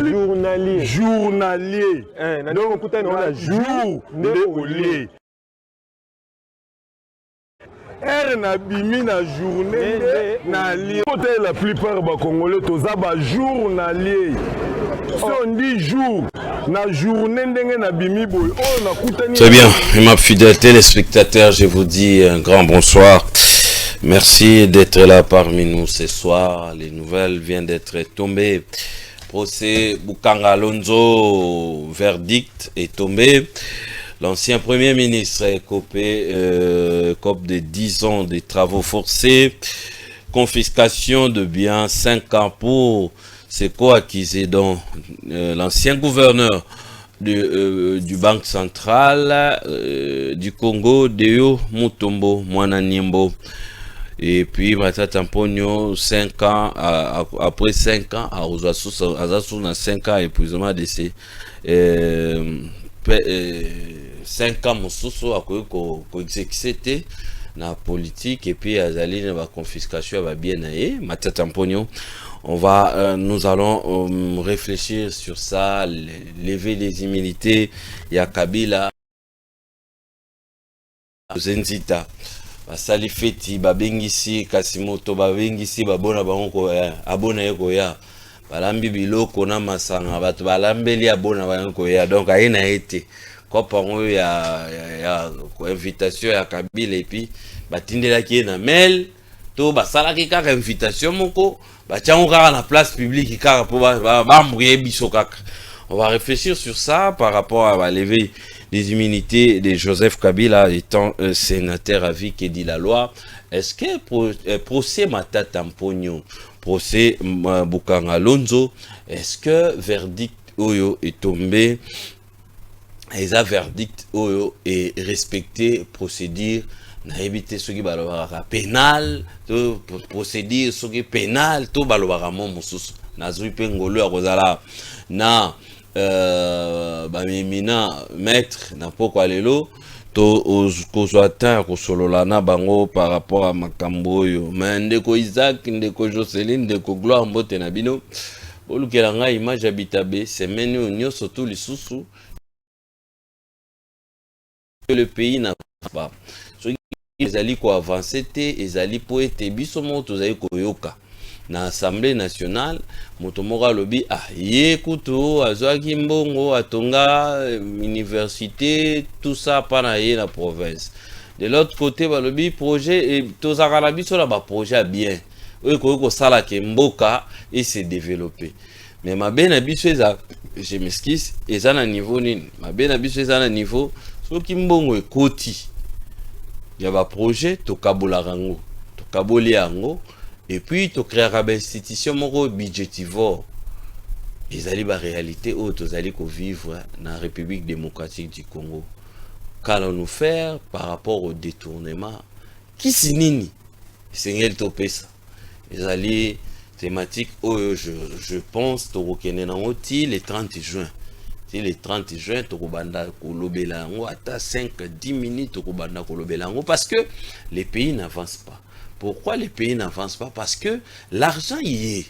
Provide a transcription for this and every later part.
journalier. Journalier. Donc, on a jour de olé. Na bimi na journée na lié. La plupart des Congolais toza ba journalier. Si on dit jour, na journée na bimi boy. Très bien, ma fidèle téléspectateur, je vous dis un grand bonsoir. Merci d'être là parmi nous ce soir. Les nouvelles viennent d'être tombées. Procès Bukanga Alonso, verdict est tombé. L'ancien Premier ministre est copé de 10 ans de travaux forcés, confiscation de biens, 5 ans pour c'est quoi accusé donc l'ancien gouverneur du Banque centrale du Congo, Deo Mutombo Mwananyimbo. Et puis Matata Mpogno, 5 ans, après 5 ans, à 5 ans, épuisement de ces 5 ans mosusu akoki exécuter na politique et puis azali na confiscation va bien naé Matata Mpogno. Nous allons réfléchir sur ça, lever les immunités ya Kabila Zenzita basali feti babengisi Kasimoto babengisi babona bango abona yeko ya balambi biloko na masanga bato balambeli abona bango ya donc aina été kopango ya invitation ya Kabila et puis batindela ki na mail to basala ki kaka invitation moko batiango kaka na place publique kaka po bambouye biso kaka. On va réfléchir sur ça par rapport à lever des immunités de Joseph Kabila étant sénateur à vie qui dit la loi. Est-ce que procès Matata Mpogno, procès Bukanga Alonso, est-ce que verdict Oyo est tombé? Et ça verdict Oyo est respecté, procédure na éviter ce qui balobara pénal, to procédure ce qui pénal, to balobara mosusu na zui pengolo ya kozala na bamimina maître na poko lelo to kozwata kosolola na bango par rapport à makambo oyo mais ndeko Isaac ndeko Jocelyn ndeko Gloire mbote na bino bolukela nga image habitabe semaine nyonso to lisusu que le pays n'a pas ezali ko avancer te ezali po ete biso moto ezali koyoka na Assemblée nationale moto moko lobi ye kutu azwaki mbongo atonga université tout ça pana ye na province. De l'autre côté balobi projet tozaka na biso na ba projet bien oyo ko sala ke mboka et se développer mais mabe na biso eza je m'excuse eza na niveau nini mabe na biso eza na niveau soki mbongo ekoti ya ba projet to kabola rango to kaboli yango et puis tu créeras une institution moko budgétivore. Les ali ba réalité autres ali ko vivre dans la République démocratique du Congo. Qu'allons-nous faire par rapport au détournement? Qui sinini? C'est topesa. Les ali thématique je pense to rokene na oti le 30 juin. C'est le 30 juin to kobanda ko lobela ngo ata 5-10 minutes to kobanda ko lobela ngo parce que les pays n'avancent pas. Pourquoi les pays n'avancent pas? Parce que l'argent y est.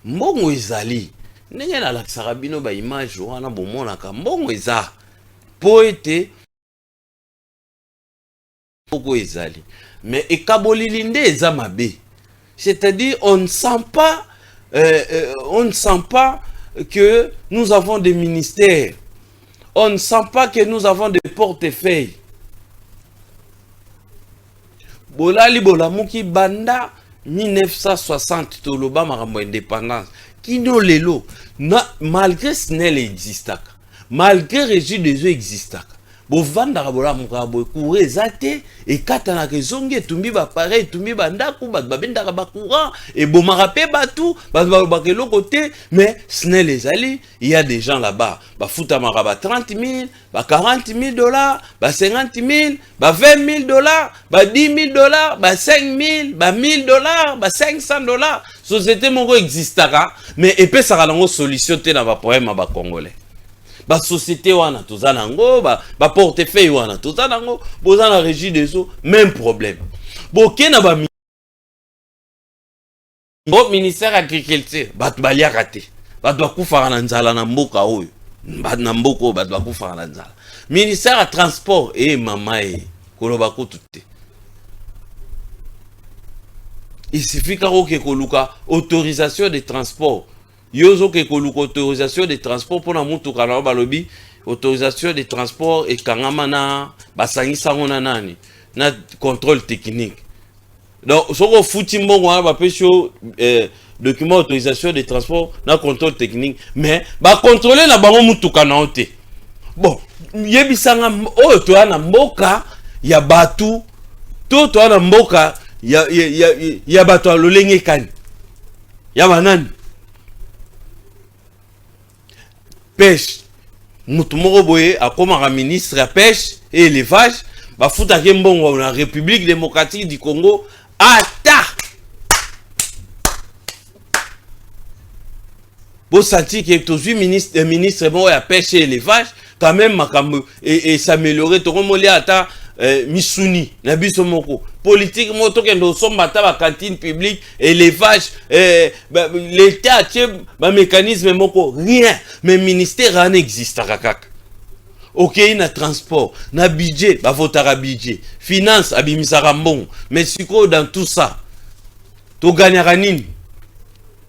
Mbongo ezali. Ndenge na lakisaka bino ba image wana bomonaka mbongo eza. Po ete mbongo ezali. Mais ekabolili nde eza mabe. C'est-à-dire on ne sent pas que nous avons des ministères. On ne sent pas que nous avons des portefeuilles. Bolali bolamuki banda 1960 toloba makambo indépendance kino lelo na malgré SNEL existaka malgré régime des eaux existaka bovanda bolamuka boy courezate et katana kezongi tumbi ba pareil tumbi bandaku ba babendaka ba courant et bomaka pe batu ba bakelo côté mais SNEL ezali il y a des gens là-bas ba futa maraba 30 000 ba 40 000 dollars ba 50 000 ba 20 000 dollars ba 10 000 dollars ba 5 000 ba 1000 dollars ba 500 dollars société moko existaka mais epesaka nango solution te na ba problème ba congolais. Ba société wana toza nango ba portefeuille wana toza nango boza na régie des eaux même problème. Boké na ba ministère agriculture bat baliaka te bato bakufaka na nzala na mboka oyo na mboka oyo bato bakufaka na nzala. Ministère ya transport mama koloba kutu te. Il suffit que koluka autorisation de transport. Yozo ke koluka autorisation de transport pour na mutuka na balobi autorisation de transport et kangama na basangisa ngona nani na contrôle technique. Donc soko futi mbongo ba pesho document autorisation de transport na contrôle technique mais ba contrôler na bango mutuka na ote. Bon, yebisanga oyo to na mboka ya batu to na mboka ya bato alolenge kani ya banani pêche mutu moko boye akomaka ministre ya pêche et élevage bafutaki mbongo na République démocratique du Congo ata bo senti que tozui ministre bon ya pêche et élevage quand même makambo et s'améliorer to komoli ata misuni na biso moko politique moto kendo sombata ba cantine publique élevage l'état tient ba mécanisme moko rien mais ministère n'existe kaka. OK na transport na budget ba votara budget finance abimisaka mbongo mais siko dans tout ça to gagnera nini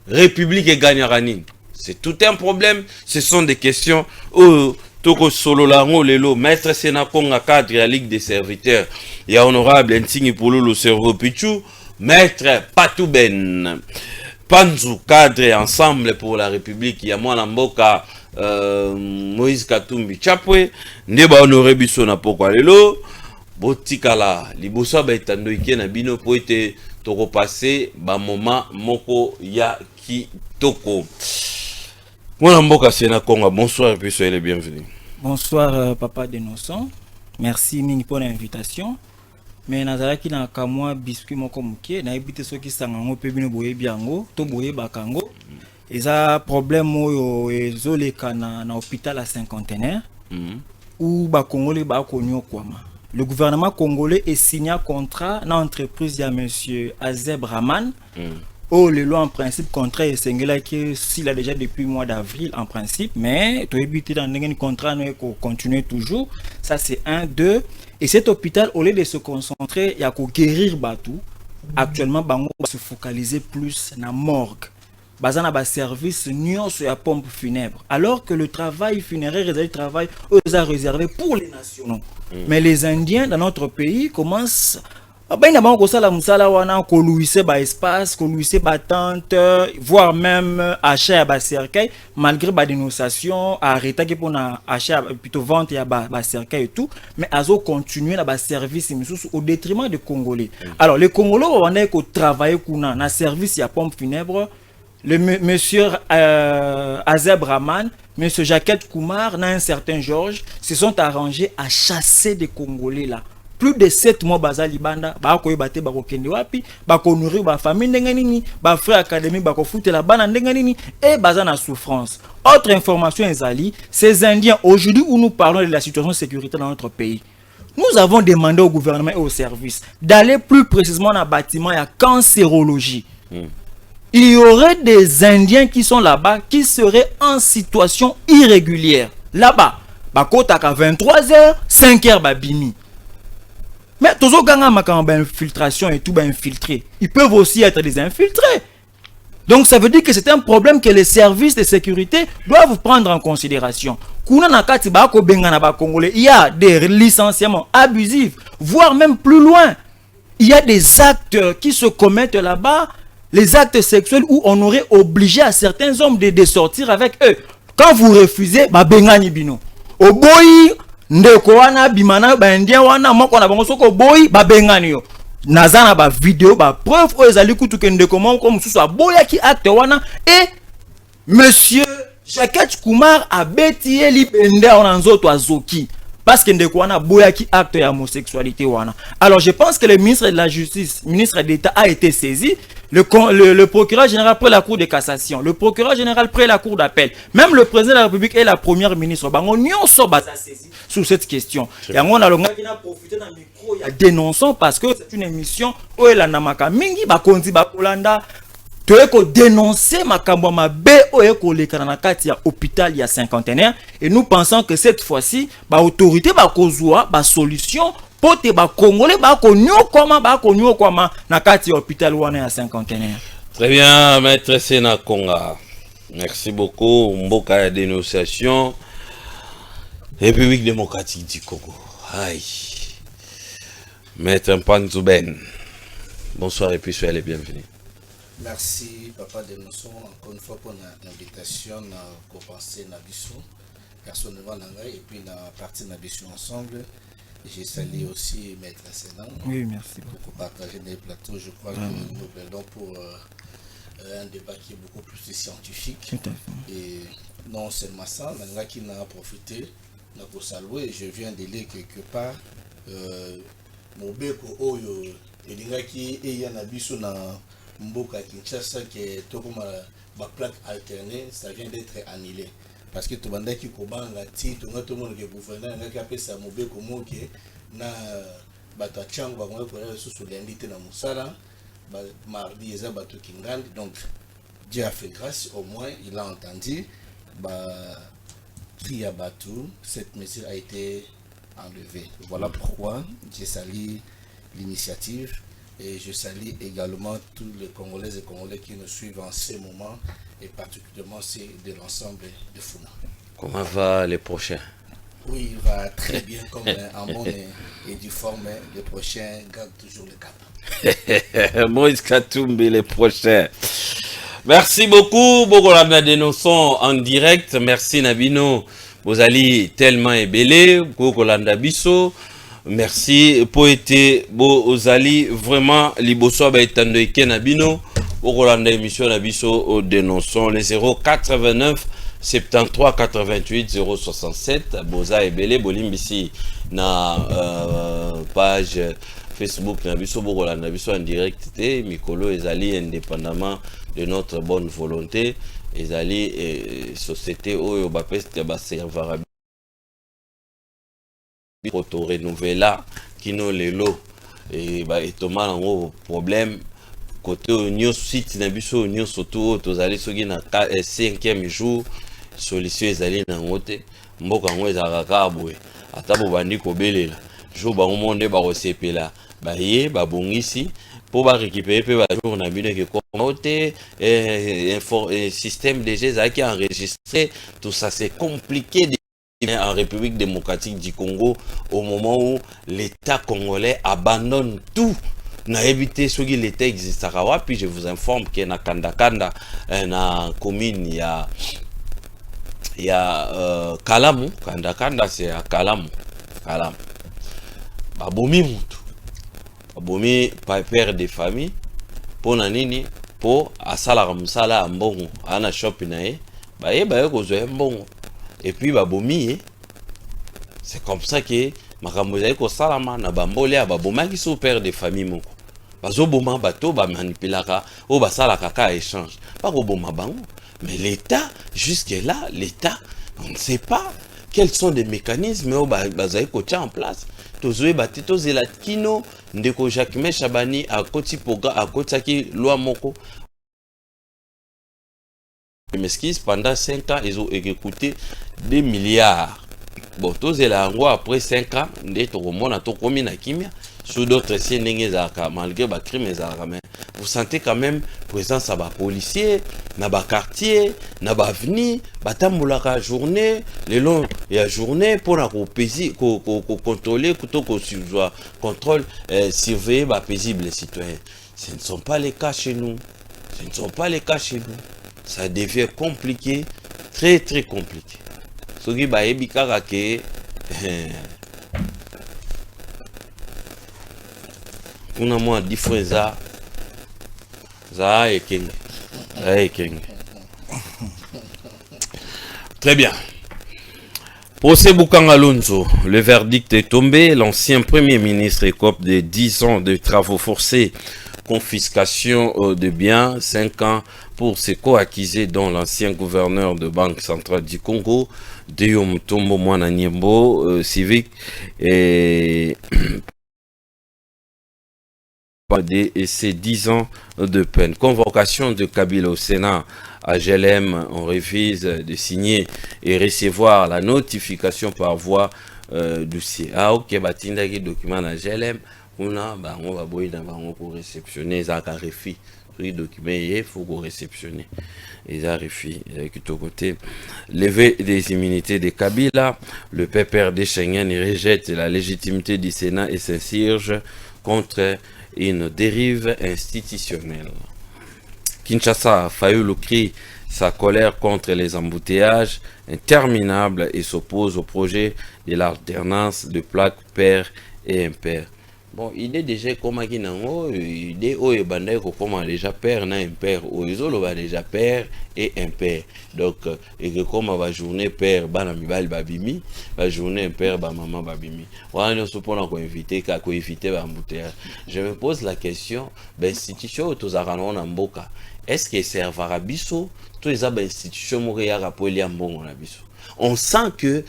république et gagnera nini. C'est tout un problème, ce sont des questions Toko Solo Lango Lelo, maître Senakonga cadre de la Ligue des serviteurs, il y a honorable Ntingi Pouloulou Servo Pichou, maître Patouben, Panzu cadre ensemble pour la République, il y a moi Lamboka, Moïse Katumbi Chapwe, Neba Honoré Bissona Pokwa Lelo, Botikala, Libosa Baitando Ike na Bino Poete, Toko Passé, Bamoma Moko Ya Kitoko. Mon Mboka Senakonga, bonsoir et puis soyez les bienvenus. Bonsoir Papa Denoson, merci Mingi pour l'invitation. Mais nazalaki na kamwa biscuit moko muke na ebite soki sangango pe bino boye biango to boye bakango. Eza problème oyo ezoleka na hôpital à cinquantenaire où ba congolais ba konyo kwama. Le gouvernement congolais est signé un contrat dans l'entreprise de monsieur Azeb Rahman. Oh, le loi en principe, contrat est singulier que s'il a déjà depuis le mois d'avril en principe, mais tu as évité dans un contrat qu'on continue toujours. Ça c'est 1, 2. Et cet hôpital, au lieu de se concentrer, il y a qu'à guérir Batou. Actuellement, Bango va se focaliser plus dans la morgue. Bazana ba service nuance sur la pompe funèbre. Alors que le travail funéraire est le travail réservé pour les nationaux. Mais les Indiens dans notre pays commencent voire même achat à cercueil malgré la dénonciation arrêté pour achat plutôt vente à cercueil et tout mais azo continuer à service au détriment des Congolais. Alors les Congolais on a travailler na service à pompe funèbre. Le monsieur Azeb Rahman, monsieur Jacques Koumar, un certain Georges se sont arrangés à chasser des Congolais là. Plus de 7 mois bazali banda ba ko yebate ba ko kende wapi ba ko nourrir ba famille ndenge nini ba frère académique ba ko foutre la bana ndenge nini et bazana souffrance. Autre information ezali, ces Indiens aujourd'hui où nous parlons de la situation de sécurité dans notre pays. Nous avons demandé au gouvernement et au service d'aller plus précisément dans le bâtiment à cancérologie. Il y aurait des Indiens qui sont là-bas qui seraient en situation irrégulière. Là-bas, ba kota ka 23h, 5h ba bimi. Mais tous les gens qui infiltration et tout infiltré, ils peuvent aussi être des infiltrés. Donc ça veut dire que c'est un problème que les services de sécurité doivent prendre en considération. Il y a des licenciements abusifs, voire même plus loin. Il y a des actes qui se commettent là-bas, les actes sexuels où on aurait obligé à certains hommes de sortir avec eux. Quand vous refusez, bengani bino. Au boy ndeko wana bimana ba indien wana moko na bango soko boy ba bengani yo nazana ba vidéo ba preuve o ezali kutu ke ndeko moko mususu aboya ki acte wana et monsieur Jacques Koumar a beti eli bende ona nzoto azoki parce que ndeko wana boya ki acte ya homosexualité wana. Alors je pense que le ministre de la Justice, ministre d'État a été saisi. Le procureur général près la Cour de cassation, le procureur général près la Cour d'appel, même le président de la République et la première ministre, on s'est saisi sur cette question. Et on a profité d'un micro, il y a dénonçant parce que c'est une émission où elle a namaka mingi bakondi bakolanda toyeko dénoncer makambo mabe oyeko lekana na kati ya hôpital ya cinquantenaire et nous pensons que cette fois-ci ba autorité ba kozwa ba solution pote ba congolais ba konyo koma na kati ya hôpital wana ya cinquantenaire. Très bien, maître Sena Konga. Merci beaucoup. Mboka ya dénonciation. République démocratique du Congo. Aïe. Maître Mpanzouben. Bonsoir et puis soyez les bienvenus. Merci, Papa Denosson, encore une fois pour l'invitation à compenser Nabiso, personnellement, et puis la partie Nabiso ensemble. J'ai salué aussi Maître Sénan. Oui, merci. Pour partager les plateaux, je crois que nous plaidons pour un débat qui est beaucoup plus scientifique. Tout à fait. Et non seulement ça, mais qui n'a profité, n'a pas salué. Je viens de lire quelque part. Mobeko Oyo, et qui est Nabiso na Mboka Kinshasa qui est tout comme ma plaque alternée, ça vient d'être annulé. Parce que tout le monde qui kobanga ti tout le monde qui gouverneur n'a qu'à ça Mobeko Moke na batachang ba ngwe ko sous lundi na musala mardi eza bato kingandi. Donc Dieu a fait grâce, au moins il a entendu qui a battu, cette mesure a été enlevée. Voilà pourquoi j'ai salué l'initiative. Et je salue également tous les Congolaises et Congolais qui nous suivent en ce moment, et particulièrement ceux de l'ensemble de Funa. Comment va les prochains? Oui, il va très bien, comme en bonne et due forme. Les prochains gardent toujours le cap. Moïse Katumbi, les prochains. Merci beaucoup, Bogolanda Denosson en direct. Merci Nabino. Vous allez tellement ébélé, Bogolanda Bisso. Merci pour être Ozali vraiment liboso ba etando ikenabino au Rolanda émission nabiso au dénonçons les 089 73 88 067 boza ebele bolimbisi na page Facebook nabiso bo Rolanda biso en direct te mikolo ezali indépendamment de notre bonne volonté ezali société oyo ba peste ba servara auto renouveler qui nous les lots et bah et Thomas en gros problème côté union site na biso union surtout aux allées soki na 5e jour solution ezali na ngote mboka ngo ezaka kabwe ata bo bandi ko belela jour ba monde ba resepela ba ye ba bongisi pour ba récupérer pe ba jour na bino ke côté système déjà qui enregistré tout ça c'est compliqué en République démocratique du Congo au moment où l'État congolais abandonne tout. Na évité ce que l'État existera. Puis je vous informe que na Kanda na commune il y a Kalamu. Kanda c'est à Kalamu. Babomi mutu. Babomi père de famille pour nanini pour asala musala mbongo ana shop nae ba ko zo mbongo. Et puis babomi c'est comme ça que makambo ezali kosalama na bambole babomaki so père de famille moko bazoboma bato bamanipulaka o basalaka ka échange pas koboma bango. Mais l'État jusque là l'État on ne sait pas quels sont les mécanismes o bazali kotia en place tozoe batito zela kino ndeko Jacques Chabani a koti poga a kotaki loi moko. Mesquise pendant 5 ans ils ont écouté 2 milliards. Bon, tous les langues après 5 ans, sur d'autres signes, malgré les crimes, vous sentez quand même présence à des policiers, dans les quartiers, dans les avenues, la journée, le long de la journée pour contrôler, contrôle, surveiller les paisibles citoyens. Ce ne sont pas les cas chez nous. Ce ne sont pas les cas chez nous. Ça devient compliqué, très très compliqué. Ce qui va être on a moins différence ça et King. Très bien. Procès Bukanga Alonso, le verdict est tombé. L'ancien premier ministre écope de 10 ans de travaux forcés, confiscation de biens, 5 ans pour ses co-accusés, dont l'ancien gouverneur de Banque centrale du Congo, Deyom Tombo Mwana Niembo, civique et de ces 10 ans de peine. Convocation de Kabila au Sénat à GLM, on refuse de signer et recevoir la notification par voie dossier. Ah ok, batinda qui document à GLM, on va boire dans pour réceptionner ça refus. Les documents il faut qu'on réceptionne. Et ça refus. Côté lever des immunités de Kabila, le PPRD Schengen rejette la légitimité du Sénat et s'insurge contre une dérive institutionnelle. Kinshasa a failli crier sa colère contre les embouteillages interminables et s'oppose au projet de l'alternance de plaques père et impair. Bon, idée déjà comme qui nango, idée où est bandé comme déjà père na impair, ou isolo va déjà père et impair. Donc et que comme va journée père bana mibali babimi, va journée impair ba maman babimi. On se pose qu'on éviter qu'à quoi éviter ba embouteillage. Je me pose la question, ben institution tous arano na mboka. Est-ce que servera biso tous les institutions mourir à pour les ambongo na biso. On sent que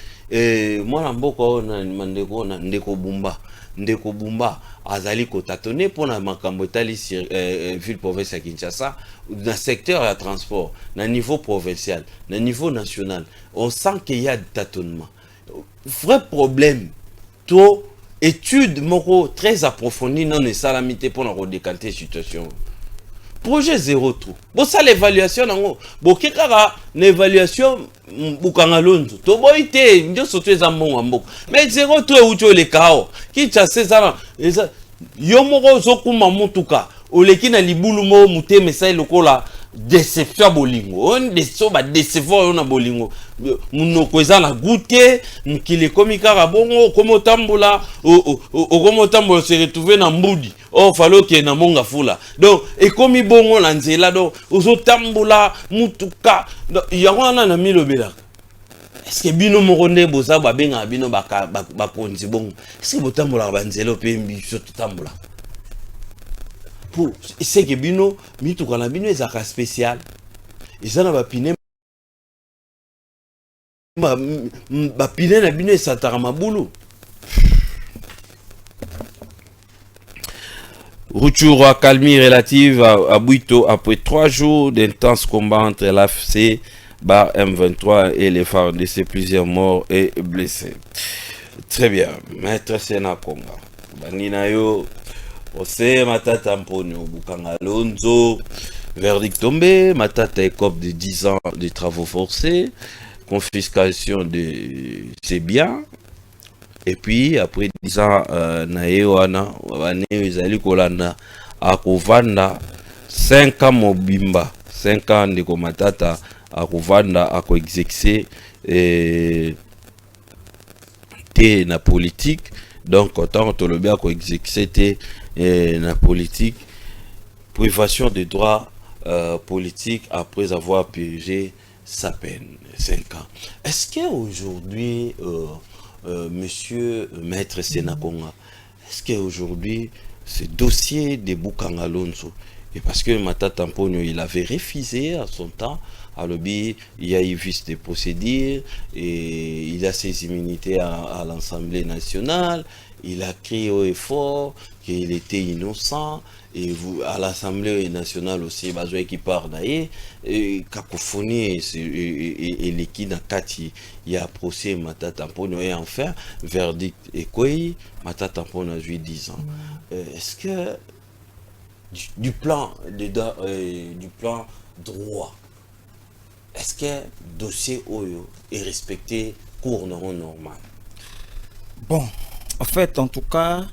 moi na mboka on mandeko na ndeko bumba. Ndeko Bumba azali kotatone pour na makambo tali ville province ya Kinshasa dans secteur ya transport na niveau provincial na niveau national on sent qu'il y a tâtonnement. Vrai problème to étude moko très approfondie non et salamité pour na redécanter situation. Projet zéro tout. Bon ça l'évaluation nango. Bon kekara l'évaluation bukanga lonzo. To boité ndio soto ezambongo mboko. Mais zéro tout uto le kao. Ki chasse ça yo moko zokuma mutuka. Oleki na libulu mo muteme sai lokola déception bolingo. On déception ba décevoir na bolingo. Munoko eza na goûter, nkile komika bongo komo tambola komo tambola se retrouver na mbudi. Oh falo ke na monga fula. Donc et komi bongo na nzela donc ozo tambola mutuka yango na milobela. Est-ce que bino moronde boza ba benga bino ba konzi bongo. Est-ce que botambola ba nzela pe mbiso tambola. Pour c'est que bino mituka na bino ezaka spécial. Ezana ba pine ba pine na bino esataka mabulu. Retour à calmie relative à Buito après 3 jours d'intenses combats entre l'AFC, Bar M23 et les FARDC, plusieurs morts et blessés. Très bien, maître Sena Konga. Baninayo, Ose Matata Mponyo, Bukanga Lonzo, verdict tombé, Matata écope de 10 ans de travaux forcés, confiscation de ses biens. Et puis, après 10 ans, Naewana, Izali Kolanda, Akovanda, 5 ans Mobimba, 5 ans de Komatata, Akovanda, Ako-exexé, T na politique. Donc, autant que le bien Ako-exexé, na politique, privation de droits politiques après avoir purgé sa peine, 5 ans. Est-ce qu'aujourd'hui, monsieur Maître Sena Konga, est-ce qu'aujourd'hui ce dossier de Bukanga Lonzo, et parce que Matata Mponyo il avait refusé à son temps, à l'objet il y a eu vice de procédure et il a ses immunités à l'Assemblée nationale, il a crié haut et fort qu'il était innocent. Et vous, à l'Assemblée nationale aussi, besoin qui part d'ailleurs, cacophonie et l'équipe Nakati, il y a procès Matata Mponyo et enfin, verdict et quoi, Matata Mponyo a joué 10 ans. Est-ce que du plan droit, est-ce que le dossier Oyo est respecté cours normal? Bon, en fait, en tout cas,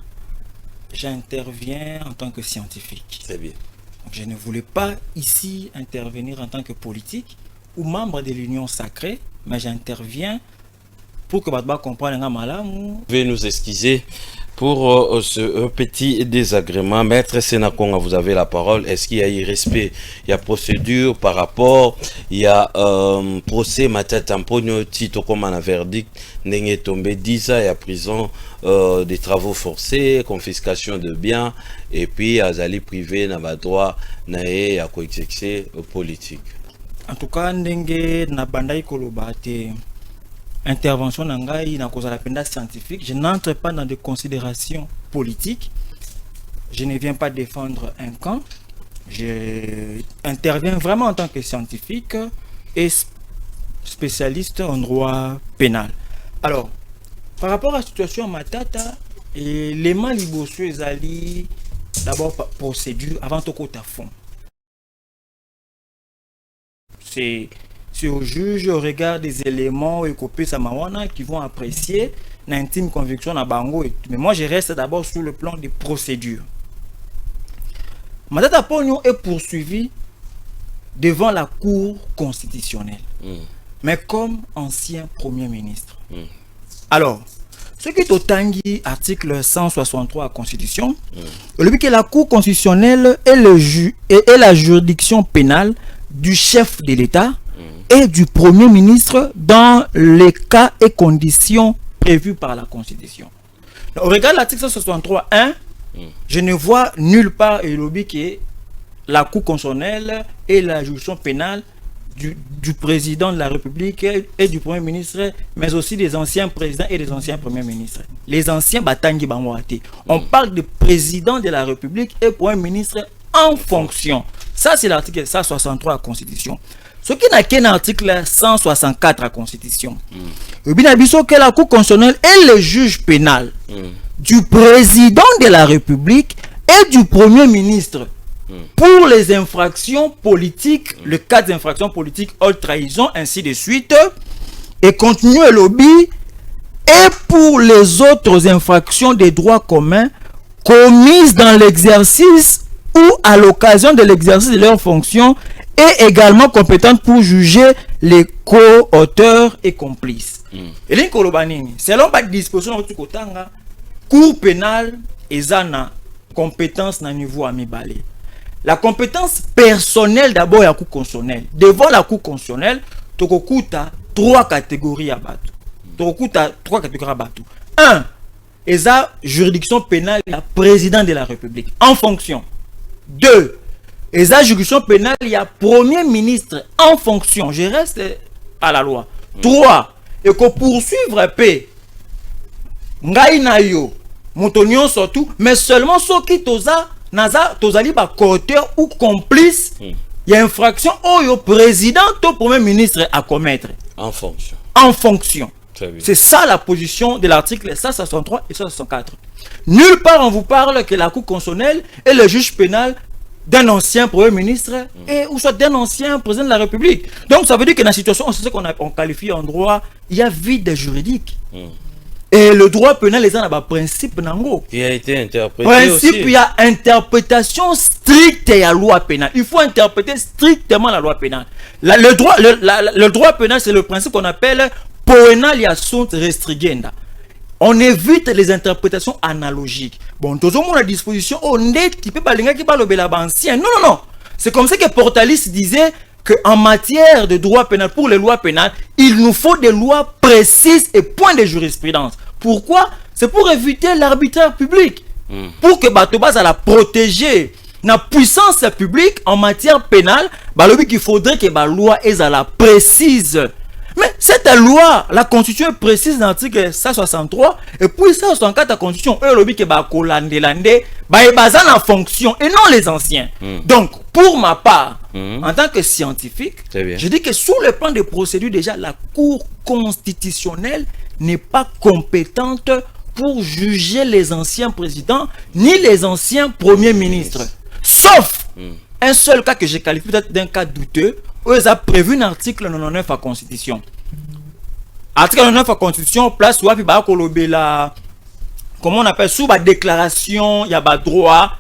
j'interviens en tant que scientifique. Très bien. Donc, je ne voulais pas ici intervenir en tant que politique ou membre de l'Union sacrée, mais j'interviens pour que Badba comprenne un malam. Veuillez nous excuser pour ce petit désagrément. Maître Sena Konga, vous avez la parole. Est-ce qu'il y a eu respect? Il y a procédure par rapport, il y a procès Matata Mponyo, Tito comme un verdict, n'est tombé 10 ans et à prison, des travaux forcés, confiscation de biens, et puis azali privé n'a pas droit nae à coexercer politique. En tout cas, ndenge na bandai kolobate intervention nangai na cause la penda scientifique, je n'entre pas dans des considérations politiques. je ne viens pas défendre un camp. J'interviens vraiment en tant que scientifique et spécialiste en droit pénal. Alors, par rapport à la situation Matata, les mains libosseux ali d'abord procédure avant tout côté à fond. C'est au juge au regard des éléments et copier Samawana qui vont apprécier l'intime conviction à Bango. Mais moi, je reste d'abord sur le plan des procédures. Matata Pogno est poursuivi devant la Cour constitutionnelle, mais comme ancien Premier ministre. Alors, ce qui est au Tanguy, article 163 de la Constitution, le but que la Cour constitutionnelle est la juridiction pénale du chef de l'État et du Premier ministre dans les cas et conditions prévus par la Constitution. Donc, au regard de l'article 163.1, je ne vois nulle part et le but que la Cour constitutionnelle et la juridiction pénale du président de la République et du Premier ministre, mais aussi des anciens présidents et des anciens premiers ministres. Les anciens Batangi Bamouate. On parle de président de la République et Premier ministre en fonction. Ça, c'est l'article 163 de la Constitution. Ce qui n'a qu'un article 164 de la Constitution. Le que la Cour constitutionnelle est le juge pénal du président de la République et du Premier ministre pour les infractions politiques, le cas d'infractions politiques, haute trahison, ainsi de suite, et continue le lobby, et pour les autres infractions des droits communs commises dans l'exercice ou à l'occasion de l'exercice de leurs fonctions, et également compétente pour juger les co-auteurs et complices. Et selon la disposition de la Cour pénale et la compétence na niveau amibalé. La compétence personnelle d'abord à la Cour constitutionnelle. Devant la Cour constitutionnelle, tu as trois catégories à battre. Un, et la juridiction pénale, il y a président de la République en fonction. Deux, et la juridiction pénale, il y a premier ministre en fonction. Je reste à la loi. Trois, et qu'on poursuivre paix. Ngai na yo, moutonion surtout, mais seulement ceux qui toza naza tozali ba coauteur ou complice. Il y a infraction au président ou premier ministre à commettre. En fonction. En fonction. C'est ça la position de l'article 163 et 164. Nulle part on vous parle que la Cour constitutionnelle est le juge pénal d'un ancien premier ministre et ou soit d'un ancien président de la République. Donc ça veut dire que dans la situation, c'est ce qu'on qualifie en droit, il y a vide juridique. Et le droit pénal, les gens ont un principe qui a été interprété principe, aussi. Il y a interprétation stricte de la loi pénale. Il faut interpréter strictement la loi pénale. Le droit pénal, c'est le principe qu'on appelle poenalia sunt restringenda. On évite les interprétations analogiques. Bon, tout le monde a disposition. On est typé par les gens qui parlent de la ancien. Non, non, non. C'est comme ça que Portalis disait qu'en matière de droit pénal, pour les lois pénales, il nous faut des lois précises et points de jurisprudence. Pourquoi? C'est pour éviter l'arbitraire public. Pour que Batobas a la protéger la puissance publique en matière pénale, il faudrait que la loi soit la précise. Mais cette loi, la Constitution est précise dans l'article 163 et puis 164 la Constitution, en fonction et non les anciens. Donc, pour ma part, en tant que scientifique, je dis que sur le plan des procédures, déjà, la Cour constitutionnelle n'est pas compétente pour juger les anciens présidents ni les anciens premiers ministres. Sauf un seul cas que j'ai qualifié peut-être d'un cas douteux, où ils ont prévu un article 99 à la Constitution. Article 99 à la Constitution, place où il y a comment on appelle, sous la déclaration, il y a le droit,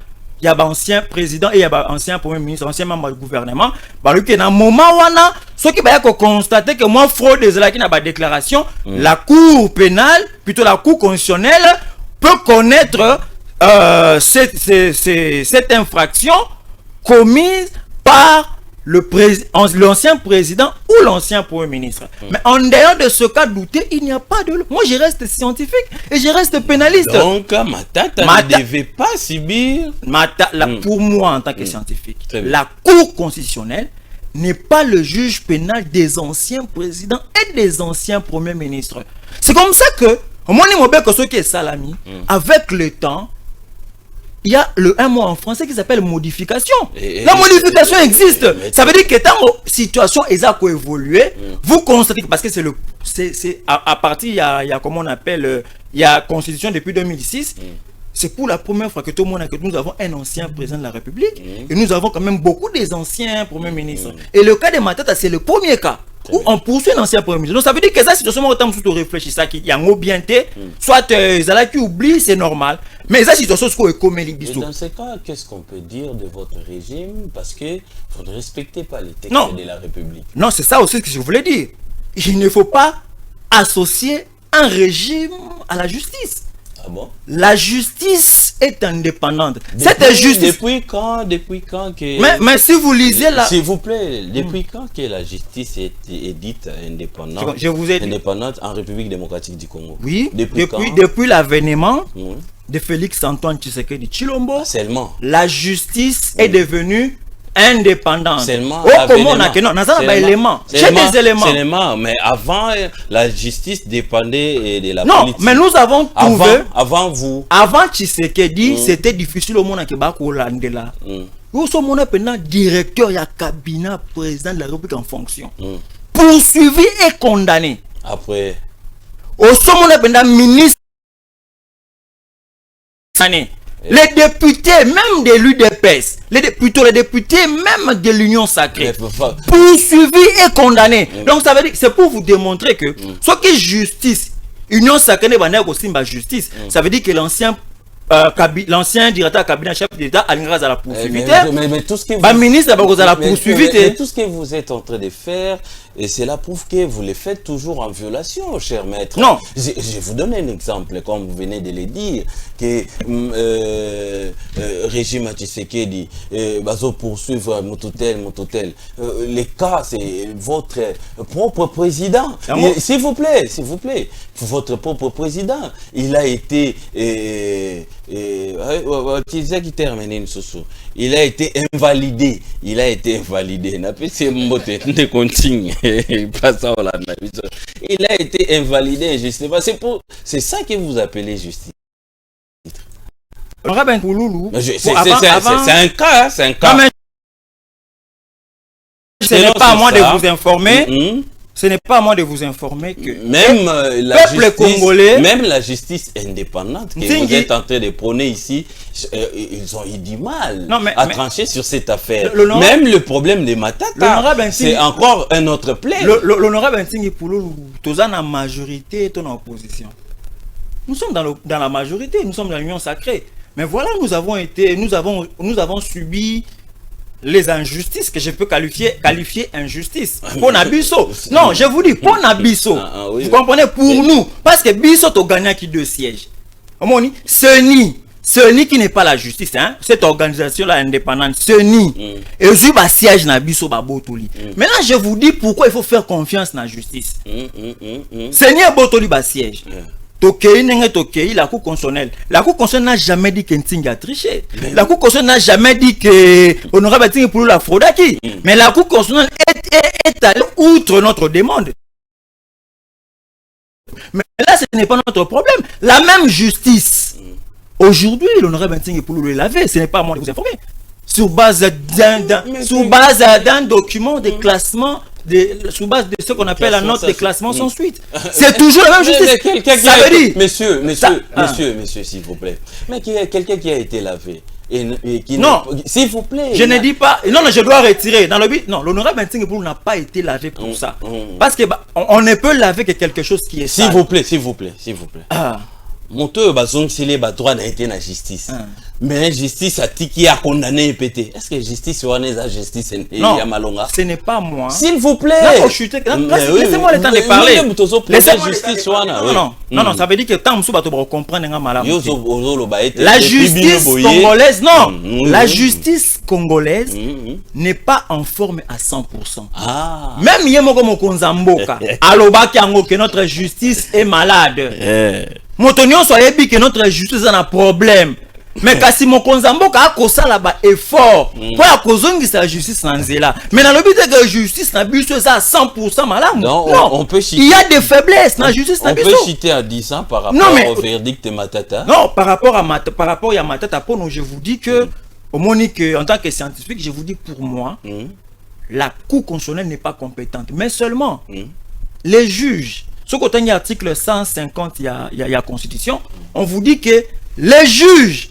il y a l'ancien président et il y a l'ancien premier ministre, ancien membre du gouvernement. Dans le moment où ceux qui vont constater que moi, fraude des qui n'a pas de déclaration, la Cour pénale, plutôt la Cour constitutionnelle, peut connaître cette infraction commise par l'ancien président ou l'ancien premier ministre. Mais en dehors de ce cas douté, il n'y a pas de... Moi, je reste scientifique et je reste pénaliste. Donc, Matata ne devait pas subir... Pour moi, en tant que scientifique, la Cour constitutionnelle n'est pas le juge pénal des anciens présidents et des anciens premiers ministres. C'est comme ça que, au moins, ceux qui est salami, avec le temps, il y a un mot en français qui s'appelle modification. Et la modification existe. Ça veut dire que tant que situation est à évoluer, vous constatez que parce que c'est à partir il y a comment on appelle il y a constitution depuis 2006. C'est pour la première fois que tout le monde a que nous avons un ancien président de la République et nous avons quand même beaucoup des anciens premiers ministres. Et le cas de Matata, c'est le premier cas où on poursuit un ancien premier ministre. Donc ça veut dire que ça, situation autant que tu réfléchis ça qu'il y a un mot bien té, soit Zala qui oublie, c'est normal. Mais ça, situation ce qu'on est comme les bisous. Dans ce cas, qu'est-ce qu'on peut dire de votre régime? Parce que vous ne respectez pas les textes de la République. Non, c'est ça aussi que je voulais dire. Il ne faut pas associer un régime à la justice. Ah bon? La justice est indépendante. Cette justice. Depuis quand que... Mais si vous lisez la... S'il vous plaît, depuis quand que la justice est dite indépendante? Je vous ai dit... Indépendante en République démocratique du Congo. Oui, depuis l'avènement de Félix Antoine Tshisekedi Tshilombo, seulement. La justice est devenue indépendante. Seulement. J'ai des éléments. Seulement, mais avant, la justice dépendait de la Non, politique. mais nous avons trouvé... Avant vous. Avant Tshisekedi, c'était difficile au monde à Québec ou l'Andela. Nous sommes maintenant directeur et cabinet président de la République en fonction. Poursuivi et condamné. Après. Au sommet maintenant ministre. Les députés, même de l'UDPS, les députés même de l'Union sacrée, poursuivis et condamnés. Donc ça veut dire que c'est pour vous démontrer que ce qui est justice, Union sacrée n'est aussi ma justice. Ça veut dire que l'ancien directeur cabinet chef d'État a la poursuivie. Mais tout ce que vous... ministre la poursuivie. Tout ce que vous êtes en train de faire, et cela prouve que vous le faites toujours en violation, cher maître. Non. Je vous donne un exemple, comme vous venez de le dire, que régime Tshisekedi va poursuivre Mototel. Le cas, c'est votre propre président. S'il vous plaît, votre propre président, il a été... il a été invalidé. Il a été invalidé justement. C'est ça que vous appelez justice. C'est un cas. C'est un cas. Ce n'est pas à moi de vous informer. Ce n'est pas à moi de vous informer que même la justice indépendante que vous êtes en train de prôner ici, ils ont eu du mal à trancher sur cette affaire. Même le problème de Matata, c'est encore un autre plaid. L'honorable Ntingi Pouloulou, tous en majorité, ton opposition. Nous sommes dans la majorité, nous sommes dans l'Union sacrée. Mais voilà, nous avons subi les injustices que je peux qualifier injustice. Pour Nabiso. Non, je vous dis, pour Nabiso. Vous comprenez? Pour nous. Parce que Biso a gagné qui 2 sièges. Ce ni qui n'est pas la justice, hein? Cette organisation-là indépendante, ce ni. Et aussi, siège Nabiso Babotoli. Maintenant, je vous dis pourquoi il faut faire confiance dans la justice. Ce ni Babotoli siège. La Cour constitutionnelle. La Cour constitutionnelle n'a jamais dit que Ntingi a triché. La Cour constitutionnelle n'a jamais dit que Honorable Ntingi pour la fraude acquis. Mais la Cour constitutionnelle est allée outre notre demande. Mais là, ce n'est pas notre problème. La même justice. Aujourd'hui, l'honorable Ntingi pour le laver. Ce n'est pas à moi de vous informer. Sur base d'un document de classement. Sous base de ce qu'on appelle la note de classement sans suite. C'est toujours la même justice. Ça veut dire... Monsieur, s'il vous plaît. Mais quelqu'un qui a été lavé. Non, s'il vous plaît. Je ne dis pas... Non, je dois retirer. Dans le but, non, l'honorable Ntingi Pouloulou n'a pas été lavé pour ça. Parce que on ne peut laver que quelque chose qui est sale. S'il vous plaît. Moto bazong sile ba droit n'a été la justice. Mais justice a qui a condamné et pété. Est-ce que justice ou la justice est malonga? Ce n'est pas moi. S'il vous plaît. Laissez-moi le temps de parler. Non, ça veut dire que tant que vous comprenez la justice congolaise, la justice congolaise n'est pas en forme à 100%. Même Yemoko Mokonzamboka, alobaki yango que notre justice est malade. Motonio soit dit que notre justice a un problème. mais kasi mokonzi mboka akosala ba effort pour akozongisa la justice na nzela. Mais na lobi que la justice na biso ça 100% malamu. Non, on peut citer, il y a des faiblesses na justice na biso. On peut citer à 10 ans par rapport au verdict de Matata. Non, par rapport à Matata Pono, je vous dis que au Monique, en tant que scientifique, je vous dis pour moi, la Cour constitutionnelle n'est pas compétente, mais seulement les juges. Ce côté de l'article 150, il y a Constitution, on vous dit que les juges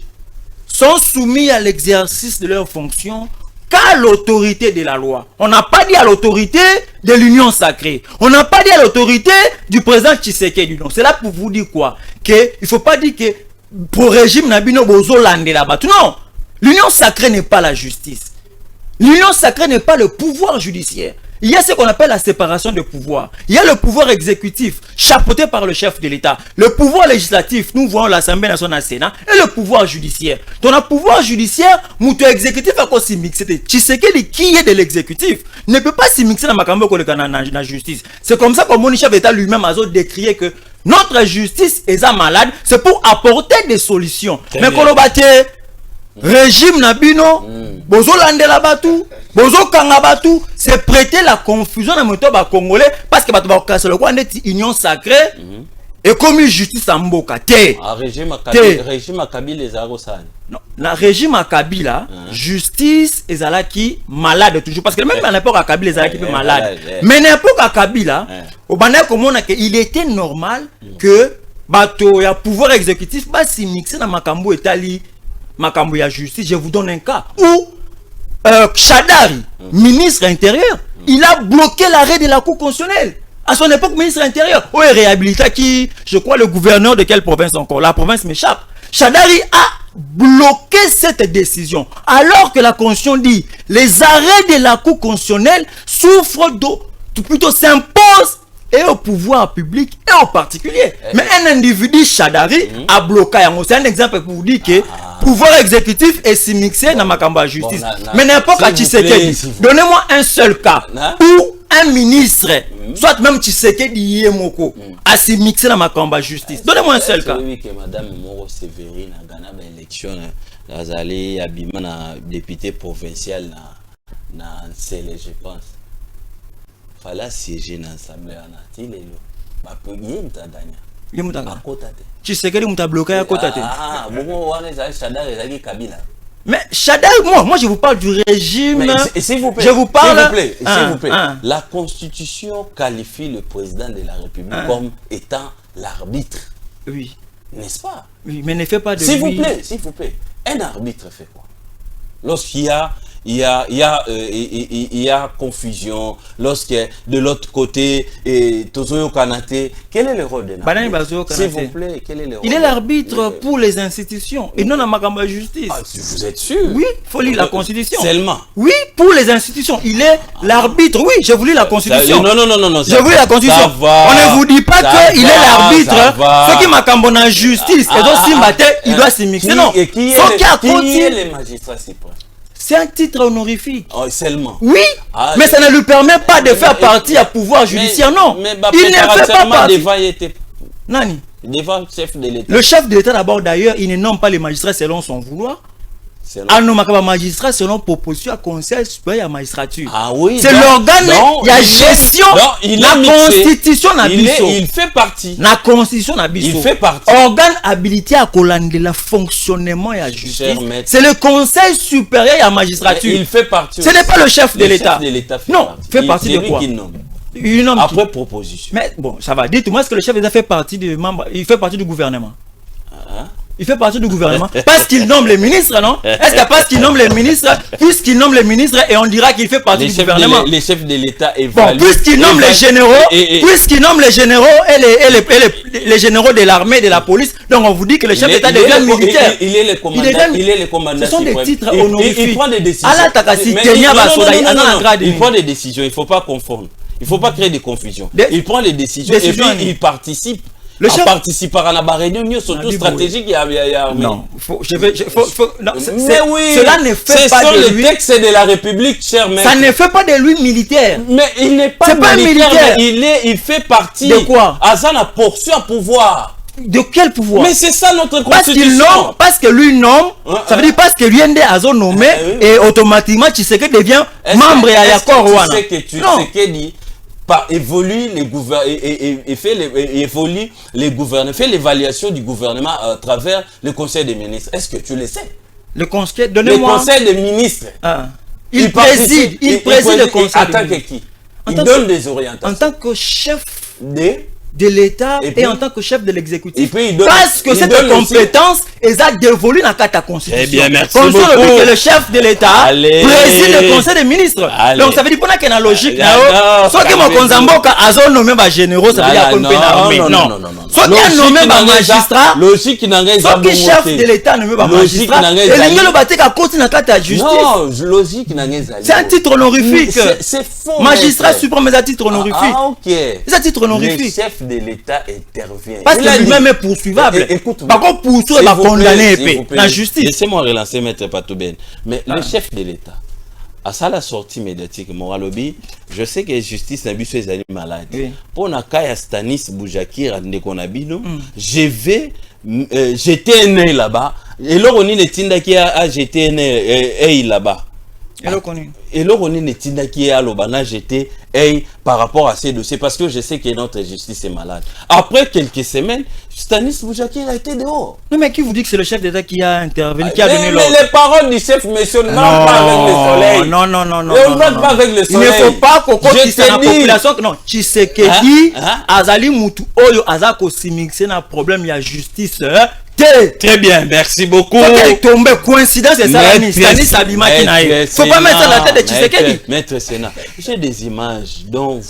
sont soumis à l'exercice de leurs fonctions qu'à l'autorité de la loi. On n'a pas dit à l'autorité de l'union sacrée. On n'a pas dit à l'autorité du président Tshisekedi. Donc c'est là pour vous dire quoi? Que il faut pas dire que pour le régime Nabino Bozo Lande là-bas. Non, l'union sacrée n'est pas la justice. L'union sacrée n'est pas le pouvoir judiciaire. Il y a ce qu'on appelle la séparation de pouvoir. Il y a le pouvoir exécutif, chapeauté par le chef de l'État. Le pouvoir législatif, nous voyons l'Assemblée nationale, Sénat, et le pouvoir judiciaire. Dans le pouvoir judiciaire, le exécutif a quoi s'y mixer. Tshisekedi, qui est de l'exécutif, ne peut pas s'y mixer dans la justice. C'est comme ça que mon chef d'État lui-même a décrié que notre justice est malade, c'est pour apporter des solutions. Mais Kolobate, régime Nabino, Bozo Landela Batu, Bozo Kanga Batu, c'est prêter la confusion dans le temps congolais parce que Batu va casser le coin de union sacrée et comme justice à Mboka. Régime à Kabila les Arosani. Non, le régime à Kabila, justice et Zalaki malade toujours parce que même à l'époque à Kabila les Zalaki malade. Mais n'importe à Kabila, au Banaï comme on a il était normal que Bato ya pouvoir exécutif va s'y mixer dans Makambo et Tali. Makambo ya justice, je vous donne un cas où Chadari, ministre intérieur, il a bloqué l'arrêt de la Cour constitutionnelle. À son époque, ministre intérieur, où est réhabilité qui, je crois, le gouverneur de quelle province encore? La province m'échappe. Chadari a bloqué cette décision. Alors que la Constitution dit, les arrêts de la Cour constitutionnelle souffrent plutôt s'imposent et au pouvoir public et aux particuliers. Mais un individu Chadari a bloqué. C'est un exemple pour vous dire que pouvoir exécutif est si mixé dans ma justice. Mais n'importe qui Tshisekedi, donnez-moi un seul cas où un ministre, soit même Tshisekedi Yemoko, a si mixé dans ma justice. Donnez-moi un seul cas. Oui, que Madame Moro Séverine a gagné l'élection, Azali Abima na député provincial na Nsele, je pense. Fallait siéger dans l'Assemblée nationale. Bah, pour y m'tadanya. Tshisekedi m'a bloqué à côté. Ah, Kabila. Mais Chadar, moi je vous parle du régime. S'il vous plaît, je vous parle. S'il vous plaît. La Constitution qualifie le président de la République comme étant l'arbitre. Oui. N'est-ce pas? Oui, mais ne fait pas de. S'il vous plaît. Un arbitre fait quoi? Lorsqu'il y a confusion, lorsque de l'autre côté Tozoyo Kanate, quel est le rôle de l'arbitre? S'il vous plaît, quel est le rôle? Il est l'arbitre pour les institutions et non la Makamba justice. Ah, vous êtes sûr? Oui, il faut lire la Constitution. Seulement. Oui, pour les institutions, il est l'arbitre. Oui, je vous lis la Constitution. Non. Je vous lis la Constitution. On ne vous dit pas qu'il est l'arbitre. Ce qui Makamba en justice et donc Simbate, il doit s'y mixer. Non. Qui est le magistrat suprême? C'est un titre honorifique. Oh, seulement. Oui, mais ça ne lui permet pas de faire partie à pouvoir judiciaire, non. Mais il ne fait pas partie. Nani? Devant le chef de l'État. Le chef de l'État d'abord d'ailleurs, il ne nomme pas les magistrats selon son vouloir. Ah non, ma magistrat selon proposition à conseil supérieur à magistrature. Ah oui. C'est l'organe, il y a gestion. La constitution n'a il fait partie. La constitution n'a Il fait partie. Organe habilité à collander le fonctionnement et à justice. C'est le conseil supérieur à magistrature. Il fait partie. Ce n'est pas le chef de l'État. Non, fait partie de quoi? Il nomme après proposition. Mais bon, ça va. Dites-moi, est-ce que le chef de l'État fait partie du membre? Il fait partie du gouvernement. Il fait partie du gouvernement parce qu'il nomme les ministres, non? Est-ce que parce qu'il nomme les ministres, puisqu'il nomme les ministres et on dira qu'il fait partie du gouvernement? Les chefs de l'État évaluent. Bon, puisqu'il nomme les généraux, puisqu'il nomme les généraux et les généraux de l'armée, de la police, donc on vous dit que le chef d'État devient militaire. Il est le commandant. Ce sont des titres honorifiques. Il prend des décisions. Il prend des décisions. Il ne faut pas confondre. Il ne faut pas créer des confusions. Il prend les décisions et puis il participe. Le chef participera à la réunion surtout stratégique. Non, mais oui, cela ne fait pas de lui. Le texte de la République, cher maître. Ça ne fait pas de lui militaire. Mais il n'est pas militaire. Il fait partie. De quoi? À ça la portion à pouvoir. De quel pouvoir? Mais c'est ça notre Parce qu'il constitution. nomme, parce que lui nomme, ça veut dire parce que lui a nommé et automatiquement Tshisekedi devient membre à l'accord. Tu sais que Tshisekedi évolue les évolue les gouvernements, fait l'évaluation du gouvernement à travers le conseil des ministres. Est-ce que tu le sais? Le conseil, le conseil des ministres. Il préside le conseil. En tant que qui? Il donne des orientations. En tant que chef de l'État et en tant que chef de l'exécutif. Parce que cette compétence est dévolue dans la Constitution. Eh bien, merci comme beaucoup. Que le chef de l'État préside le conseil des ministres. Donc ça veut dire qu'on a une logique. Soit que mon Konzamboka a nommé un généraux, ça veut dire qu'on peut l'armée. Non. Soit qu'il a nommé un magistrat, soit que chef de l'État nommé un magistrat, et l'Union Batek a continué dans la justice. Non, logique n'a rien. C'est un titre honorifique. C'est faux. Magistrat suprême, c'est un titre honorifique. Ah, ok. C'est un titre honorifique. Le chef de l'État intervient. Parce que lui-même est poursuivable. Écoute, par contre, poursuivre va condamner la justice. Laissez-moi relancer Maître Patouben. Mais le chef de l'État, à ça la sortie médiatique, Moralobi, je sais que la justice n'a pas besoin d'être malade. Pour Nakaya Stanis Boujakir, j'étais né là-bas. Et là, on est Tinda qui a j'étais né là-bas. Et là, on est Tinda qui a l'Obana, j'étais par rapport à ces dossiers, parce que je sais que notre justice est malade. Après quelques semaines, Stanis Boujakir a été dehors. Non, mais qui vous dit que c'est le chef d'État qui a intervenu, qui a donné l'ordre? Mais les paroles du chef mentionnent pas avec le soleil. Non. On va pas avec le soleil. Il ne faut pas qu'on continue dans la population. Non, Tshisekedi, Azali Moutou, Oyo, Azako Simixé, n'a problème, il y a justice. Très bien, merci beaucoup. Faut qu'il tombe coïncidence, c'est ça, Stanis Abima qui n'a eu. Faut pas mettre ça dans la tête de Tshisekedi. Maître Sénat, j'ai des images dont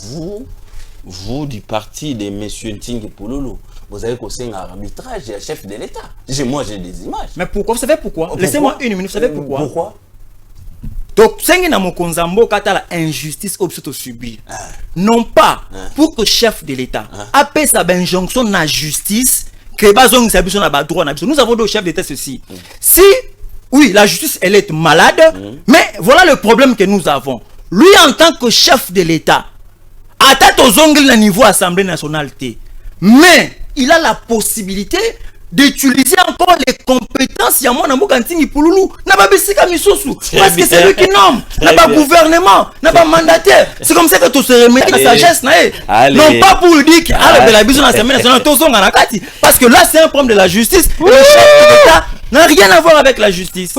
vous du parti de M. Ntingi Pouloulou, vous avez causé un arbitrage et un chef de l'État. Moi, j'ai des images. Mais pourquoi? Vous savez pourquoi? Laissez-moi une minute, vous savez pourquoi? Pourquoi? Donc, c'est na mokonzambo kata la injustice obsète subir. Non pas pour que chef de l'État appelle sa injonction na justice que bazong sa biso na ba droit na biso. Nous avons deux chefs d'État ceci. Si oui, la justice elle est malade, mais voilà le problème que nous avons. Lui en tant que chef de l'État, atteint aux ongles à niveau Assemblée nationale, mais il a la possibilité d'utiliser encore les compétences ya mwana mboka Ntingi Pouloulou na ba bisika misusu parce que c'est lui qui nomme na ba gouvernement na ba mandataire. C'est comme ça que tout se remet la sagesse na non pas pour dire que de la biso na Assemblée nationale to zonga na kati parce que là c'est un problème de la justice et le chef de l'État n'a rien à voir avec la justice.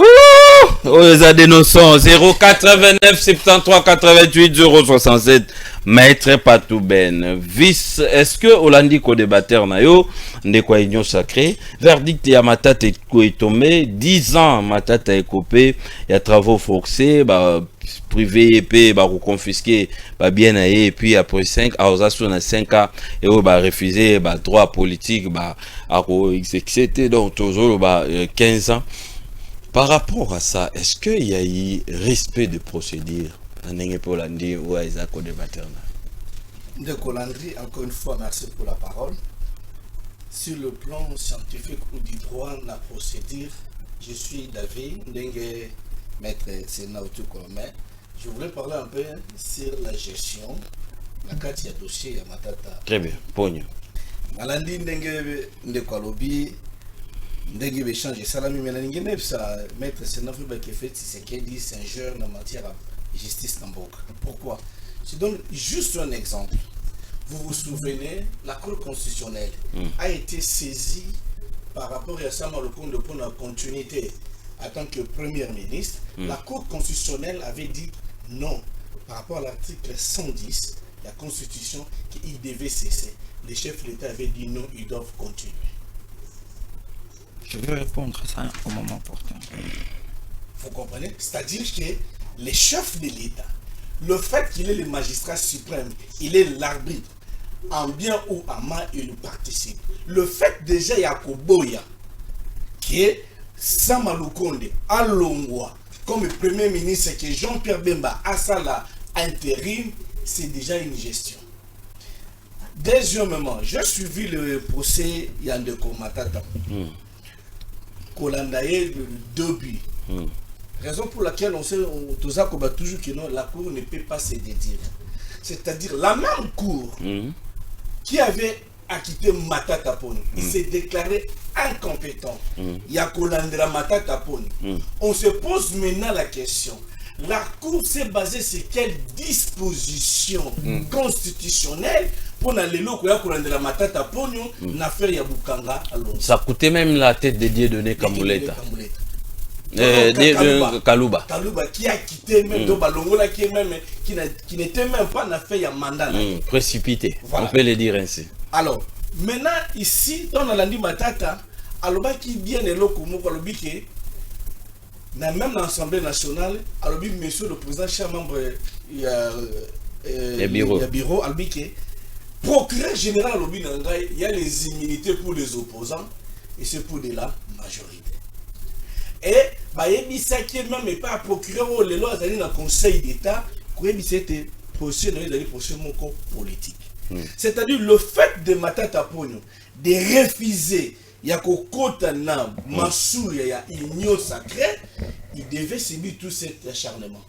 Les adénoçons 089 73 88 067. Maître Patouben, vice, est-ce que Olandi ko débatteur na yo ndekwa union sacrée verdict ya Matata est tombé 10 ans Matata est copé il y a travaux forcés privé et confisqué bien et puis après 5 à 5 ans et refusé droit politique exécuté donc toujours 15 ans. Par rapport à ça, est-ce qu'il y a eu respect de procédure? De Colandry, encore une fois, merci pour la parole. Sur le plan scientifique ou du droit, la procédure, je suis d'avis, maître Sénat mais je voulais parler un peu sur la gestion, la carte de dossier à Matata. Très bien, pogno. Malandi de Kolobi, ndenge échange salami mais ça maître Sénat qui fait Tshisekedi c'est un jeune en matière de justice Namboka. Pourquoi? Je donne juste un exemple. Vous vous souvenez, la Cour constitutionnelle a été saisie par rapport à ça le compte pour la continuité en tant que Premier ministre. La Cour constitutionnelle avait dit non par rapport à l'article 110 de la Constitution qu'il devait cesser. Les chefs de l'État avaient dit non, ils doivent continuer. Je vais répondre à ça au moment opportun. Vous comprenez? C'est-à-dire que les chefs de l'État, le fait qu'il est le magistrat suprême, il est l'arbitre, en bien ou en mal, il participe. Le fait déjà Yakoboya, qui est Samalukonde, Alongwa, comme premier ministre, que Jean-Pierre Bemba a ça là, intérim, c'est déjà une gestion. Deuxièmement, j'ai suivi le procès Yandeko Matata. Kolandaye le début. Raison pour laquelle on sait toujours que non, la Cour ne peut pas se dédire. C'est-à-dire la même Cour qui avait a quitté Matata Poni. Il s'est déclaré incompétent. Il y a Kolandra Matata Poni. On se pose maintenant la question. La Cour s'est basée sur quelle disposition constitutionnelle pour aller de la Matata Poni l'affaire Yabukanga alors. Ça coûtait même la tête de Dieudonné Kambouleta. Kalouba. Kalouba qui a quitté même Balongola qui n'était même pas l'affaire ya mandat. Précipité, voilà. On peut le dire ainsi. Alors, maintenant ici dans la Landi Matata, alors qui bien est là comme même l'Assemblée nationale, alors monsieur le président, cher membre il y a bureau, procureur général, il y a les immunités pour les opposants et c'est pour de la majorité. Et il y a même pas procureur ou les lois dans le Conseil d'État, qui était procès politique. C'est-à-dire le fait de Matata Pogno de refuser Yakokota na Massouya ya union sacrée, il devait subir tout cet acharnement.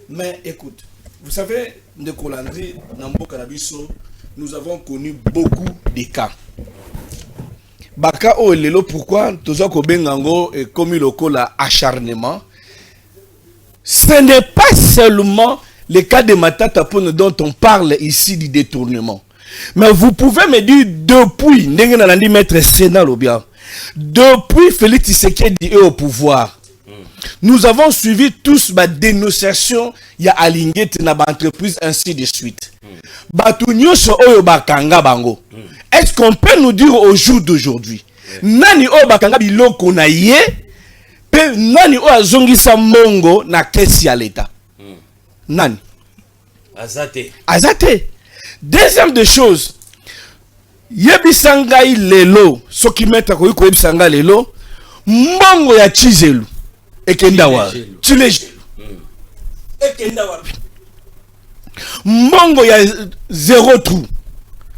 Mais écoute, vous savez, de Kolandri, Nambo Kanabiso, nous avons connu beaucoup de cas. Baka o lelo pourquoi Tozako Bengango est commis le la acharnement. Ce n'est pas seulement le cas de Matata Pogno dont on parle ici du détournement. Mais vous pouvez me dire depuis Ndengenalandi maître Sénat Lobia, depuis Félix Tshisekedi est au pouvoir, nous avons suivi tous ma dénonciation ya Alinguet na ba entreprise ainsi de suite. Batunyo so oyo bakanga bango. Est-ce qu'on peut nous dire au jour d'aujourd'hui nani oyo bakanga biloko na ye pe nani oyo azongisa mongo na kesi ya l'État? Nani? Azate. Deuxième des choses, Yebisangai lelo, ce qui met à quoi Yebisangai lelo, mbongo ya Chizelu, ekendawa, Chilejelu, ekendawa, mbongo ya zéro trou,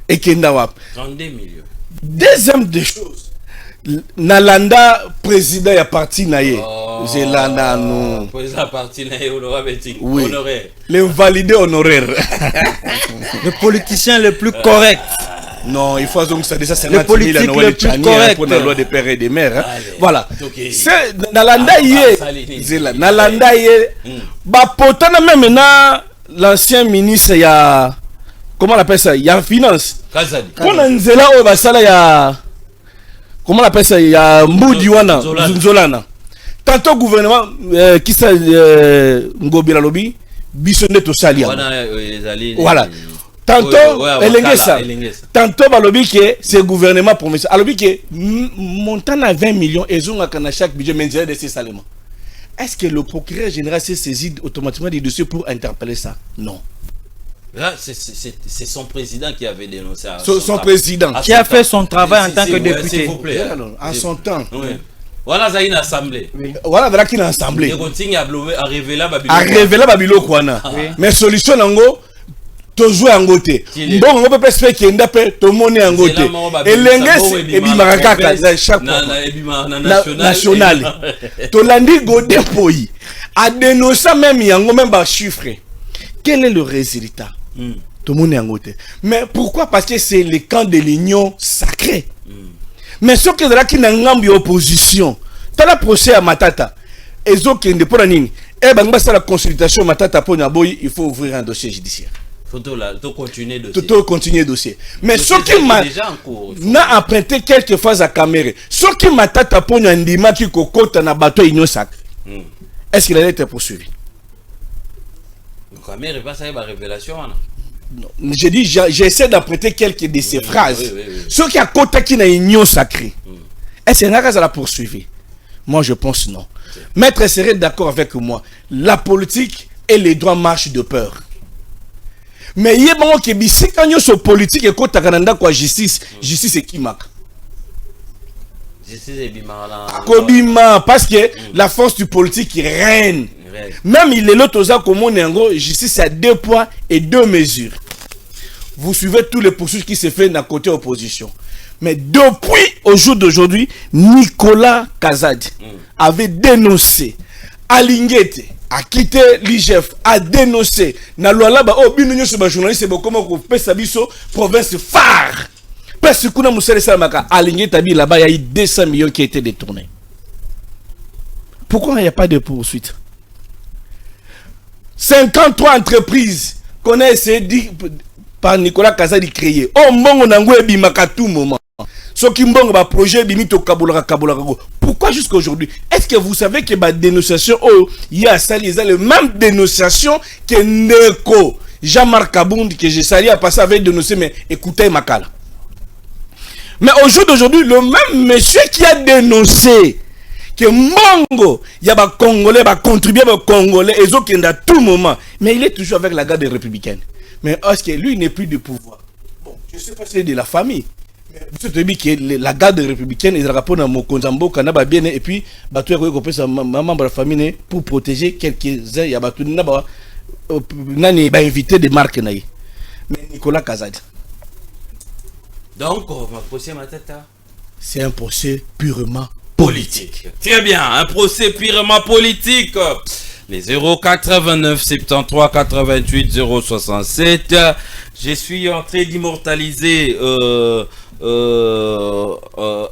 ekendawa, 32 millions. Deuxième des choses, Nalanda président ya parti naye, Zelanda no. Président parti naye honoraire. Oui. L'invalidé honoraire. Le politicien le plus correct. Non, il faut donc ça déjà c'est le politique le plus correct pour la loi des pères et des mères. Hein. Voilà. Okay. C'est Nalanda yé. Nalanda yé. Bah potana même na l'ancien ministre ya comment on appelle ça? Ya finance. Kazadi. Pour nzela o basala ya comment on appelle ça? Ya Mbudi wana Nzolana. Tantôt gouvernement qui ça Ngobila Lobi bisonne to salia. Voilà. Tantôt Elengesa. Tantôt balobi que c'est gouvernement provincial. Alobi que montant à 20 millions et zonga kana chaque budget mensuel de ces salements. Est-ce que le procureur général s'est saisi automatiquement des dossiers pour interpeller ça? Non. Là, c'est son président qui avait dénoncé. Son président. Qui a fait son travail en tant que député. S'il vous plaît. En son temps. Oui. Voilà, ça une assemblée. Voilà, voilà qu'il a une assemblée. Il continue à révéler Babylone. À révéler Babylone Kwana. Mais solution nango, to jouer en côté. Bon, on peut pas se faire qu'il y ait tout le monde en côté. Et l'engue, et bimarakaka, chaque fois. National. To landi godé poyi. A dénoncer même yango même ba chiffre. Quel est le résultat? Tout le monde est en côté. Mais pourquoi? Parce que c'est le camp de l'union sacrée. Mais ce qui est là qui opposition, tu as le procès à Matata. Et ce qui est pour la ligne, et ben la consultation Matata pour Naboy, il faut ouvrir un dossier judiciaire. Faut continuer le dossier. Tout continuer le dossier. Mais ce qui n'a emprunté quelques fois à Cameroun, ce qui Matata pour Nandima qui cocote na bateau union sacrée. Est-ce qu'il allait être poursuivi? Cameroun n'est pas ça une révélation. J'ai dit, j'essaie d'apprêter quelques de ces phrases. Ceux qui a côté qui n'a union sacrée. Est-ce qu'il y a la poursuivi? Moi, je pense non. Maître serait d'accord avec moi. La politique et les droits marchent de peur. Mais il y a bon qui dit si quand il y a politique et côté Canada quoi justice, justice c'est qui marque? Justice est bima. Parce que la force du politique qui règne. Même il est l'autre comme on est en gros, justice à 2 poids et 2 mesures. Vous suivez tous les poursuites qui se fait d'un côté opposition. Mais depuis au jour d'aujourd'hui, Nicolas Kazadi avait dénoncé Alinguete, a quitté l'IGF, a dénoncé na loi là-bas, oh, binunyo sur ma journaliste, c'est comment on fait sa biso, province phare. Parce que nous avons aligné tabi là-bas, il y a eu 200 millions qui ont été détournés. Pourquoi il n'y a pas de poursuite? 53 entreprises qu'on a essayé par Nicolas Kazadi créer. Oh, mon on bimaka tout moment. Ce qui mbongo ba projet bimito kabolaka. Pourquoi jusqu'à aujourd'hui? Est-ce que vous savez que la dénonciation, oh, il y a le même dénonciation que Neko Jean-Marc Kabound que j'ai sali à passer avec dénoncé, mais écoutez Makala. Mais au jour d'aujourd'hui, le même monsieur qui a dénoncé que Mbongo, il y a des Congolais, des contribuables Congolais, et autres qui à tout moment, mais il est toujours avec la garde républicaine. Mais est-ce que lui n'est plus de pouvoir? Bon, je ne sais pas si c'est de la famille. Vous te dites que la garde républicaine est rapport dans mon Konzambo, Kanaba bien, et puis, tu as sa maman de la famille pour protéger quelques-uns. Il y a invité des marques. Mais Nicolas Kazadi. Donc, on va procès Matata. C'est un procès purement politique. Très bien, un procès purement politique. Les 089 73 88 067. Je suis en train d'immortaliser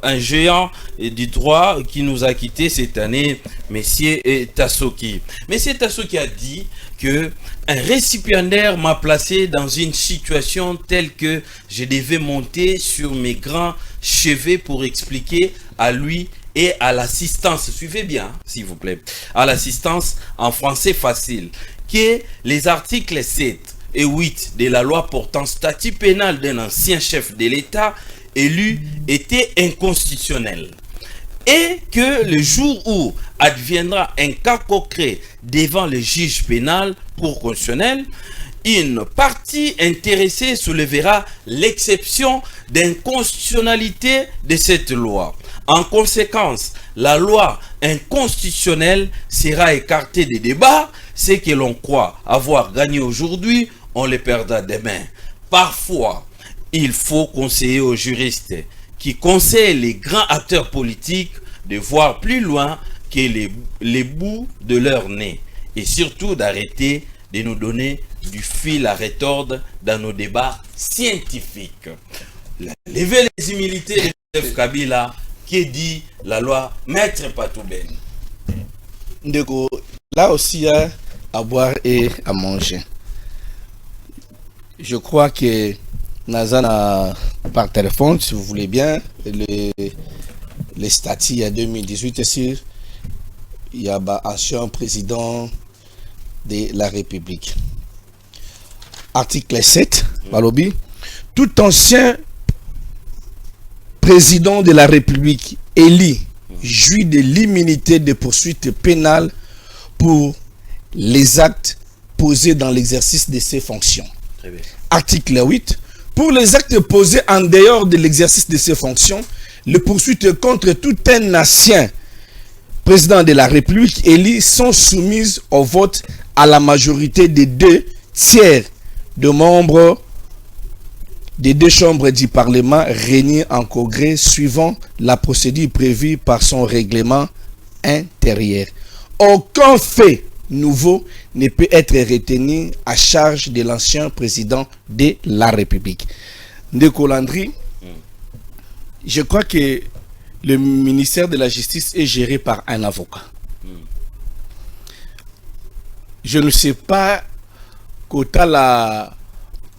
un géant du droit qui nous a quittés cette année, Messier Tassoki. Messier Tassoki a dit que un récipiendaire m'a placé dans une situation telle que je devais monter sur mes grands cheveux pour expliquer à lui et à l'assistance, suivez bien s'il vous plaît, à l'assistance en français facile, que les articles 7 et 8 de la loi portant statut pénal d'un ancien chef de l'État élu étaient inconstitutionnels. Et que le jour où adviendra un cas concret devant le juge pénal pour constitutionnel, une partie intéressée soulèvera l'exception d'inconstitutionnalité de cette loi. En conséquence, la loi inconstitutionnelle sera écartée des débats. Ce que l'on croit avoir gagné aujourd'hui, on le perdra demain. Parfois, il faut conseiller aux juristes qui conseillent les grands acteurs politiques de voir plus loin que les bouts de leur nez et surtout d'arrêter de nous donner du fil à retordre dans nos débats scientifiques. Lever les humilités de Joseph Kabila qui dit la loi Maître Patouben. Là aussi, il y a à boire et à manger. Je crois que Nazana par téléphone, si vous voulez bien, les statuts il y a 2018 sur il y a ancien président de la République. Article 7, Balobi, tout ancien président de la République élu jouit de l'immunité de poursuite pénale pour les actes posés dans l'exercice de ses fonctions. Article 8, pour les actes posés en dehors de l'exercice de ses fonctions, les poursuites contre tout un ancien président de la République élu sont soumises au vote à la majorité des 2/3 de membres des 2 chambres du Parlement réunis en congrès suivant la procédure prévue par son règlement intérieur. Aucun fait nouveau ne peut être retenu à charge de l'ancien président de la République. Ndeko Landry, je crois que le ministère de la Justice est géré par un avocat. Je ne sais pas qu'autant la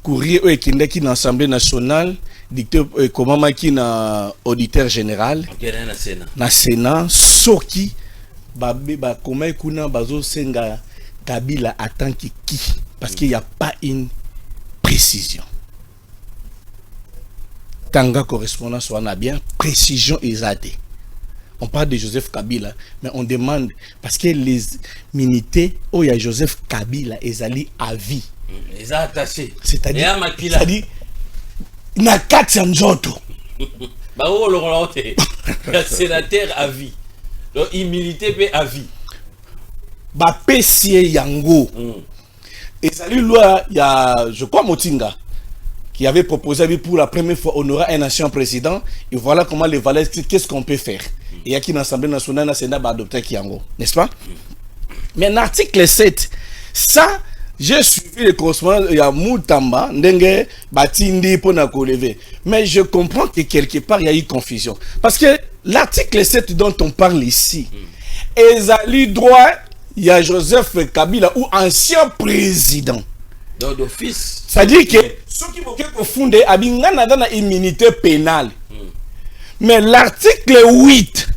courrier qui est dans l'Assemblée nationale, dicté comment qui na auditeur général, na Sénat, soki comment kuna bazo senga Kabila attend qui parce qu'il n'y a pas une précision. Tanga correspondant soit na bien précision exagérée. On parle de Joseph Kabila, mais on demande parce que les militaires où il y a Joseph Kabila ils allaient à vie. Ils ont attaché. C'est-à-dire na kati ya nzoto. Bah oh le sénateur à vie. Donc il militait pe à vie. Ba pesie yango. Et salut loi il y a je crois Motinga qui avait proposé pour la première fois honorer un ancien président et voilà comment les valeurs qu'est-ce qu'on peut faire. Et il y a qui dans l'Assemblée nationale na Sénat ba adopter qui yango, n'est-ce pas? Mais l'article 7 ça j'ai suivi les correspondants, il y a Moutamba, Ndenge, Batindi, Ponako lever. Mais je comprends que quelque part, il y a eu confusion. Parce que l'article 7 dont on parle ici, Ezali droit, il y a Joseph Kabila, ou ancien président. D'office. C'est-à-dire que ceux qui vont confondre, il y a une immunité pénale. Mais l'article 8,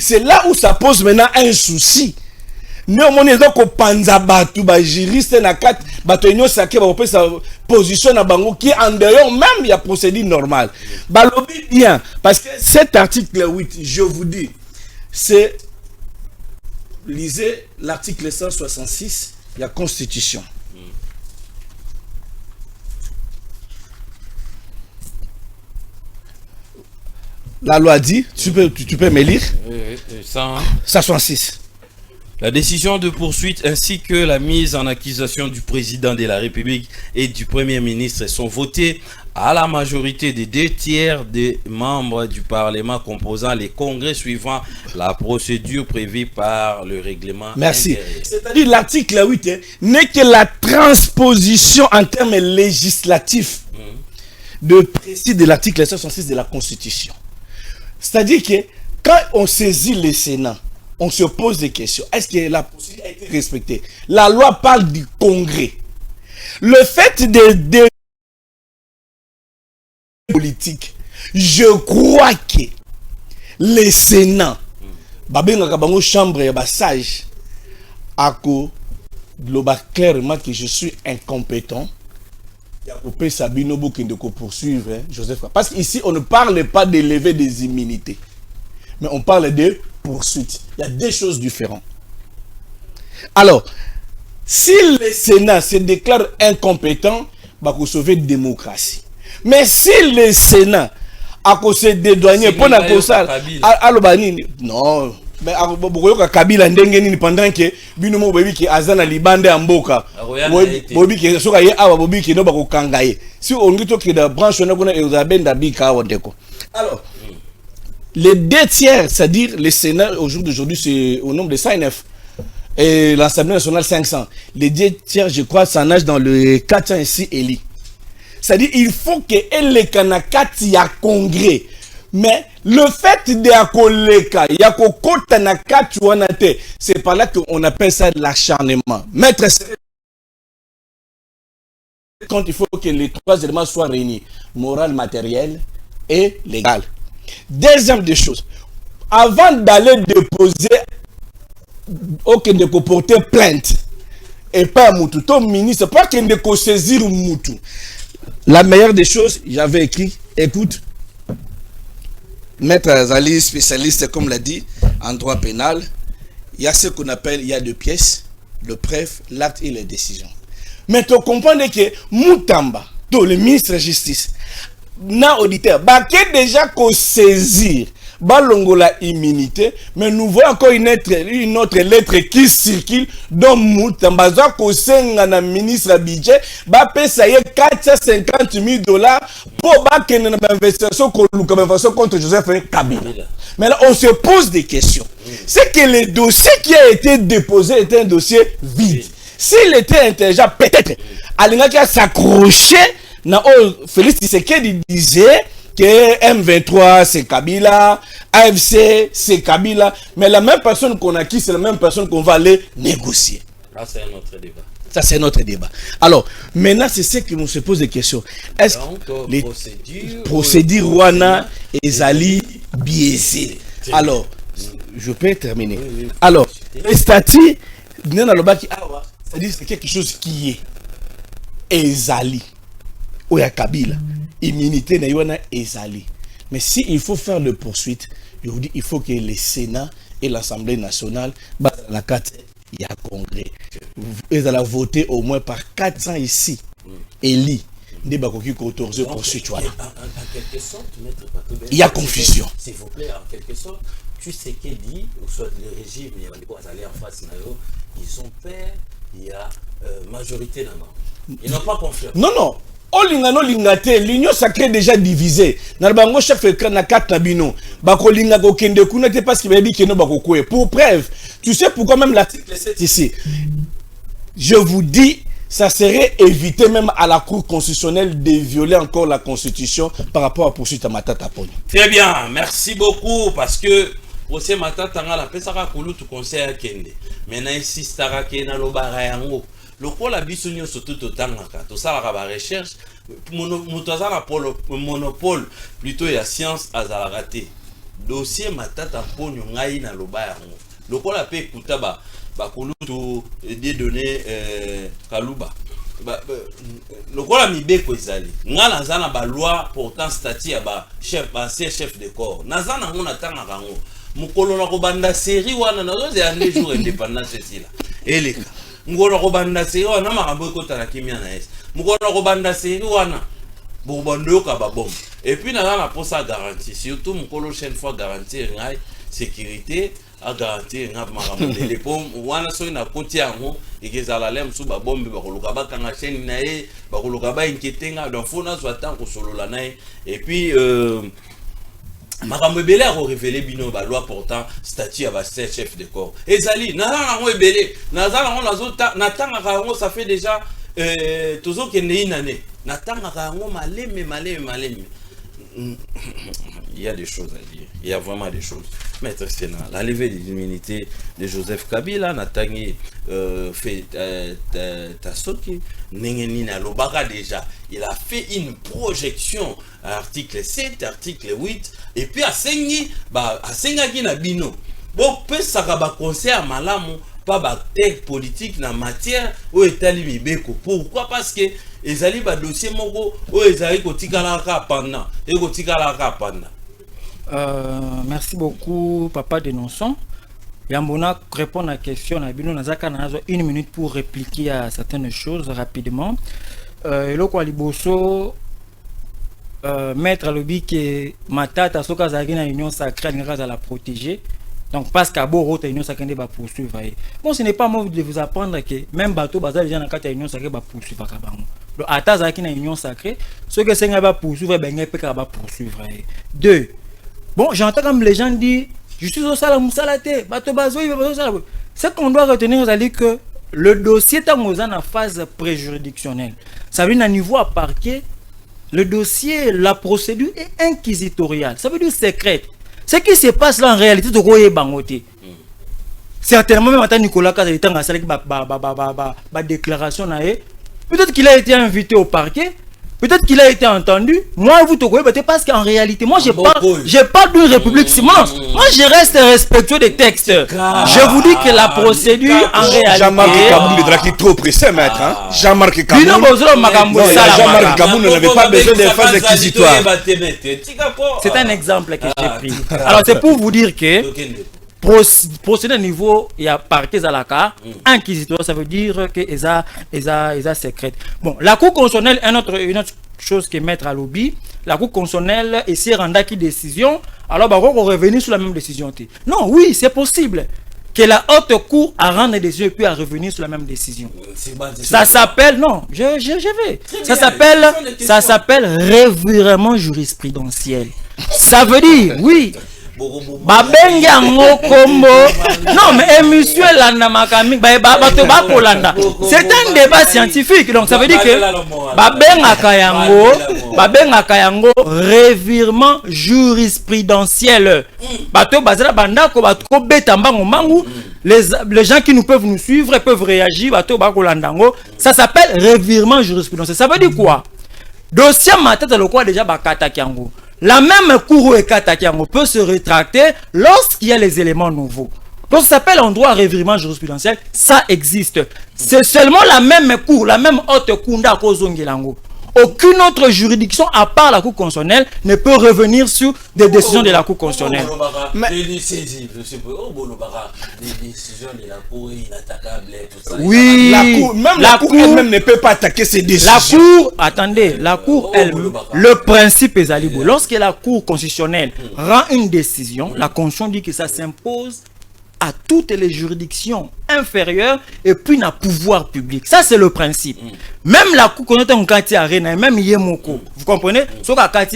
c'est là où ça pose maintenant un souci. Néanmoins, il y a un juriste sa position qui est en dehors même, il y a procédure normale. Bien, parce que cet article 8, je vous dis, c'est, lisez l'article 166, il y a Constitution. La loi dit, tu peux me lire? 166. La décision de poursuite ainsi que la mise en accusation du président de la République et du Premier ministre sont votées à la majorité des 2/3 des membres du Parlement composant les congrès suivant la procédure prévue par le règlement. Merci. C'est-à-dire l'article 8 n'est que la transposition en termes législatifs de précis de l'article 166 de la Constitution. C'est-à-dire que quand on saisit le Sénat, on se pose des questions. Est-ce que la procédure a été respectée? La loi parle du Congrès. Le fait de politique, je crois que le Sénat, chambre et sage, a clairement que je suis incompétent. Poursuivre Joseph. Parce qu'ici, on ne parle pas d'élever des immunités, mais on parle de poursuite. Il y a deux choses différentes. Alors, si le Sénat se déclare incompétent, il va sauver la démocratie. Mais si le Sénat a se dédouané pour la non. Mais Kabila ndengeni pendant que binomo bobi ki azana libande amboka bobi ki soka ye awa bobi ki no bako kangaye si on ngito ki da branche na kuna ezabenda bika wondeko. Alors les 2/3, c'est-à-dire le Sénat au jour d'aujourd'hui c'est au nombre de 109 et l'Assemblée nationale 500. Les 2/3 je crois ça nage dans le 400 ici Eli. C'est-à-dire il faut que les kanakati ya congrès. Mais le fait de akoleka, c'est par là qu'on appelle ça l'acharnement. Maître, quand il faut que les trois éléments soient réunis, moral, matériel et légal. Deuxième des choses, avant d'aller déposer, de porter plainte, et pas Moutou, ton ministre, pas qu'il ne saisir Moutou. La meilleure des choses, j'avais écrit, écoute, Maître Azali, spécialiste, comme l'a dit, en droit pénal, il y a ce qu'on appelle, il y a deux pièces, le préf, l'acte et les décisions. Mais tu comprends que Moutamba, le ministre de la Justice, n'a auditeur, qui déjà qu'on saisir, balongola immunité, mais nous voyons encore une autre lettre qui circule, dont Moutamba, qu'on senga na ministre budget, ça y est $450 000 pour une investigation contre Joseph Kabila. Mais là, on se pose des questions. C'est que le dossier qui a été déposé était un dossier vide. S'il était intelligent, peut-être, Alinga qui a s'accroché, Félix Tshisekedi disait que M23 c'est Kabila, AFC c'est Kabila, mais la même personne qu'on a qui c'est la même personne qu'on va aller négocier. Là c'est un autre débat. Ça c'est notre débat. Alors, maintenant c'est ce que l'on se pose des questions. Est-ce que les procédures Rwanda et Zali biaisées? Alors, je peux terminer. Alors, les statuts, c'est-à-dire c'est quelque chose qui est Ezali. Oya Kabila, immunité na yona ezali. Mais si il faut faire le poursuite, je vous dis, il faut que le Sénat et l'Assemblée nationale, la carte, il y a congrès. Ils allaient voter au moins par 400 ici. Eli, des bakoki autorisés poursuite. En quelque sorte, il y a confusion. S'il vous plaît, en quelque sorte, tu sais qu'il dit, ou soit le régime, il y a aller en face, ils ont peur, il y a majorité là-bas. Ils n'ont pas confiance. Non, non. L'union sacrée est déjà divisée. Nalbango chef na 4 nabino. Bako linga ko kende kuna te parce qu'il m'a dit que no bako kwe. Pour preuve, tu sais pourquoi même l'article 7 ici. je vous dis, ça serait éviter même à la Cour constitutionnelle de violer encore la Constitution par rapport à poursuite à Matata Ponyo. Très bien, merci beaucoup parce que procès Matata ngala pesaka kulu tu conseil à Kende. Maintenant insistara ke na lobara yango. Lokola biso nyonso tout otangaka to salaka ba recherche moto azala monopole plutôt ya science azala raté. Dossier Matata Ponyo ngai na lobara yango. Lokola pe kuta ba kulutu des données kaluba lokola mibeko ezali nga naza na ba loi portant statut ya ba chef de corps naza na ngona tanga kango mukolo na kobanda série wana nazo ya les jours indépendance sila eleka ngolo kobanda série wana makambo ekotala kimia na es mukolo na kobanda série wana bobondo ka ba bombe et puis naza na posa garantie surtout mukolo chaque fois garantir ngai sécurité à garantir nga makambo les pommes wana so na koti yango ekezala lem su ba bombe ba koluka ba kanga chaîne na e ba koluka ba inketenga donc faut na soit tant ko solola na et puis makambo belé a révélé bino ba loi portant statut à ba chef de corps ezali na ngo ebele na za ngo nazota na tanga ngo ça fait déjà tozo kende inane na tanga ngo maleme. Il y a des choses à dire. Il y a vraiment des choses. Maître Sénat, la levée de l'immunité de Joseph Kabila, Natangi fait Tassoki, Nengenina Lobara déjà. Il a fait une projection à article 7, article 8, et puis à Sengi Nabino. Bon, peut ça va concert malamu, pas bactère politique dans matière où est allé Beko. Pourquoi? Parce que les alliés dossier moko où les alliés kotikalaka pendant et kotikalaka pendant. Merci beaucoup, Papa Denonçon. Yambona répond à la question. Nous avons 1 minute pour répliquer à certaines choses rapidement. Et le Kwaliboso, mettre le but que Matata Soka Zagina Union Sacrée à la protéger. Donc, parce qu'à Boro, l'Union Sacrée va poursuivre. Bon, ce n'est pas moi de vous apprendre que même bateau, Bazar, les gens dans l'Union Sacrée va poursuivre. Donc, à Tazaki, l'Union Sacrée, ce que c'est va poursuivre, ben, il va poursuivre. 2. Bon, j'entends comme les gens disent, je suis au salam, salaté, bateau bazo, ce qu'on doit retenir, c'est que le dossier est en phase préjuridictionnelle. Ça veut dire, à niveau à parquet, le dossier, la procédure est inquisitoriale. Ça veut dire secrète. Ce qui se passe là en réalité, c'est que bangoté. Certainement, même quand Nicolas Kaza était en déclaration, peut-être qu'il a été invité au parquet. Peut-être qu'il a été entendu. Moi, vous te connaissez parce qu'en réalité, moi, j'ai pas d'une république. Moi, je reste respectueux des textes. Je vous dis que la procédure, en réalité. Jean-Marc Kaboun est trop pressé, maître. Jean-Marc Kaboun. Jean-Marc Kaboun n'avait pas besoin de phases inquisitoires. C'est un exemple que j'ai pris. Alors, c'est pour vous dire que. Procéder au niveau, il y a parquet à la carte, inquisiteur, ça veut dire que ils secrète. Bon, la Cour constitutionnelle, une autre chose que mettre à lobby, la Cour constitutionnelle essaie de rendre qui décision, alors bah, on va revenir sur la même décision. Non, oui, c'est possible que la haute cour a rendu des décisions et puis à revenir sur la même décision. Ça s'appelle, non, je vais. Ça s'appelle revirement jurisprudentiel. Ça veut dire, oui. Babenga ngokombo non mais émission landa makami bato bakolanda c'est un débat scientifique donc ça veut dire que babenga kayango revirement jurisprudentiel bato bazala bandako bato beta mbango mangu les gens qui nous peuvent nous suivre peuvent réagir bato bakolanda ngo ça s'appelle revirement jurisprudentiel. Ça veut dire quoi? Dossier Matata le quoi déjà bakata kiango. La même cour où peut se rétracter lorsqu'il y a les éléments nouveaux. Donc ça s'appelle en droit revirement jurisprudentiel, ça existe. C'est seulement la même cour, la même haute cour d'Akozongilango. Aucune autre juridiction à part la Cour constitutionnelle ne peut revenir sur des décisions de la Cour constitutionnelle. Oui, la Cour elle-même ne peut pas attaquer ces décisions. La Cour, attendez, la Cour elle-même, le principe est alibou. Lorsque la Cour constitutionnelle rend une décision, la Constitution dit que ça s'impose à toutes les juridictions inférieur et puis na pouvoir public. Ça c'est le principe. Même la Cour connaît un quartier arena, même Yemoko. Vous comprenez?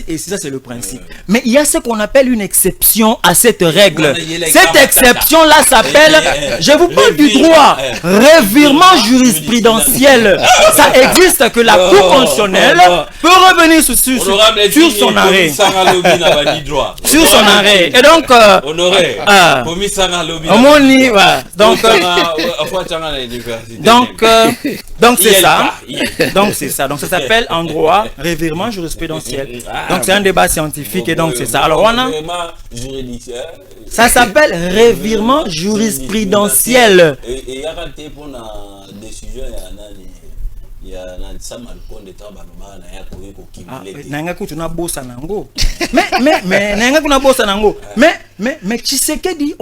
Et ça c'est le principe. Mais il y a ce qu'on appelle une exception à cette règle. Cette exception là s'appelle, je vous parle du droit, revirement jurisprudentiel. Ça existe que la Cour constitutionnelle peut revenir sur son arrêt. Sur son arrêt. Et donc, honoré. Donc c'est ça. Donc c'est ça. Donc ça s'appelle en droit revirement jurisprudentiel. Donc c'est un débat scientifique et donc c'est ça. Alors on a ça s'appelle revirement jurisprudentiel. Et il y a raté pour la décision il y a un samal con de travail mais Tshisekedi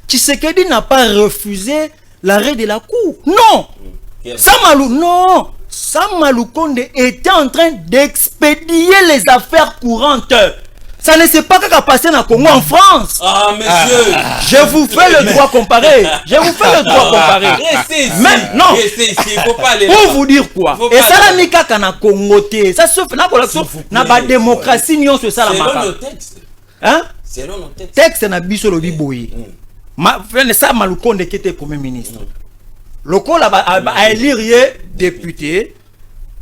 Tshisekedi n'a pas refusé l'arrêt de la Cour. Non. Samalou Konde était en train d'expédier les affaires courantes. Ça ne s'est pas qu'à passer dans le Congo en France. Ah, monsieur. Je vous fais le droit comparé. Même, non. Pour vous dire quoi? Et ça, la Mika kana Congo. Ça se fait là, na ba démocratie, non, c'est ça la marque. Selon le texte. Hein? Selon le texte. Texte na biso lobi boyi. Ça, Maloukonde qui était premier ministre. Le col a élire député.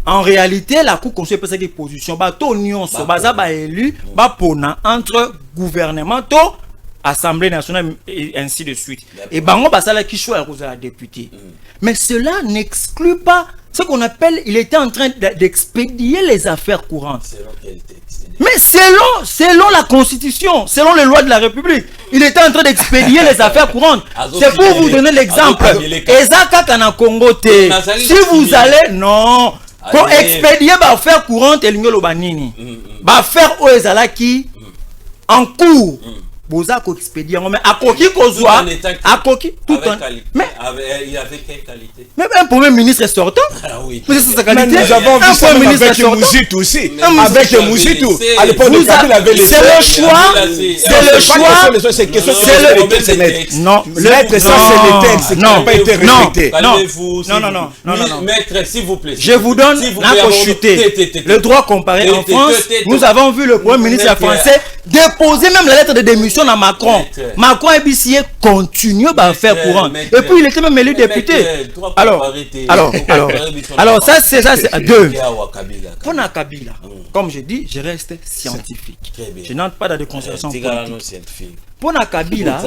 En réalité, la Cour constitutionnelle peut faire des positions. Bateau union, baza élu, pona entre gouvernement, Assemblée nationale et ainsi de suite. Et bango basala qui choisit la député. Mais cela n'exclut pas ce qu'on appelle, il était en train d'expédier les affaires courantes. Selon quel texte? Mais selon la Constitution, selon les lois de la République, il était en train d'expédier les affaires courantes. C'est pour vous donner l'exemple. Ezaka kana Congo te. Si vous allez, non. Pour expédier ba faire courante et l'ingolo banini. Ba faire o ezalaki en cours. Boza ko expédier mais akoki kozwa akoki tout en mais il avait quelle qualité? Même un premier ministre sortant. Ah oui. Mais c'est sa qualité. Nous avons vu ça avec Mouzit aussi. Avec Mouzit à l'époque de Kabila avait les c'est le choix. C'est le choix. C'est question c'est le non, maître, ça c'est le texte qui n'a pas été respecté. Non. Maître, s'il vous plaît. Je vous donne le droit comparé en France. Nous avons vu le premier ministre français déposer même la lettre de démission à Macron. Macron et Bissier continuent à faire courant. Et puis il était même élu député. Alors ça c'est deux. Pour Kabila, comme je dis, je reste scientifique. Je n'entre pas dans des considérations politiques. Pour Kabila,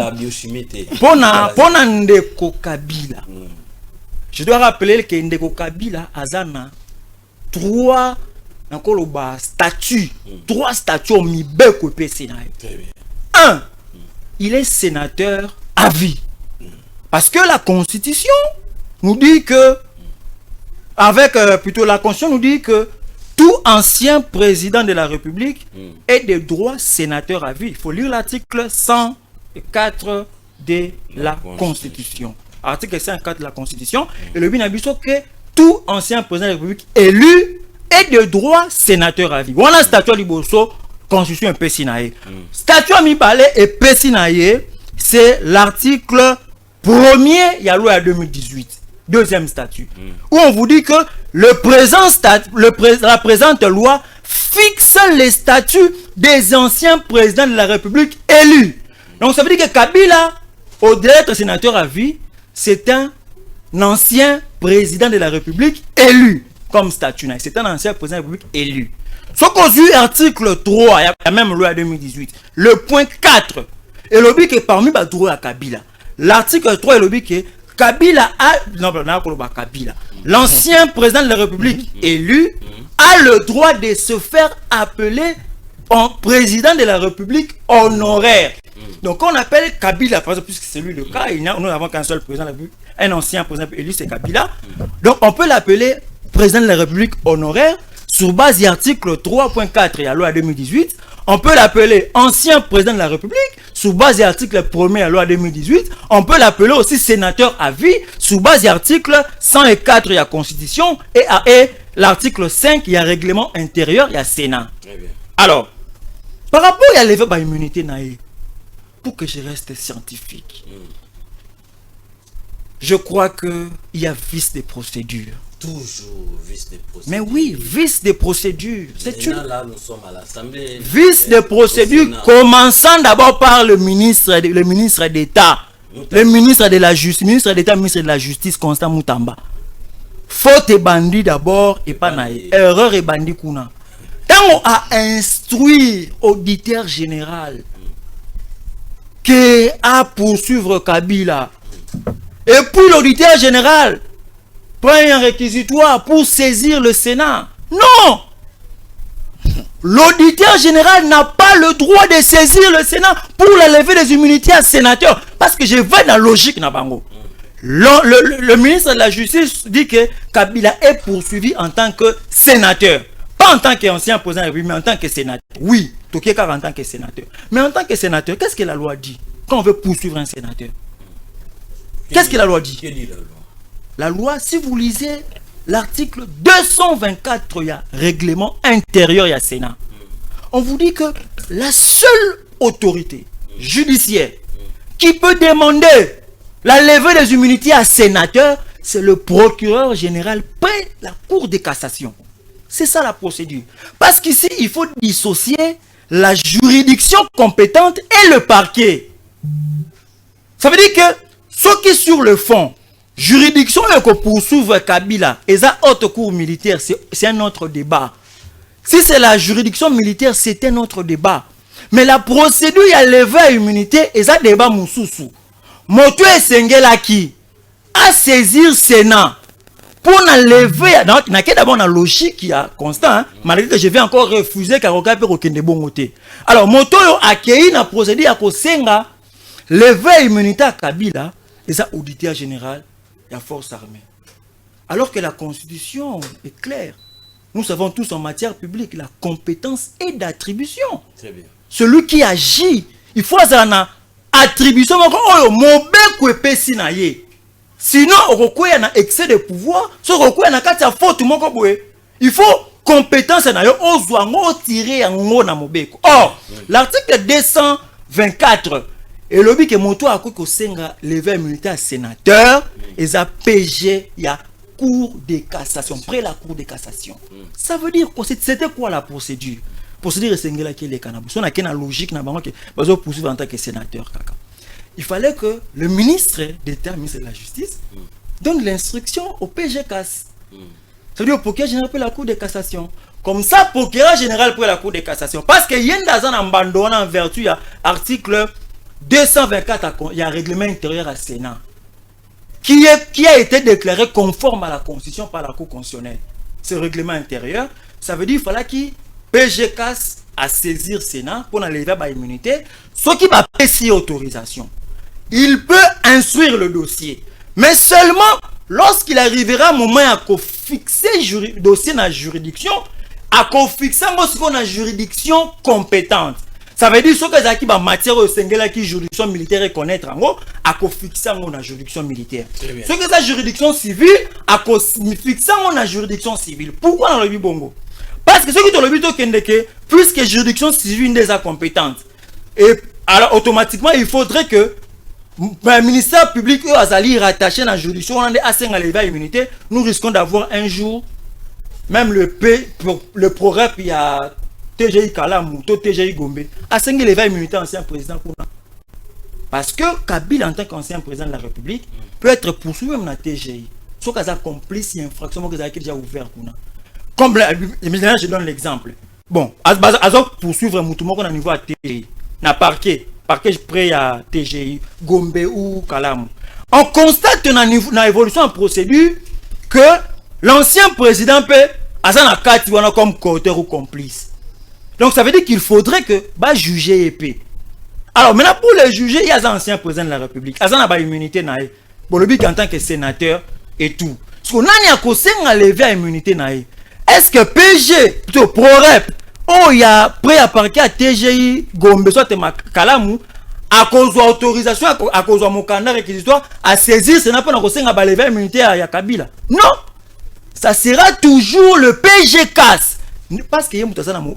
pour Ndeko Kabila, je dois rappeler que Ndeko Kabila Azana trois statuts au Mibeko Sénat. Un, il est sénateur à vie. Parce que la Constitution nous dit que, la Constitution nous dit que tout ancien président de la République est de droit sénateur à vie. Il faut lire l'article 104 de la Constitution. Article 104 de la Constitution. Et le binabiso que tout ancien président de la République élu est de droit sénateur à vie. Voilà statut Liboso, Constitution un peu sinaïe. Statut à mi-balé et Pessinaïe, c'est l'article 1er, il y a loi à 2018. Deuxième statut. Où on vous dit que la présente loi fixe les statuts des anciens présidents de la République élus. Donc ça veut dire que Kabila, au-delà d'être sénateur à vie, c'est un ancien président de la République élu. Comme statut, c'est un ancien président de la République élu. Ce qu'on dit, article 3, il y a même loi 2018, le point 4, et le but que parmi les droits à Kabila. L'article 3 est le but que Kabila a, l'ancien président de la République élu a le droit de se faire appeler en président de la République honoraire. Donc on appelle Kabila, par exemple, puisque c'est lui le cas, nous n'avons qu'un seul président de la République, un ancien président élu, c'est Kabila. Donc on peut l'appeler président de la République honoraire sur base de l'article 3.4 de la loi 2018. On peut l'appeler ancien président de la République sur base de l'article 1er de la loi 2018. On peut l'appeler aussi sénateur à vie sur base de l'article 104 de la Constitution et l'article 5 il y a règlement intérieur, il y a Sénat. Très bien. Alors, par rapport à l'élevé par immunité naïe, pour que je reste scientifique, je crois qu'il y a vice de procédure. Toujours vice de procédure. Mais oui, vice de procédure. C'est une... Là, nous sommes à l'Assemblée. Vice de procédure, commençant d'abord par le ministre d'État, le ministre de la Justice, ministre d'État, ministre de la Justice, Constant Moutamba. Faute et bandit d'abord, et pas naïe. Erreur et bandit kuna. Tant on a instruit auditeur général qui a poursuivre Kabila, et puis l'auditeur général prend un réquisitoire pour saisir le Sénat. Non! L'auditeur général n'a pas le droit de saisir le Sénat pour la levée des immunités à sénateur. Parce que je vais dans la logique, Nabango. Le ministre de la Justice dit que Kabila est poursuivi en tant que sénateur. Pas en tant qu'ancien président de la République, mais en tant que sénateur. Oui, Tokiekar en tant que sénateur. Mais en tant que sénateur, qu'est-ce que la loi dit quand on veut poursuivre un sénateur? Qu'est-ce que la loi dit? Que dit la loi? La loi, si vous lisez l'article 224, il y a règlement intérieur, il y a Sénat. On vous dit que la seule autorité judiciaire qui peut demander la levée des immunités à sénateur, c'est le procureur général près la Cour de cassation. C'est ça la procédure. Parce qu'ici, il faut dissocier la juridiction compétente et le parquet. Ça veut dire que ce qui est sur le fond, juridiction et que poursuivre Kabila et sa haute cour militaire, c'est un autre débat. Si c'est la juridiction militaire, c'est un autre débat. Mais la procédure, il y a levé à immunité et ça débat Moussoussou. Moto et Sengelaki à saisir Sénat pour lever. Il y a d'abord une logique qui est constante, malgré que je vais encore refuser Karoka pour aucun de bon côté. Alors, Moto a accueilli la procédure à Kosenga, lever immunité à Kabila et ça auditeur général. La force armée. Alors que la Constitution est claire. Nous savons tous en matière publique, la compétence est d'attribution. Très bien. Celui qui agit, il faut avoir une attribution. Sinon, on a un excès de pouvoir. Il faut compétence. Or, l'article 224 et le but que moto a quoi que senga lever immunité à sénateur et ça PG il y a cour de cassation près la cour de cassation. Ça veut dire que c'était quoi la procédure? Procédure sengela qui est les cannabis. On a qu'une logique na bango que bazo poursuivre en tant que sénateur kaka. Il fallait que le ministre d'État, ministre de la Justice donne l'instruction au PG casse. Ça veut dire au procureur général pour la cour de cassation. Comme ça procureur général pour la cour de cassation parce que yenda zan abandonné en vertu à article 224, il y a un règlement intérieur à Sénat qui a été déclaré conforme à la Constitution par la Cour constitutionnelle. Ce règlement intérieur, ça veut dire qu'il fallait qu'il PG casse à saisir Sénat pour enlever la immunité. Ce qui va payer autorisation, il peut instruire le dossier, mais seulement lorsqu'il arrivera un moment à fixer le dossier dans la juridiction, à fixer la juridiction compétente. Ça veut dire que qui va matière au Sengela qui juridiction militaire et connaître en haut à fixer en la juridiction militaire. Ce que la juridiction civile à fixer en la juridiction civile. Pourquoi dans le Bongo? Parce que ce qui est dans le but de puisque juridiction civile n'est pas compétente et alors automatiquement il faudrait que le ministère public azali rattaché à la juridiction on a assez à immunité, nous risquons d'avoir un jour même le progrès il y a TGI Kalamou, TGI Gombe, a sengi lever immunité ancien président. Parce que Kabila en tant qu'ancien président de la République peut être poursuivi même dans la TGI. Sauf qu'il y a complice et infraction qui est déjà ouvert. Comme je donne l'exemple. Bon, à poursuivre Moutoumoko au niveau à TGI. Na parquet prêt à TGI, Gombe ou Kalamou. On constate dans l'évolution en procédure que l'ancien président peut avoir un cas comme coauteur ou complice. Donc ça veut dire qu'il faudrait que bah juger épée. Alors maintenant pour les juger, il y a un ancien président de la République. Il y a une immunité naïe. Bon le but en tant que sénateur et tout. Parce qu'on a un lever à immunité naïe. Est-ce que PG plutôt ProRep oh il y a prêt à parquer à TGI Gombe soit Kalamou à cause de l'autorisation à cause de mon canard réquisitoire à saisir c'est n'a pas un lever à immunité à Kabila. Non. Ça sera toujours le PG casse. Parce que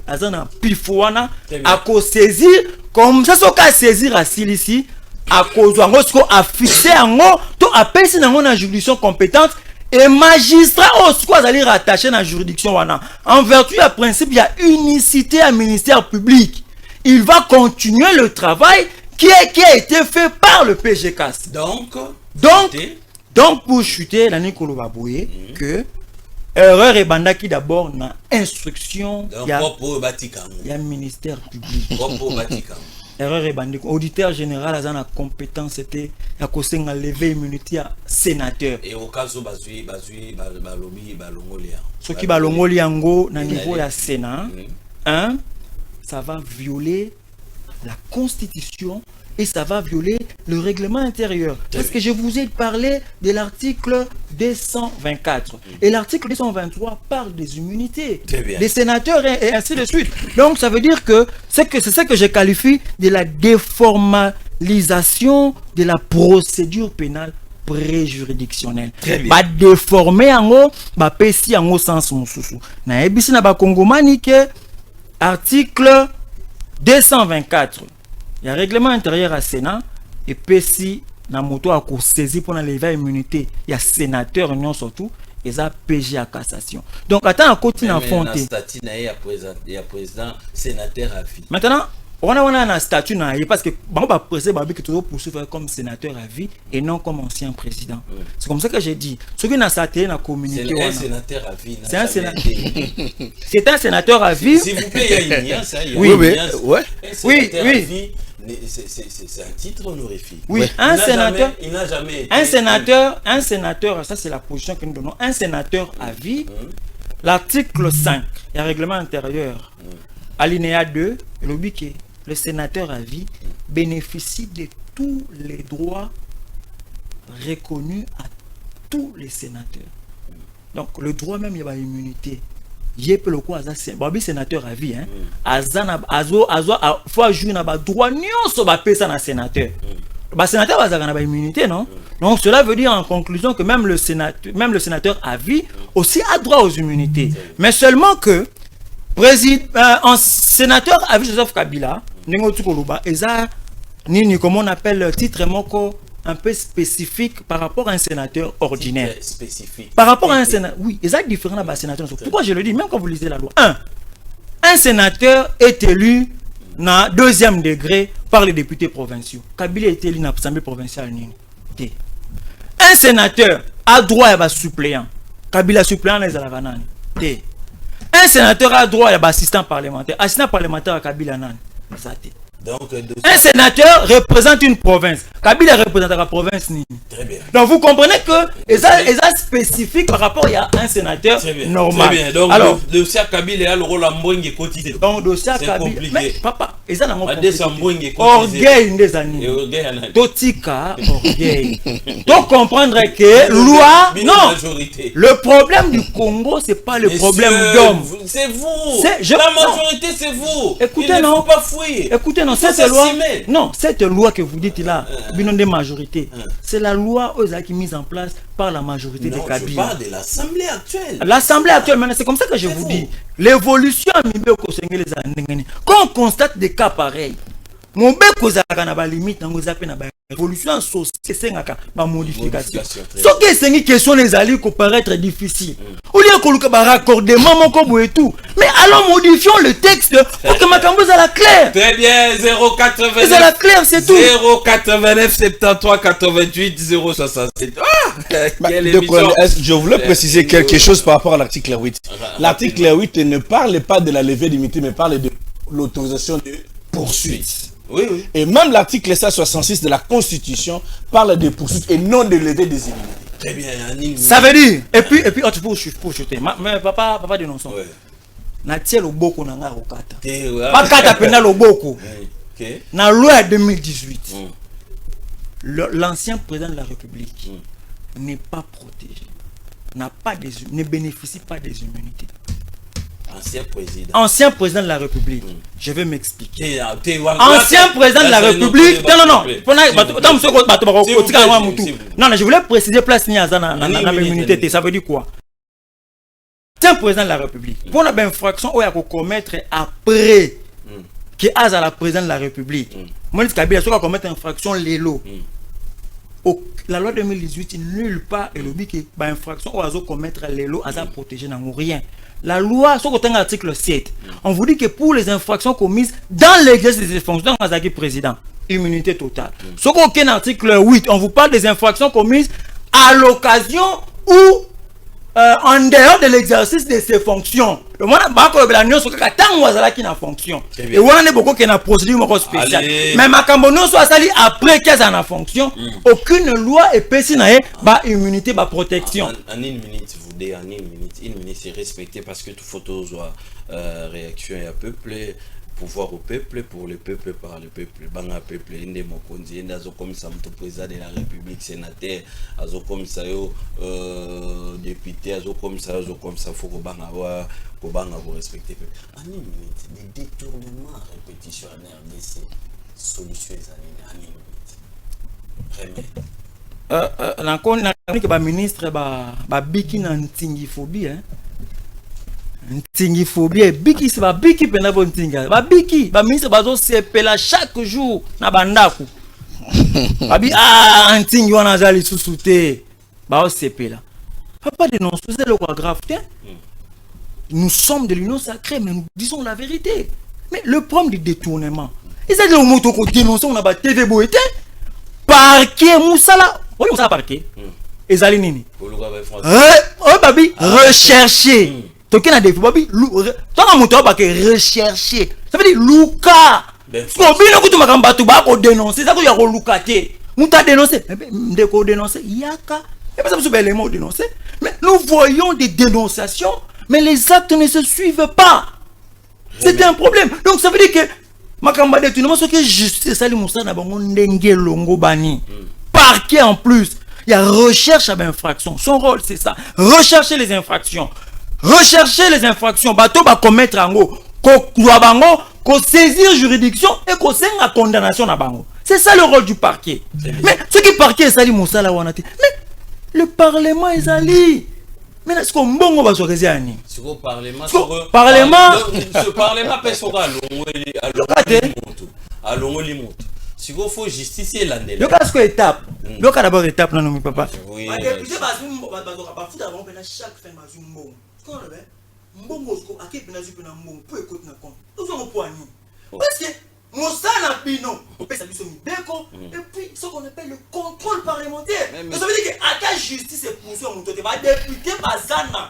Azana Pifouana a saisir comme ça, ce qu'à saisir à Silici, à cause yango ce qu'on a fixé yango to apesi nango na juridiction compétente et magistrat aussi quoi aller rattaché na juridiction wana en vertu du principe il y a unicité à ministère public. Il va continuer le travail qui a été fait par le PGCAS. Donc pour chuter la Nicolo Baboué que erreur et bandaki d'abord na instruction il y a ministère public. Erreur et bandaki auditeur général a la compétence c'était ya kosenga lever immunité à sénateur. Et au cas où bazui balongolia. Ce qui balongoli yango na niveau ya Sénat, hein, ça va violer la constitution et ça va violer le règlement intérieur. Parce que je vous ai parlé de l'article 224. Et l'article 223 parle des immunités des sénateurs et ainsi de suite. Donc ça veut dire que c'est ça que je qualifie de la déformalisation de la procédure pénale pré-juridictionnelle. Ba déformer yango, ba pesi yango sens mosusu. Na ebisi na ba kongomani ke article 224. Il y a un règlement intérieur à Sénat et PSI na moto a saisi pour lever immunité. Il y a sénateur non surtout et ça PG à cassation. Donc attends à côté na fonte. Il y a président sénateur à vie. Maintenant on a un statut parce que bon va presser babi que toujours poursuivre comme sénateur à vie et non comme ancien président. C'est comme ça que j'ai dit. Ce qui n'a statut na communiqué. C'est un sénateur à vie. C'est un sénateur. C'est un sénateur à vie. S'il vous plaît, il y a une nuance. Oui. C'est un titre honorifique. Oui, un sénateur. Il n'a jamais. Un sénateur, ça c'est la position que nous donnons. Un sénateur à vie. L'article 5, il y a un règlement intérieur. Alinéa 2, le sénateur à vie bénéficie de tous les droits reconnus à tous les sénateurs. Donc le droit même, il y a l'immunité. Il peut le quoi Babi sénateur à vie, hein. Azana azo faut jouer na ba droit nyonso ba pesa na sénateur. Ba sénateur bazaka na ba immunité, non? Donc cela veut dire en conclusion que même le sénateur à vie aussi a droit aux immunités. Mais seulement que en sénateur à vie Joseph Kabila, ningo tukoluba eza nini comme on appelle le titre moko un peu spécifique par rapport à un sénateur ordinaire. Spécifique. Par rapport à un sénateur, oui, c'est différent d'un sénateur. Pourquoi je le dis, même quand vous lisez la loi. Un sénateur est élu na deuxième degré par les députés provinciaux. Kabila est élu dans l'Assemblée provinciale. Un sénateur a droit à un suppléant. Kabila suppléant les alavanani. Un sénateur a droit à un assistant parlementaire. Assistant parlementaire à Kabila nan. Donc, un sénateur représente une province. Kabila représente la province. Très bien. Donc vous comprenez que ça spécifique par rapport à un sénateur normal. Très bien. Donc alors, le dossier Kabila a le rôle à Mbouingue cotisé. Donc le dossier Kabila. Mais papa, et ça n'a orgueil des années. Totika orgueil. Donc comprendre que loi non. Le problème du Congo c'est pas le problème d'homme. C'est vous. La majorité c'est vous. Écoutez non. Pas fuir. Écoutez non. Cette loi, non, cette loi que vous dites là, de majorité, c'est la loi qui est mise en place par la majorité des Kabila. Je parle de l'Assemblée actuelle. L'Assemblée actuelle, maintenant, c'est comme ça que je vous dis. L'évolution, quand on constate des cas pareils, mon bec aux limite, évolution sociale, c'est une modification. Ce qui est une question des alliés qui paraît être difficile. Au lieu qu'on raccordement et tout. Mais allons modifions le texte pour que ma cambouze à la claire. Très bien, 089. C'est la claire, c'est tout. 089 73 88 067. Je voulais préciser quelque chose par rapport à l'article 8. L'article 8 ne parle pas de la levée d'immunité, mais parle de l'autorisation de poursuite. Oui, oui. Et même l'article 166 de la Constitution parle de poursuite et non de levée des immunités. Très bien. Ça veut dire, et puis pour chuter, mais papa dénonçons. Ouais. Natie loboko na nga okata. Pas kata pena loboko. Na loi 2018. L'ancien président de la République n'est pas protégé. Ne bénéficie pas des immunités. Ancien président de la République. Je vais m'expliquer. Ancien président de la République. Non, je voulais préciser place na immunité. Ça veut dire quoi? Ancien président de la République. Pour une infraction, on va commettre après que Aza la présidente de la République. Moïse Kabila soit commettre infraction l'élo. La loi 2018 nulle part et le dit que bah infraction ou Azo commettre l'élo Aza protégé n'a rien. La loi sur l'article 7, on vous dit que pour les infractions commises dans l'exercice des fonctions dans Azaki président, immunité totale. Sur aucun article 8, on vous parle des infractions commises à l'occasion ou en dehors de l'exercice de ses fonctions. Le monde a pas la nuance sur tant Wazala qui n'a fonction. Et on a beaucoup qui n'a procédure spéciale. Mais ma cambono soit sali après qu'elle a fonction, aucune loi est pécie na ba immunité ba protection. En une minute vous dites en une minute c'est respecté parce que tout photo soit réaction et à peuple pouvoir au peuple, pour le peuple, par le peuple, banga peuple, inde mokonzi, inde azo comme ça, mon président de la République, sénateur, azo comme ça, député, azo comme ça, faut que banga vous respecter. En une minute, des détournements à répétition en RDC, solution en une minute. Remède. La ministre, biki na ntingiphobie, hein. Ntingiphobie, biki c'est biki pena bon tinga. Biki, ministre bazo sepela chaque jour na bandaku. Babi ntingi wana zali susute. Ba sepela. Papa dénonce, c'est le quoi grave. Nous sommes de l'union sacrée, mais nous disons la vérité. Mais le problème du détournement, et c'est le mot qu'on dénonce, on a ba TV boete. Parquet Moussala. Oui, on s'est parquet. Et zali nini. Babi rechercher. Token a des babi toi na moto ba ke rechercher ça veut dire luka ko bino kutu makamba tu ba ko dénoncer ça ko ya ko luka te muta dénoncer de ko dénoncer yaka et pas ça vous belle mot dénoncer mais nous voyons des dénonciations mais les actes ne se suivent pas. C'est un problème. Donc ça veut dire que makamba de tu ne ce que justice sali musa na bango ndenge longo bani parquet en plus il y a recherche à infraction son rôle c'est ça rechercher les infractions. Rechercher les infractions, bateau va commettre en haut, qu'on saisir juridiction et qu'on saigne la condamnation à bango. C'est ça le rôle du parquet. Mais ce qui parquet est ali Moussala wanati. Mais le parlement est ali. Mais est-ce qu'on bon va se réserver? Ce parlement, ce parlement peut se à l'ongoli. Si vous faut justifier l'année. Le cas que étape. Le cas d'abord étape non mon papa. Oui. Chaque fin quand le mbongo ko akepe na zupe na mbongo po écoute na compte nous sommes au point parce que Moussala Bino pesa biso mibeko et puis ce qu'on appelle le contrôle parlementaire ça veut dire que à la justice et pour mon ba député bazana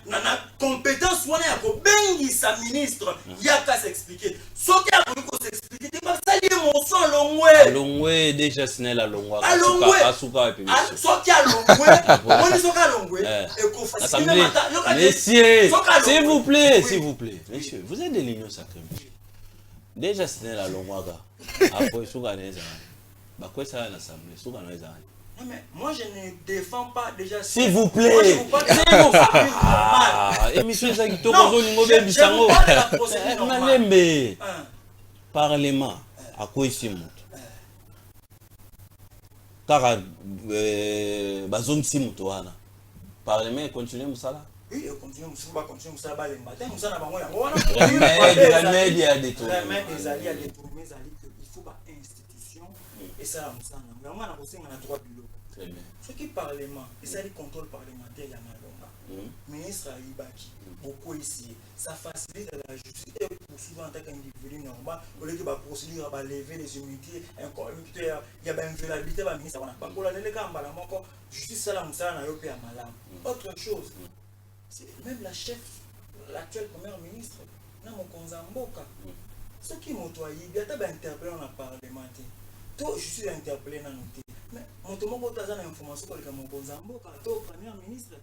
na compétence wana ya ko bengi sa ministre yaka s'expliquer ce qui a voulu s'expliquer pas sali mon son longwe déjà signé la longwa asuka et puis ce qui a longwe on est soka longwe et ko faciliter messieurs s'il vous plaît messieurs vous êtes de l'union sacrée. Déjà c'est la longueur. Après souga neza. Ba quoi ça l'assemblée souga neza. Non mais moi je ne défends pas déjà. S'il vous plaît. Émission ça qui to ko lingo be bisango. Malembe. Parlement à quoi ici moto. Car bazom si moto wana. Parlement continue musala. Oui, continue Moussa Balé matin, Moussa n'a pas moyen. Remède il y a des tours. Remède des alliés à détourner, il faut pas institution et ça Moussa. Mais on a aussi un droit bureau. Très bien. Ce qui parlement, et ça les contrôle parlementaire il y a malonga. Ministre Aïbaki, beaucoup ici, ça facilite la justice et pour souvent en tant qu'individu normal, au lieu que la procédure va lever les immunités, il y a une inviolabilité va ministre on a pas pour la déléguer en balan encore justice ça la Moussa n'a pas malade. Autre chose. C'est même la chef, l'actuelle première ministre, n'a mon Konzamboka. Ce qui m'a toyé, il y a des interpellés dans le Parlement. Toi, je suis interpellé dans le mais mon tomo a une information sur le Konzamboka. Toi, premier ministre,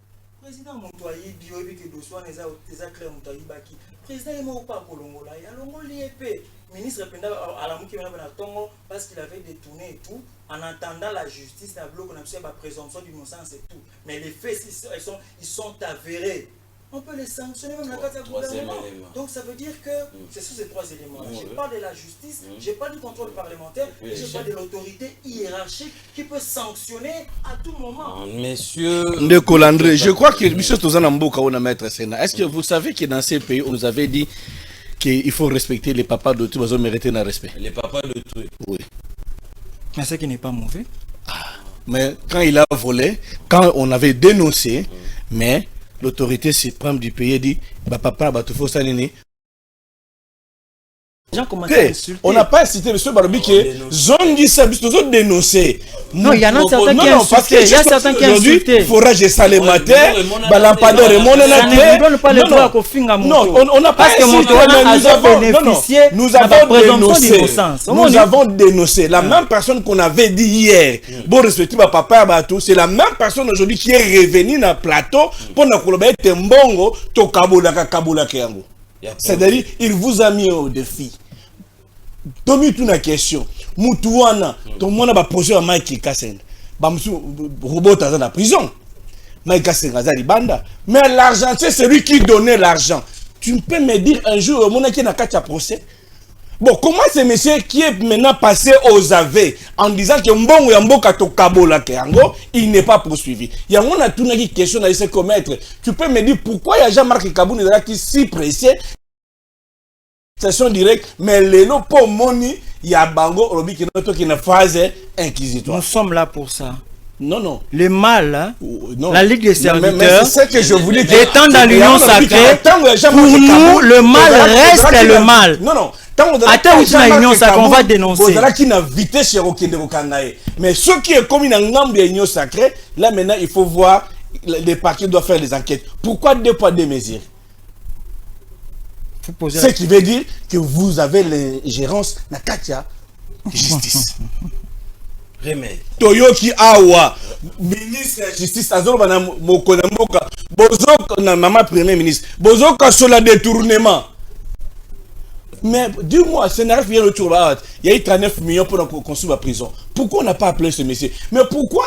président Montoyer, Biobi, que Dossouan, les acteurs Montoyer Baki. Président, il m'a pas Colongola, il y a l'Ongoliépé. Ministre Penda à la Mouki Tongo parce qu'il avait détourné et tout. En attendant la justice, la bloc, on a fait la présomption d'innocence et tout. Mais les faits, ils sont avérés. On peut les sanctionner même la carte de gouvernement. Donc ça veut dire que c'est sur ces trois éléments. Je parle de la justice, je parle du contrôle parlementaire, et je parle de l'autorité hiérarchique qui peut sanctionner à tout moment. Messieurs. Ndeko Landré, je crois que M. Tozana Mboka, on a maître Sénat. Est-ce que vous savez que dans ces pays, on nous avait dit qu'il faut respecter les papas de tout, ils ont mérité un respect. Les papas de tout. Oui. Mais ce qui n'est pas mauvais. Mais quand il a volé, quand on avait dénoncé, mais l'autorité suprême du pays dit, bah papa, bah tu faut ça nini. On n'a pas incité M. Balobi qui Zongi Sabis, nous avons dénoncé. Non, il y en a certains qui ont insulté. Il y a certains qui ont insulté. Forage et salémataire, Balampadaire et Mononate. Non, on n'a pas incité. Nous avons dénoncé. La même personne qu'on avait dit hier, bon, respectivement, papa Batou, c'est la même personne aujourd'hui qui est revenue dans le plateau pour nous dire que Mbongo, to Kaboula Keango. C'est-à-dire, il vous a mis au défi. Tomi toute la question. Moutouana, tout le monde a posé à Mike Kassen. Bamsou, robot dans la prison. Mike Kassen, Banda. Mais l'argent, c'est celui qui donnait l'argent. Tu peux me dire un jour, au monde qui n'a qu'à procès. Bon, comment ce monsieur qui est maintenant passé aux aveux en disant que Mbongo Yamboka to Kabola Keango, il n'est pas poursuivi. Il y a une question à se commettre. Tu peux me dire pourquoi il y a Jean-Marc Kabou qui est si pressé? Session directe, mais les lots pour Moni, il y a Bango, Robi qui est une phase inquisitoire. Nous sommes là pour ça. Non, non. Le mal, hein? Non. La Ligue des serviteurs, c'est ce que je voulais dire. Étant dans l'union sacrée, pour nous, le mal reste le mal. Non, non. Attends, où tu as l'union sacrée, on va dénoncer. Mais ceux qui est commis dans l'union sacrée, là maintenant, il faut voir, les parquets doivent faire des enquêtes. Pourquoi 2 poids 2 mesures? Ce qui veut dire que vous avez l'ingérence na Katia justice. Remède. Toyoki Awa, ministre de la justice, Azolo Bana Mokonamboka, Bozok na maman premier ministre, Bozok sur le détournement. Mais dis-moi, ce n'est rien le tour là. Il y a eu 39 millions pour construire la prison. Pourquoi on n'a pas appelé ce monsieur? Mais pourquoi?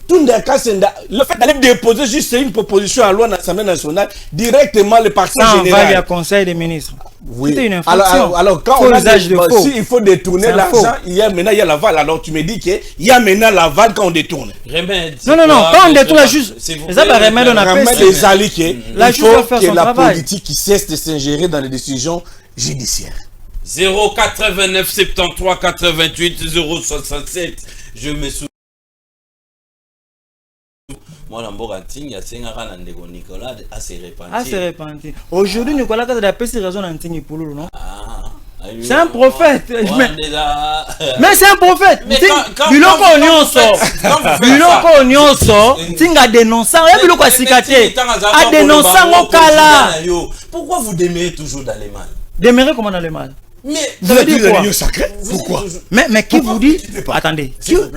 Le fait d'aller déposer juste une proposition à loi dans l'Assemblée nationale, directement le parti général. Il y a conseil des ministres. Oui. C'est une infraction. Alors quand on a il faut détourner l'argent, il y a maintenant l'aval. Alors tu me dis qu'il y a maintenant l'aval quand on détourne. Remède. Non, quand on détourne la juge, ça va remède, on appelle les alliés. Il faut que la politique qui cesse de s'ingérer dans les décisions judiciaires. 089 73 88 067. Je me souviens. Moi, il y a Nicolas à se repentir. Aujourd'hui, Nicolas a raison dans non? C'est un prophète. Mais c'est un prophète. Pourquoi vous demeurez toujours dans les mal? Demeurer comment dans les mal? Mais vous avez dit l'union sacrée? Pourquoi? Mais qui vous dit? Attendez.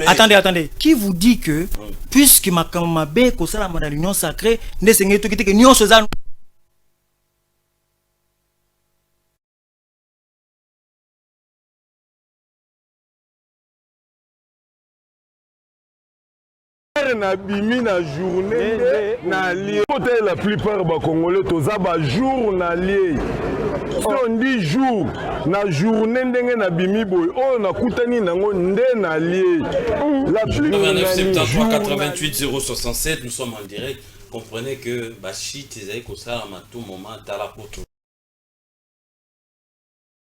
Attendez. Qui vous dit que puisque ma kamamabe ko sala dans l'union sacrée, ne sengé to que l'union sozana na bimi na journée na lié. La plupart ba Congolais toza ba jour na lié. On dit jour na journée ndenge na bimi boy. Oh na kutani nango nde na lié. La plupart 73 88 067, nous sommes en direct. Comprenez que Bachi Tezai Kosa à tout moment à la porte.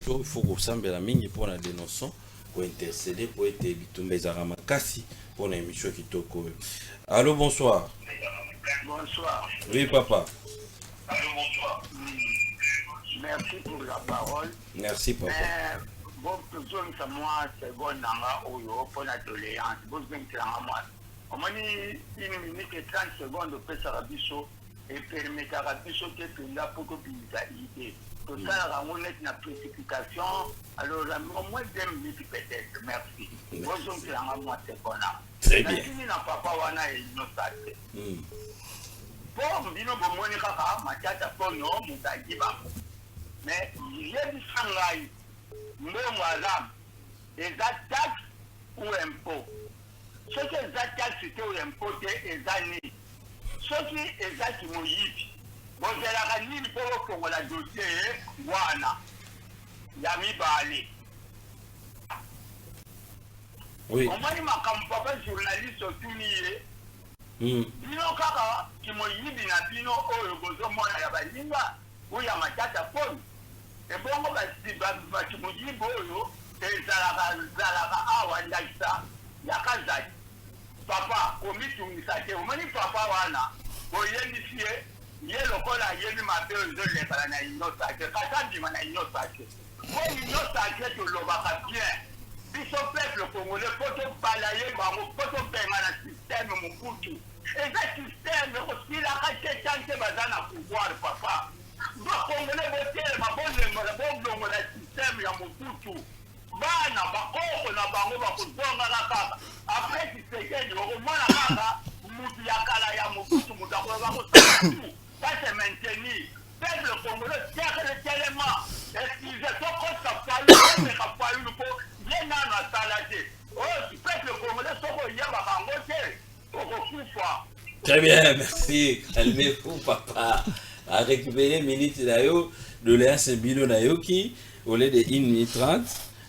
Il faut que ça la mine pour la dénonçant. Pour intercéder, pour être Bitumbe Zaramakasi, pour l'émission qui toko. Allô, bonsoir. Bonsoir. Oui, papa. Allô, bonsoir. Merci pour la parole. Merci, papa. Bon, toujours, c'est moi, c'est bon, pour la tolérance. Bon, c'est moi. On m'a dit 1 minute et 30 secondes de faire ça et permettre à Rabicho que tu n'as pas de idée. Tout ça, on est dans précipitation. Alors, au moins 2 minutes peut-être. Merci. Bonjour, c'est moi, c'est bon. Très bien. Si n'a pas wana et non ça. Bon, bino bomoni kaka matata pono mutajiba. Mais j'ai dit sangai. Mbongo azam. Les attaques ou impôts. Ce que les attaques c'était ou impôts et années. Ce qui est attaques moyibi. Bon, j'ai la ranine pour qu'on la dossier wana. Yami Bali. Oui. On m'a dit ma campagne journaliste au Tunie. Bino kaka ki moyibi na bino oyo gozo mona ya balinga ou ya matata poni. ebongo bati muyimbo oyo ezalaka awa ndakisa yakazali papa komitungisa te omoni papa wana oyebisi ye lokola ayebi mabe oyo ezolekala na inosake kasi andima na inosake po inosake tolobaka bien biso peuple congolais po tobala ye bango po tobenga na systeme mokutu eza systeme kosilaka te tanke baza na pouvoir papa bakongole botelema bolongola systeme ya mokutu bana bakoko na bango bakozongaka kaka apres kisekedi okomona kaka mutu ya kala ya mokutu mutu akoloba kosala tu pase maintenir peuple congolais tekele telema excuse tokosa falu omeka falu po ye nano asala te oyo peuple congolais soko oyebaka yango te okokufa. Très bien, merci. Calmez-vous, papa. À récupérer minute d'ailleurs de Léa Sebino Nayoki au lieu de 1 minute 30.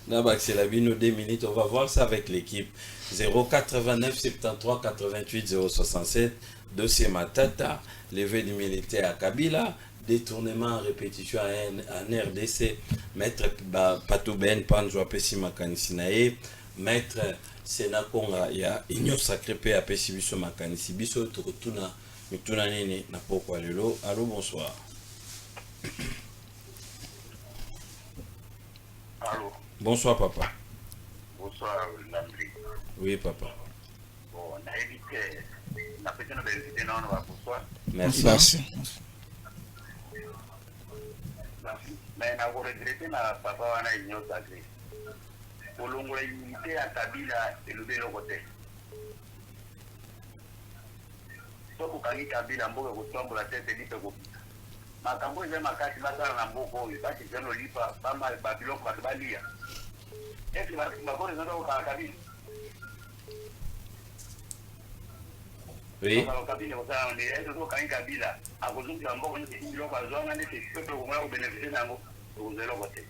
D'abord, c'est la bino 2 minutes. On va voir ça avec l'équipe. 089 73 88 067. Dossier Matata. Levée du militaire à Kabila. Détournement en répétition en RDC. Maître Patouben Panjo Pesima Kanisinae. Maître Sena Konga ya Inyo Sacré P à Pessibiso Makanisi. Biso Tokotuna. Mituna Nene Napoko Alelo. Allô, bonsoir. Allô. Bonsoir, papa. Bonsoir, Landry. Oui, papa. Bon, on a évité. On a peut-être évité, non, on va bonsoir. Merci. Merci. Mais on a regretté na papa wana Union Sacrée. Pour l'onglet immunité à Kabila et le bélo côté. Soko kangi Kabila mboka kutombo la tete lipe kupita. Makambo eza makati basala na mboko oyo basi zeno lipa bama babiloko batubalia. Esi bakore zondo kwa Kabila. Oui. Kwa Kabila kwa sababu ni ezo to kangi Kabila akuzunguka mboko ni biloko azonga ni pepe kumala kubenefite nango kuzelo kote.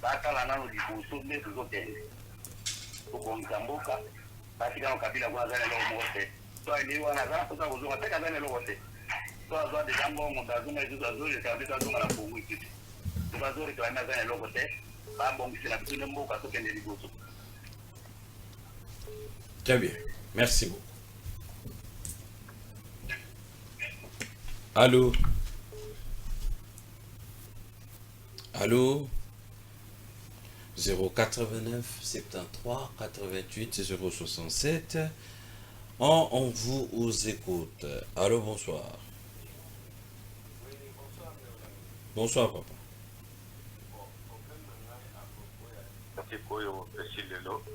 Bakala nano libuso ne tuzotende. Kubonga mboka basi kama Kabila kwa zana lo mote. So ni wana zana kuza kuzunga teka zana lo kote. So azwa de jambo mundazunga hizo azuri kabisa zunga la fungu hivi. Tubazuri kwa ina zana lo kote. Bambo msina bitune mboka tokende libuso. Très bien. Merci beaucoup. Allô? Allô? 089 73 88 067. On vous écoute. Allô, bonsoir. Bonsoir, papa.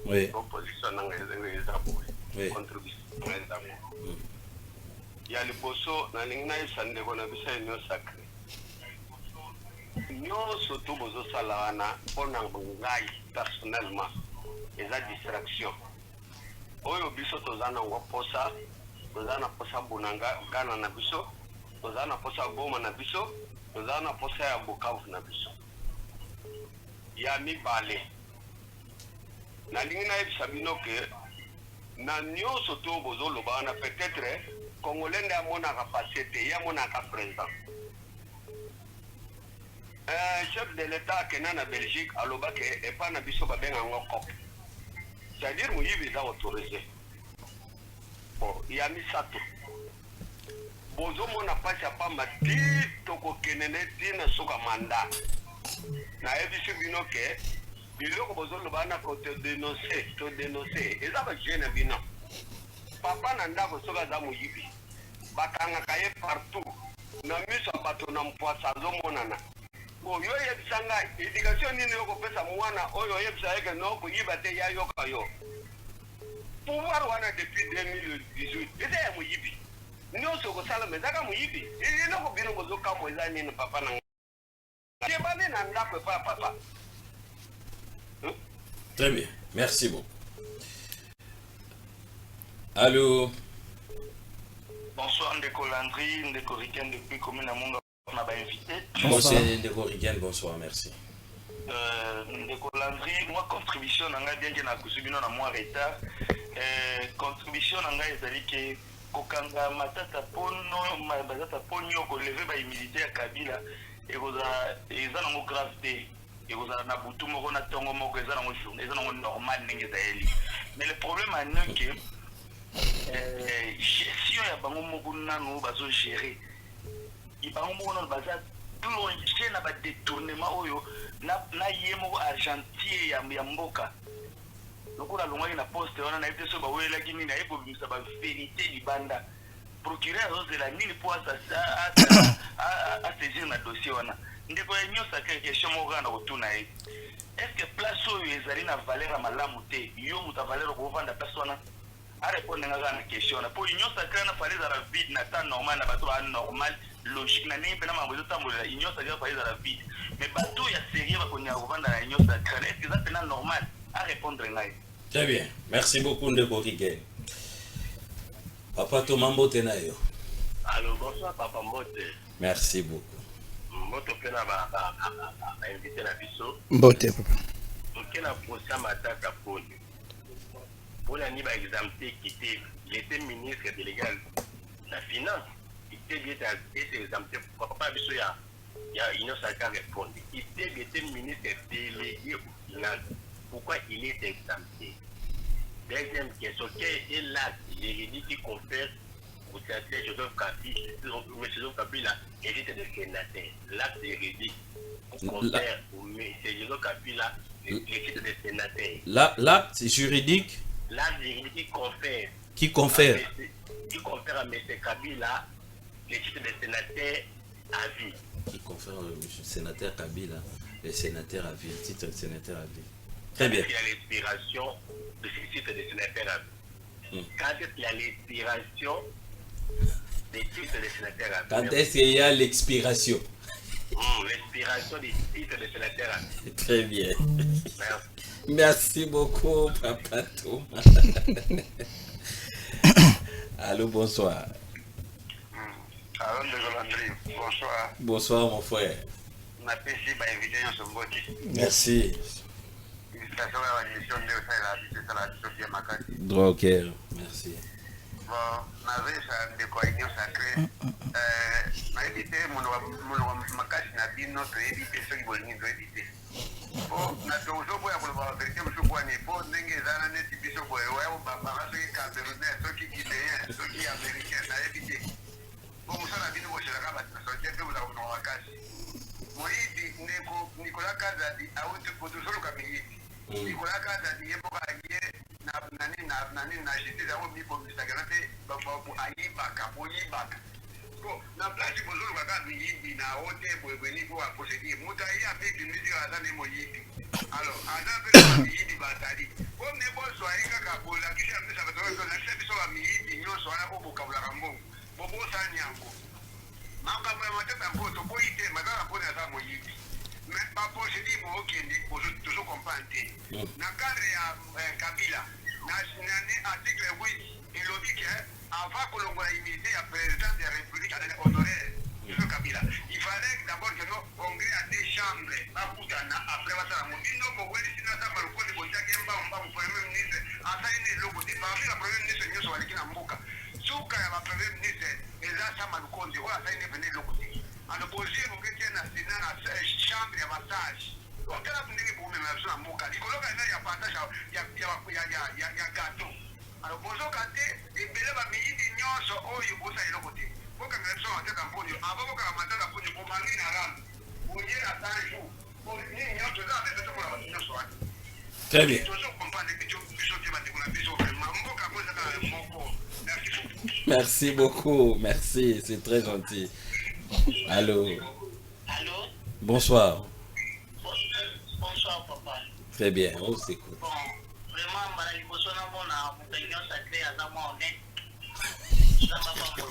Oui. Oui. Ya liboso na ninga isande kona bisa Union Sacré nyonso to bozosala wana mpona ngai personnellement eza distraction oyo biso toza nango posa toza na posa bonanga gana na biso toza na posa Goma na biso toza na posa ya Bukavu na biso ya mibale nalingi nayebisa bino ke na nyonso to bozoloba wana peut-être Congolais nde amonaka passé te ye amonaka présent. Chef de l'État akenda na Belgique alobaki epa na biso babenga yango COP. C'est-à-dire moyibi eza autorisé. Bon, ya misato. Bozomona pasi ya pamba ti tokokende nde ti na soka mandat. Nayebisi bino ke biloko bozoloba na todénonce eza bajeune bino. Papa na ndako soka za moyibi bakangaka ye partout na miso ya bato na mpwasa azomonana oyo oyebisa ngai éducation nini okopesa mwana oyo oyebisa yeke no koyiba te ya yoka yo pouvoir wana depuis 2018 eza ya moyibi nyonso okosalama ezaka moyibi eloko bino bozokamwa eza nini papa na ngai yebane na ndako epa ya papa. Très bien, merci beaucoup. Allô? Bonsoir Ndeko Landry, Ndeko Riken depuis commune à Monga, on a pas invité. Bonsoir Ndeko Riken, bonsoir, merci. Ndeko Landry, moi contribution nanga bien que na kusubino na moi retard. Contribution nanga ezali ke kokanga matata pono bazata ponyo ko lever ba militaire Kabila eza nango grave te ekozala na butu moko na ntongo moko eza nango journée eza nango normal ndenge ezali mais le problème ani ke gestion ya bango moko nano bazogere bango moko nano baza plonge na badétournement oyo na ye moko argentier ya mboka lokola alongwaki na poste wana nayebi te so bawelelaki nini aye kobimisa bavérité libanda procureur azozela nini mpo asaisir na dossier wana ndeko ya nyonso ake question moko kaka na kotuna ye est ce que place oyo ezali na valeur ya malamu te yo moto avaleur okovanda place wana arépondre nga kaka na question wana mpo nyonso ake na fale ezala vide na temps normal na bato anormal logique na ndenge mpena mambo ezotambolela nyonso ake fale ezala vide mais bato ya sérieux bakonyaka kovanda na nyonso ya crane est ce que eza mpena normal arépondre ngai. Très bien, merci beaucoup Ndeko Rigen. Papa Thomas Mbote na yo. Allô, bonsoir Papa Mbote. Merci beaucoup. Mbote pena ba invité na biso. Mbote papa. Ok na procès mataka poni. Pour la niba exempté qui était ministre délégué de la finance, il était exempté papa biso ya Union Sacrée répondre. Il était ministre délégué aux finances. Pourquoi il est exempté? Deuxième question, quel est l'acte juridique qui confère au sénateur Joseph Kabila hérite de sénateur? L'acte juridique qui confère au monsieur Joseph Kabila hérite de sénateur. L'acte juridique qui confère à M. Kabila le titre de sénateur à vie. Qui confère au sénateur Kabila le sénateur à vie, le titre de sénateur à vie. Très bien. Il y a l'expiration de ce titre de sénateur à vie. Quand est-ce qu'il y a l'expiration des titres de sénateur à vie? Quand est-ce qu'il y a l'expiration? L'expiration des titres de sénateur à vie. Très bien. Merci. Merci beaucoup, Papa Thomas. Allô, bonsoir. Allô, Ndeko bonsoir. Bonsoir, mon frère. Merci, invité sur Mboti. Merci. Droguer, merci. Bon, navesa ndeko ya Union Sacrée nayebi te monoko makasi na bino toyebi te soki bolingi toyebi te po na tozoboya koloba baverité mosuku wana po ndenge ezala neti biso boye oya kobambanga soki camerounais soki guinéen soki américain nayebi te po mosala bino boselaka bato na sortie mpe bozala monoko makasi moyidi ndeko Nicolas Kazadi awuti potosoloka miyidi Nicolas Kazadi ye mboka ye na justice yango mibongisaka te ayibaka boyibaka po na place bozoloka kaka miyidi na ote boyebweni po aposedi moto aye abeti misiki aza ne moyidi alors aza mpe na miyidi bazali po ne bozwa ye kaka bolakisa mpesa bato lakisa biso bamiyidi nyonso wana po bokabulaka mbongo bobosani yango makambo ya matata mpo toboyi te matata mponi aza moyidi mais baposedi bookende tozokomprendre te na cadre ya Kabila na article 8 elobi ke avant kolongola immunité ya président de la république honoraire Joseph Kabila il fallait d'abord que nos congrès à deux chambres bakutana après basala mobino mobweli sinasa malokoli botiaki mbamba mu premier ministre asali ne eloko te parmi la premier ministre nyonso baleki na mboka suka ya ba premier ministre eza sama lukonzi oyo asali ne pene eloko te anopozie moketie na sina na chambre ya basage otala ndenge bomema biso na mboka likoloka eza ya partage ya gato alors bozoka te ebele bamiyidi nyonso oyo bosa eloko te bokanga biso matata mponio ava bokanga matata mponio bomangi na ramu boyela 100 jours nini nyonso eza apepetomona bato nyonso wana très bien tozokomprendre biso te bandeko na biso vraiment mboka yango ezaka moko. Merci beaucoup, merci, c'est très gentil. Allô. Allô. Bonsoir. Bonsoir papa. Très bien, on s'écoute. Bon, vraiment, malgré que ce soit mon Union Sacrée à la main honnête, ça m'a pas mon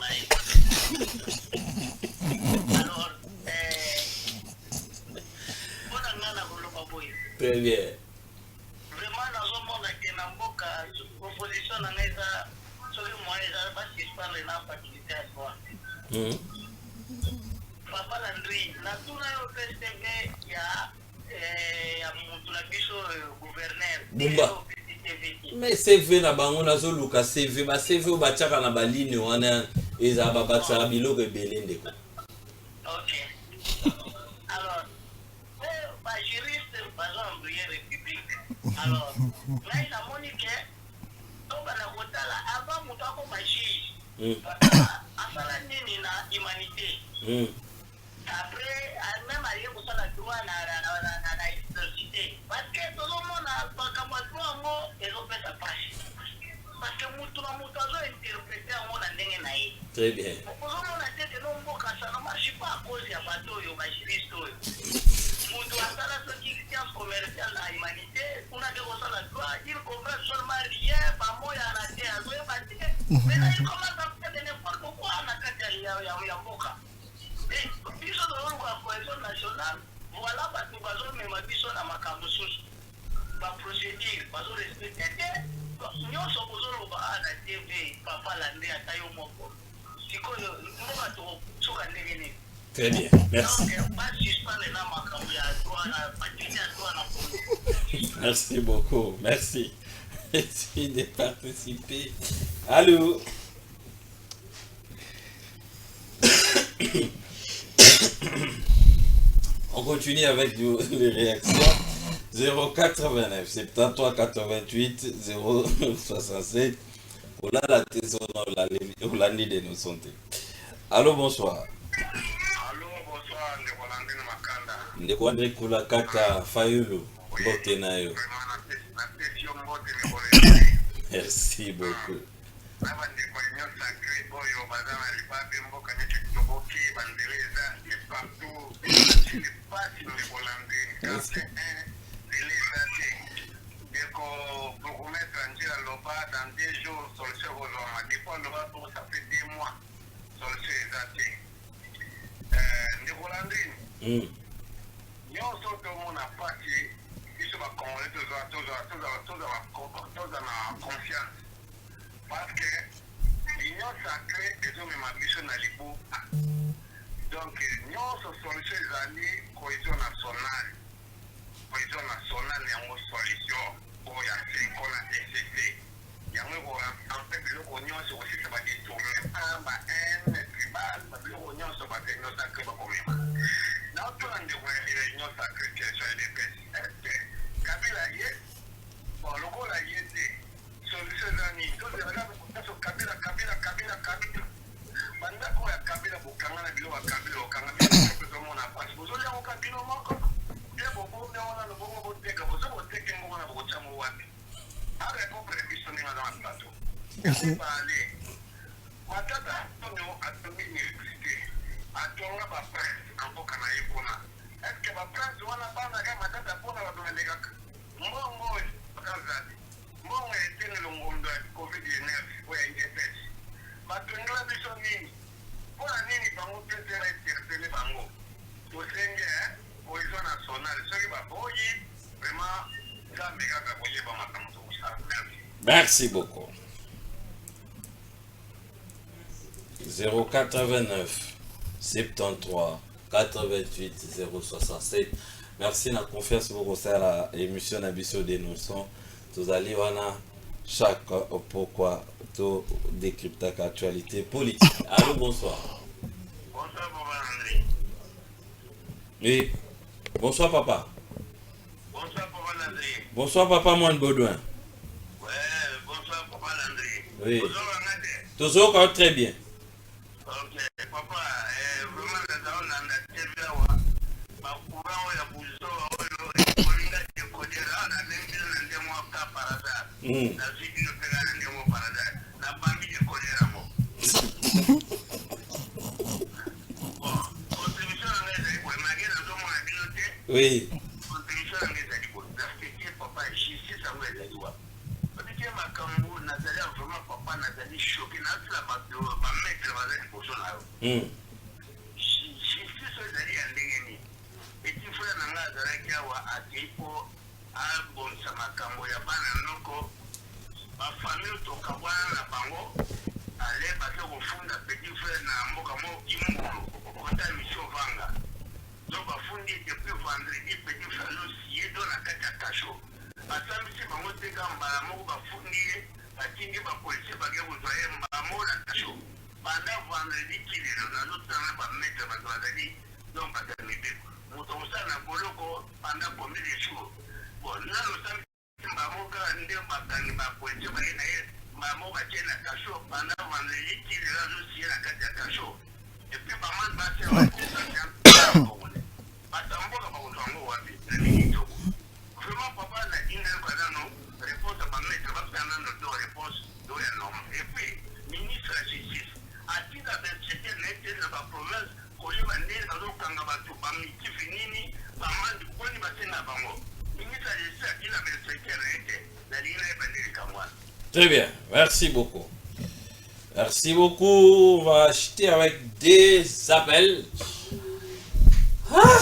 alors, très bien. Vraiment, dans un monde qui est dans la opposition, on a celui moi, parce que je parle là, facilité à toi. Papa Landry, la tour au PSTV, il y a Bumba. Mais CV na bango nazo luka CV ba CV o bachaka na baline wana eza ba batsa biloko ebele ndeko. OK. Alors, ngai namoni ke tobana kotala avant moto akoma juge asala nini na humanité. Après, même aller pour ça la droit na université. Parce que tout le monde a pas comme toi moi et on fait ça passe. Parce que mutu na mutu azo interpréter on na ndenge na ye. Très bien. Pour ça on a tête non mboka ça ne marche pas à cause ya bato yo ba juriste yo. Mutu asala ce qui science commerciale na humanité, on a de ça la droit, il comprend seulement rien, pas moya na terre, azo ba dire. Mais là il commence à faire n'importe quoi na kati ya mboka. Biso tozoluka la cohésion nationale, voilà bato bazomema biso na makambo susu baprocédure bazorespecte te nyonso kozoloba na tv papa lande ata yo moko sikoyo mboka tokosuka ndenge nini. Très bien, merci. Donc basuspendre na makambo ya droit na batini ya droit na Congo. Merci beaucoup, merci. Merci de participer. Allô. On continue avec les réactions. 089 73 88 067. Voilà la Hollandais de nos santé. Allô, bonsoir. Allô, bonsoir, Ndeko Makanda. Ndeko André Kula Kaka Fayulu. Botenayo. Merci beaucoup. Parce que l'union sacrée est un ambition à l'Ibo. Donc, l'union solution des années, cohésion nationale. Cohésion nationale, il y a une solution pour y aller pour la TCC. Il y a en fait, l'union c'est aussi ça va détourner un tribal, l'union ça va être une sacrée pour commun. Dans tout le monde, l'union sacrée qui est sur les PS. Kabila y est, bon, le goal a y été. Solution des années, tout le monde sur Kabila. Banda ko ya Kabila bukanga na bilo wa Kabila okanga bilo mo na pasi bozo ya Kabila moko de bobo ne ona no bobo boteka bozo boteka ngo na bocha mo wapi ara ko previsto ni na plateau bale matata to atomi université atonga ba presse amboka na yekona est-ce que ba presse wana bana kama matata pona wa domelega mbongo bakazadi mbongo etene longondo covid-19 wa independence batongela biso nini mpona nini bango petera interpele bango tosenge cohésion nationale soki baboyi vraiment nzambe kaka koyeba makambo tokosala. Merci beaucoup. 089 73 88 067. Merci na confiance pour la émission na biso de nous sont tous allés wana chaque pourquoi tout décryptage actualité politique. Allô, bonsoir. Bonsoir papa André. Oui. Bonsoir papa. Bonsoir papa André. Bonsoir papa Moine Baudouin. Ouais, bonsoir papa André. Oui. Bonsoir Angate. Toujours encore très bien. Ok, papa, vraiment on a la TV wa ba courant ya buzo oyo kolinga de kodera na ndenge na ndemo ka parada. Na video pega na ndemo parada. Na bambi de kodera mo. Bon, contribution ngeze ko magena ndo mo na bilote. Oui. Contribution ngeze di ko. Parce que papa ici ça va être quoi. Parce que makambo na zali vraiment papa na zali choqué na la ba mettre ba zali ko sona. Justice ezali ya ndenge nini eti frere na ngai azalaki awa akei mpo abonisa makambo ya bana noko bafamile tokabwana na bango ale bake kofunda petit frere na mboka mo kimungulu kota mission vanga do bafundi depuis vendredi petit frere losie do na kati ya kasho basambisi bango teka mbala moko bafundi ye batindi bapolisier bake kozwa ye mbala moko na kasho banda vendredi kilelo nazotanga bametre bato bazali donc baza mibeko moto kosala na boloko pendant combien de jours bon nano mamoka ndio makani makwete baina ye mamoka tena kasho bana manliki leo zosi na kati ya kasho et puis maman basi wa batamboka ba kutongo wapi na nini to vraiment papa na ina kwa nano réponse ba mettre ba tana no do réponse do ya no et puis ministre de la justice a dit la vérité nete na ba province ko yo bande na zo kanga ba to ba miti finini ba mandi ko ni ba tena bango. Très bien, merci beaucoup. Merci beaucoup. On va acheter avec des appels. Ah.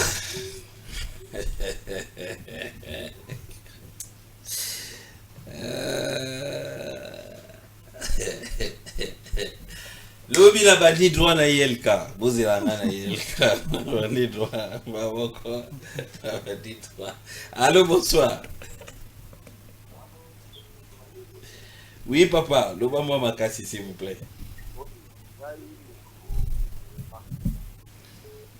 Lobi la bandi droit na yelka. Boziranga na yelka. Bandi droit. Maboko. Bandi droit. Allô, bonsoir. Oui, papa. Loba moi makasi, s'il vous plaît.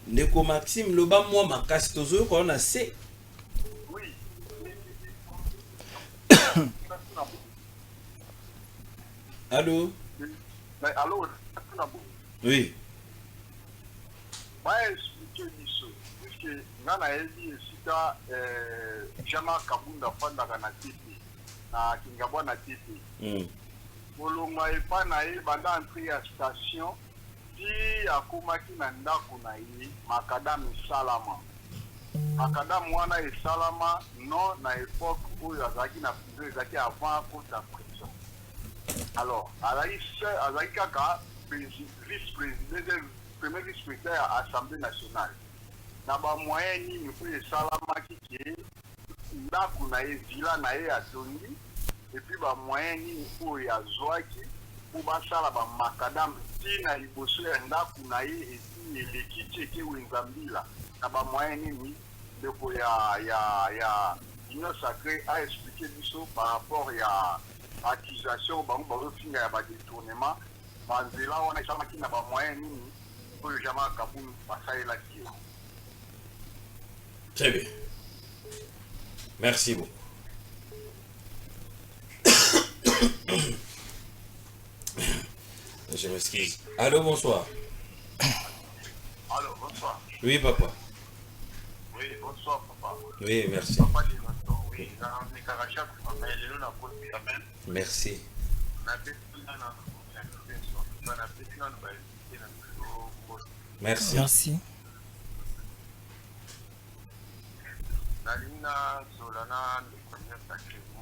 Ndeko Maxime, loba moi makasi tozo ko na C. Oui. Allô? Mais allô? Oui. Moi, expliquer isso. Puisque nana ebi esika jama kabunda fanda kana titi na kingabwa na titi. Molonga epa na ye banda entrer ya station ti akomaki na ndako na ye makadamu salama. Makadamu wana esalama non na époque oyo azalaki na prison ezalaki avant kota prison. Alors, azalaki kaka vice-président, premier vice-président à l'Assemblée nationale. Na ba moyen nini po esalamaki ke ndako na ye villa na ye atongi et puis ba moyen nini po ya zwaki po basala ba makadam tina liboso ya ndako na ye eti eleki teke wenzambila na ba moyen nini ndeko ya Union Sacrée a expliqué biso par rapport ya accusation bango bazofinga ya badétournement banzela wana esalaki na bamoyen nini oyo jama kabunu basalelaki yo. Très bien. Merci beaucoup. Je m'excuse. Allô, bonsoir. Allô, bonsoir. Oui, papa. Oui, bonsoir, papa. Oui, merci. Papa dit maintenant, oui, dans les Karachak, mais il est là pour le quand même. Merci. Merci. Merci.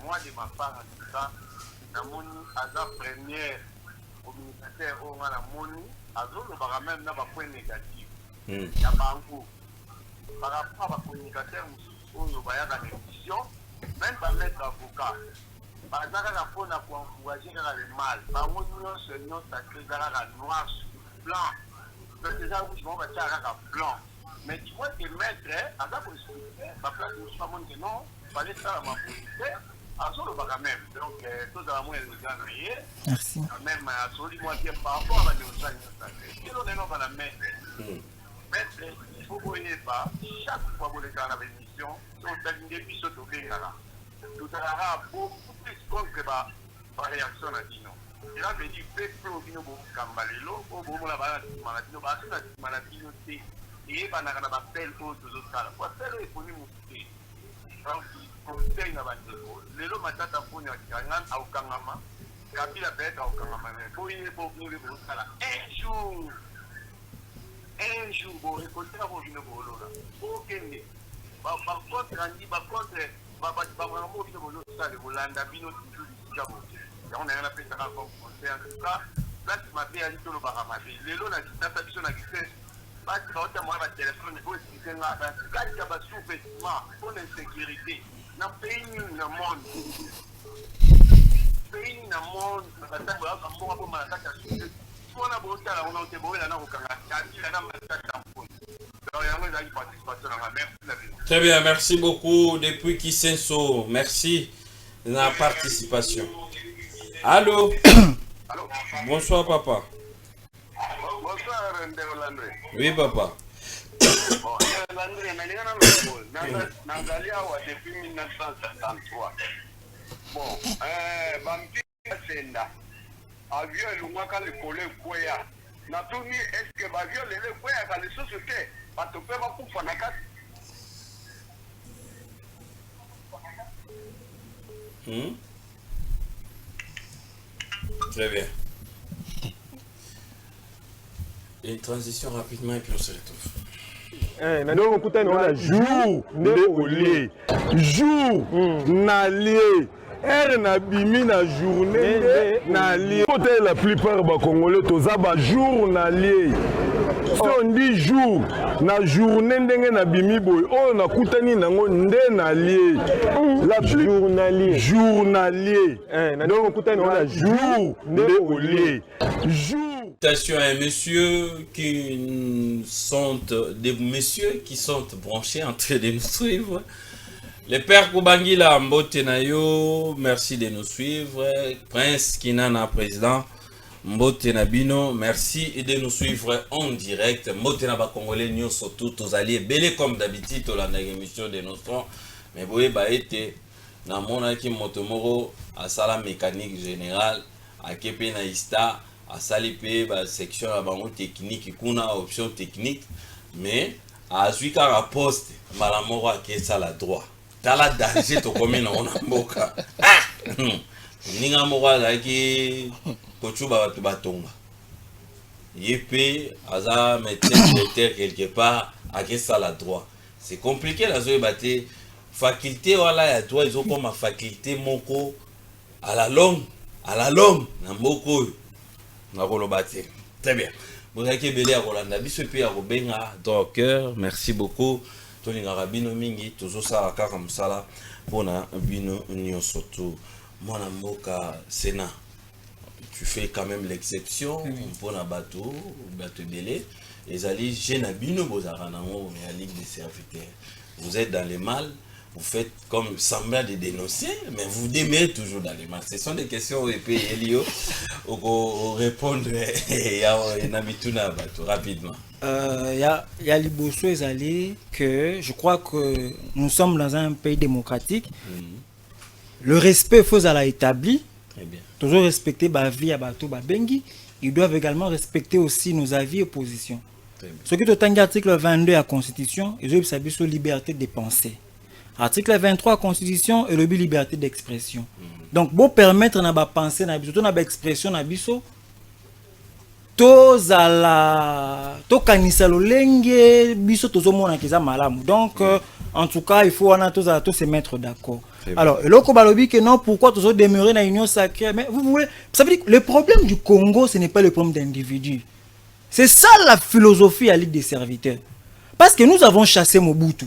Moi, de ma part, en tout cas, na moni aza première communicateur au na moni azo le bara même na ba point négatif. Ya bango. Par rapport à communicateur oyo bayaka na émission, même ba mettre avocat. Par exemple, la faune a pour encourager le mal. Par contre, nous sommes sacrés noir sur blanc. Les gens qui vont mettre blanc. Mais tu vois que maître, à la possibilité, ma place de ce moment que non, il fallait faire ma possibilité. À ce moment même. Donc, tout à l'heure, les gens merci. Même à ce moment par rapport à la négociation sacrée. Si on est non, la maître, maître, il faut voir pas chaque fois que vous êtes dans l'émission, si on fait une démission de Bengala. Tout à l'heure, beaucoup plus contre la réaction à Dino. Il a dit que le peuple qui nous a cambalelo, au moment où la maladie, et il va n'a pas appel aux autres cas. Pour faire les premiers mousquets, donc il conseille à Bandeko. Les lots matata pour nous à Okangama, Kabila Bek à Okangama. Pour y aller pour nous les Boussala. Un jour, vous récoltez la revue de Bolo. Pour qu'il par contre, par contre, on a appelé ça comme conseil en tout cas. Là, tu m'as fait aller sur le baramage. Les lots, la station a quitté. Pas que l'autre mois, le téléphone, il faut expliquer là. Quand il y a un sous-vêtement, pour l'insécurité, dans le pays, dans le monde. Pays, dans le monde, on a besoin de on a besoin de Très bien, merci beaucoup. Depuis Kisenso, merci de la participation. Allô? Allô? Bonsoir, papa. Bonsoir, Landry. Oui, papa. Bon, Landry, depuis 1953. bon bamti senda avion elungaka likolo ekweya natuni eske bavion lelo ekweyaka lisusu te bato mpe bakufa na kati. Très bien. Une transition rapidement et puis on se retrouve. Donc écoutez, on a jour de olé, jour n'allié, na bimi na journée n'allié. Côté la plupart des Congolais, tous a jour n'allié. Si on dit jour, na journée na bimi boy, on a koutani nango nde n'allié. La journalier. Journalier. Donc écoutez, on a jour de olé, jour. Salutations à messieurs qui sont des messieurs qui sont branchés en train de nous suivre. Le père Koubangila Mbote Nayo, merci de nous suivre. Prince Kinana président Mbote Nabino, merci de nous suivre en direct. Mbote Naba Congolais Nyo surtout aux alliés belé comme d'habitude dans la émission de notre mais vous voyez été na mona ki motomoro à sala mécanique générale à Kepe na Ista à Salipé, section à bango technique, kuna option technique, mais à Zuika à poste, malamoro à Kessa la droit. T'as la danger, tu commune on a moka. Ninga mora là qui kochuba tu batonga. Yépé, aza mettre quelque part à Kessa la droit. C'est compliqué la zone batte. Faculté voilà, toi ils ont comme ma faculté moko à la longue, na moko. Très bien. Merci beaucoup. Tony Garabino Mingi, toujours ça, comme ça, pour na bino union surtout. Mon amoka Sénat. Tu fais quand même l'exception pour na bateau belé. Les alliés, j'ai nabino bozaranamo, mais la Ligue des serviteurs. Vous êtes dans les mal. Vous faites comme semblant de dénoncer, mais vous demeurez toujours dans les masses. Ce sont des questions épées et au répondre rapidement. Il y a Liboso et Zali que je crois que nous sommes dans un pays démocratique. Le respect faut à établi. Toujours respecter la vie à Bato Babengi. Ils doivent également respecter aussi nos avis et positions. Ce qui est l'article 22 de la Constitution, ils ont s'habiller sur liberté de penser. Article 23 de la Constitution et le liberté d'expression. Donc, pour permettre de penser, de expression, donc, en tout cas, il faut se mettre d'accord. Alors, non, pourquoi toujours demeurer dans l'union sacrée? Mais vous voulez, ça veut dire que le problème du Congo, ce n'est pas le problème d'individus. C'est ça la philosophie à la Ligue des serviteurs. Parce que nous avons chassé Mobutu.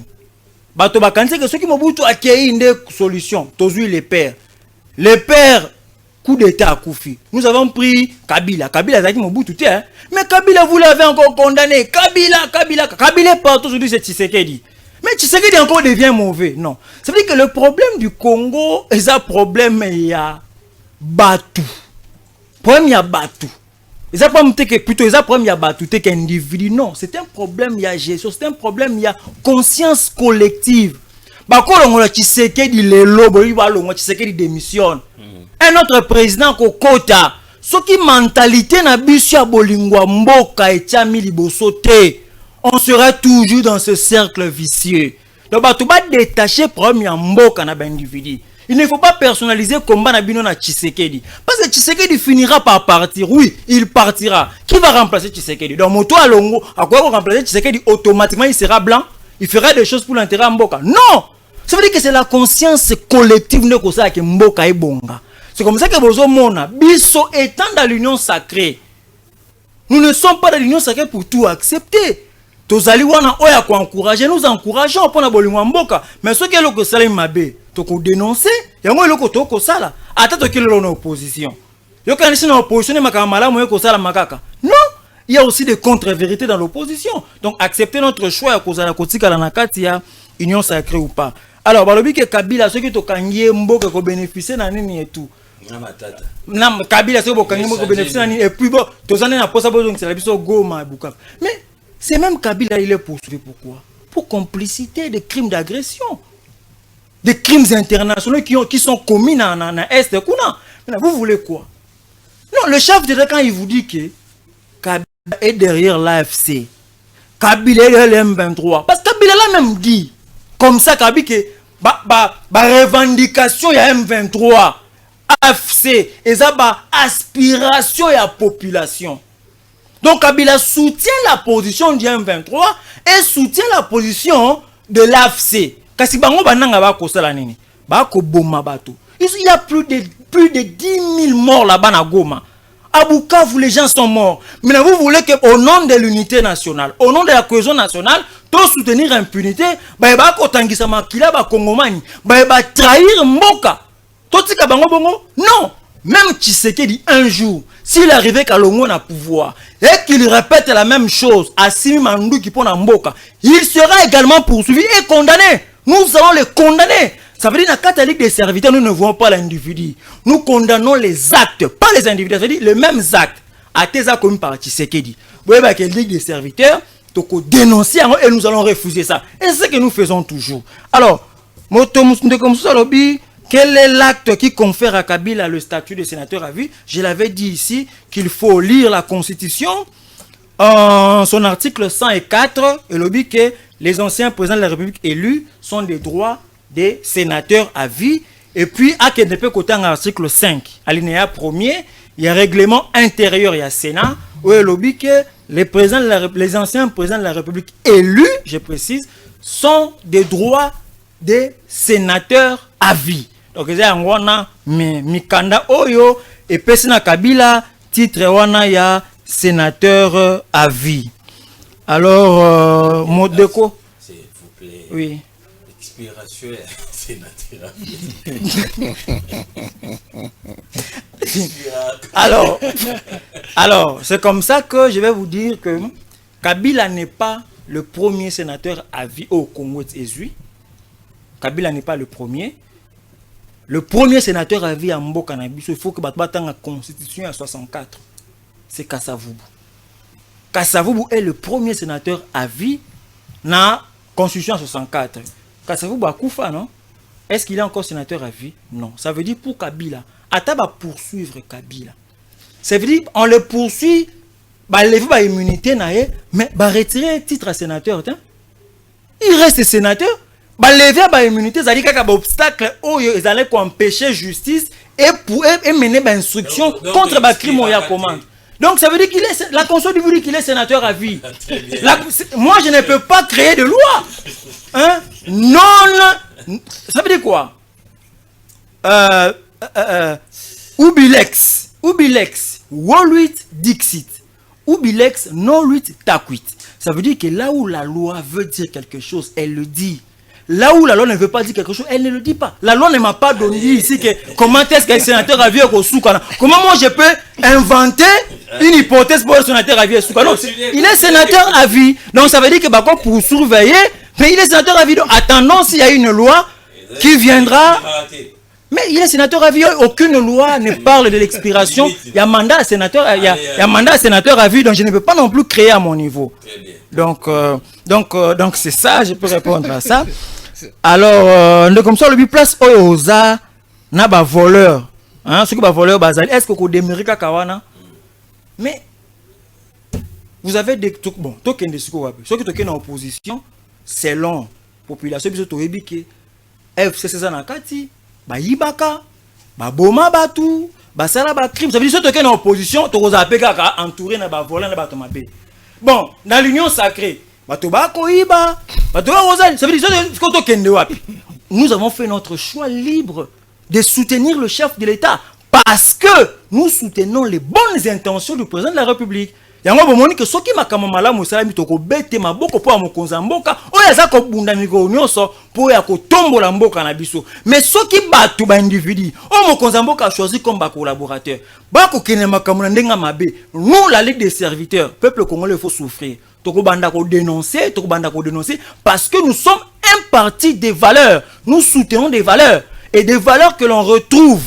Bato bakanse que ceux qui Mobutu a créé une solution, tous les pères. Les pères, coup d'état à Koufi. Nous avons pris Kabila. Kabila a dit Mobutu, hein? Mais Kabila, vous l'avez encore condamné. Kabila est partout aujourd'hui, c'est Tshisekedi. Mais Tshisekedi encore devient mauvais. Non. Ça veut dire que le problème du Congo, c'est un problème, il y a Batu. Problème, il y a Batu. C'est un problème il y a Batu, qu'individu. Non, c'est un problème, il y a gestion. C'est un problème, il y a conscience collective. Un autre président Kokota, ce qui mentalité n'a pas bolingwa mboka et tiami liboso te, on sera toujours dans ce cercle vicieux. Donc tu vas détacher premier mboka na individu. Il ne faut pas personnaliser combat na bino na Tshisekedi. Parce que Tshisekedi finira par partir. Oui, il partira. Qui va remplacer Tshisekedi? Donc Moto Alongo, à quoi remplacer Tshisekedi automatiquement il sera blanc? Il fera des choses pour l'intérêt mboka. Non! Ça veut dire que c'est la conscience collective que mboka est bonga. C'est comme ça que Bozo Mona, Biso étant dans l'union sacrée, nous ne sommes pas dans l'union sacrée pour tout accepter. Tozali wana oya ko encourager, nous encourageons pour na bolingo mboka. Mais ce que le salim mabe, to ko dénoncer, yango le ko to ko sala, ata to kilo na opposition. Yo kanisi na opposition makamala mo ko sala makaka. Non, il y a aussi des contre-vérités dans l'opposition. Donc accepter notre choix à cause de la kotika la nakati ya union sacrée ou pas. Alors balobi ke Kabila ceux qui to kangie mboka ko bénéficier na nini et tout. Na Kabila ceux qui kangie mboka bénéficier na nini et puis bon, tozane na posa bozo ngisa biso Goma Bukavu. Mais c'est même Kabila, il est poursuivi. Pourquoi? Pour complicité de crimes d'agression. des crimes internationaux qui sont commis dans l'Est. Vous voulez quoi? Non, le chef d'État, quand il vous dit que Kabila est derrière l'AFC, Kabila est derrière le M23, parce que Kabila l'a même dit, comme ça, Kabila, que revendication, il y a M23, AFC, et ça, aspiration, il y a population. Donc Kabila soutient la position du M23 et soutient la position de l'AFC. Kasi bango bananga ba kosala nini? Ba ko boma bato. Il y a plus de 10 000 morts là-bas à Goma. À Bukavu, les gens sont morts. Mais vous voulez qu'au nom de l'unité nationale, au nom de la cohésion nationale, tout soutenir l'impunité, ba ko tangisa makila ba Kongomani, ba trahir Mboka. Totika bango bongo? Non. Même Tshisekedi un jour, s'il arrivait qu'à Longo na pouvoir et qu'il répète la même chose à Simi Mandou qui pone Mboka, il sera également poursuivi et condamné. Nous allons le condamner. Ça veut dire que dans la catholique des serviteurs, nous ne voyons pas l'individu. Nous condamnons les actes, pas les individus. Ça veut dire les mêmes actes. À tes actes commis par Tshisekedi. Vous voyez que la ligue des serviteurs, donc dénoncer et nous allons refuser ça. Et c'est ce que nous faisons toujours. Alors, quel est l'acte qui confère à Kabila le statut de sénateur à vie? Je l'avais dit ici qu'il faut lire la Constitution en son article 104 et le dit que les anciens présidents de la République élus sont des droits des sénateurs à vie. Et puis, à Kendepe côté en article 5, alinéa 1er, il y a règlement intérieur, il y a Sénat, où il dit que les anciens présidents de la République élus, je précise, sont des droits des sénateurs à vie. Donc, il y a un Mikanda Oyo et Pesina Kabila, titre wana ya sénateur à vie. Alors, Modeko. S'il vous plaît. Oui. Expiration sénateur à vie. alors c'est comme ça que je vais vous dire que Kabila n'est pas le premier sénateur à vie au Congo Ezui. Kabila n'est pas le premier. Le premier sénateur à vie à Mboka Nabiso, il faut que la Constitution à 64. C'est Kassavubu. Kassavubu est le premier sénateur à vie dans la Constitution à 64. Kassavubu a Koufa, non? Est-ce qu'il est encore sénateur à vie? Non. Ça veut dire pour Kabila, Ataba poursuivre Kabila. Ça veut dire on le poursuit, lever la immunité, mais retirer un titre à sénateur. Il reste sénateur. Lever la immunité, ça veut dire qu'il y a un obstacle où ils allaient empêcher justice et mener une instruction contre le crime où il y a commande. Donc ça veut dire qu'il est la Constitution dit qu'il est sénateur à vie. Moi je ne peux pas créer de loi. Hein? Non. Ça veut dire quoi? Ubilex, Woluit Dixit, Ubilex Noluit Taquit. Ça veut dire que là où la loi veut dire quelque chose, elle le dit. Là où la loi ne veut pas dire quelque chose, elle ne le dit pas. La loi ne m'a pas donné ici que comment est-ce qu'un sénateur à vie est au Soukana. Comment moi je peux inventer une hypothèse pour un sénateur à vie au Soukana? Non, il est sénateur à vie. Donc ça veut dire que pour surveiller, mais il est sénateur à vie. Donc attendons s'il y a une loi qui viendra. Mais il est sénateur à vie. Aucune loi ne parle de l'expiration. Il y a mandat à sénateur, il y a mandat à sénateur à vie. Donc je ne peux pas non plus créer à mon niveau. Donc c'est ça, je peux répondre à ça. Alors, comme ça, le place Oyoza n'a pas voleur. Hein, ce qui va voleur, est-ce que vous démirez Kawana? Mais vous avez des bon, token de ce que vous avez. Ceux qui sont en opposition, selon la population, ils sont ébiqués. FCC Zanakati, Yibaka, Boma Batu, Basala Bakrim. Ça veut dire que ceux qui sont en opposition, tu as entouré de voleur, de Batomabé. Bon, dans l'union sacrée, nous avons fait notre choix libre de soutenir le chef de l'État parce que nous soutenons les bonnes intentions du président de la République. Il y a un moment que ceux qui m'ont bête ma boko pour amokonza mboka oyaza ko bunda miko nyonso pour ya ko tombola mboka na biso. Mais ceux qui battu ba individu o mokonza mboka choisi comme ba collaborateur ba ko kene makamuna ndenga mabe. Nous la Ligue des serviteurs, peuple congolais, il faut souffrir. Toko banda ko dénoncer parce que nous sommes un parti des valeurs. Nous soutenons des valeurs et des valeurs que l'on retrouve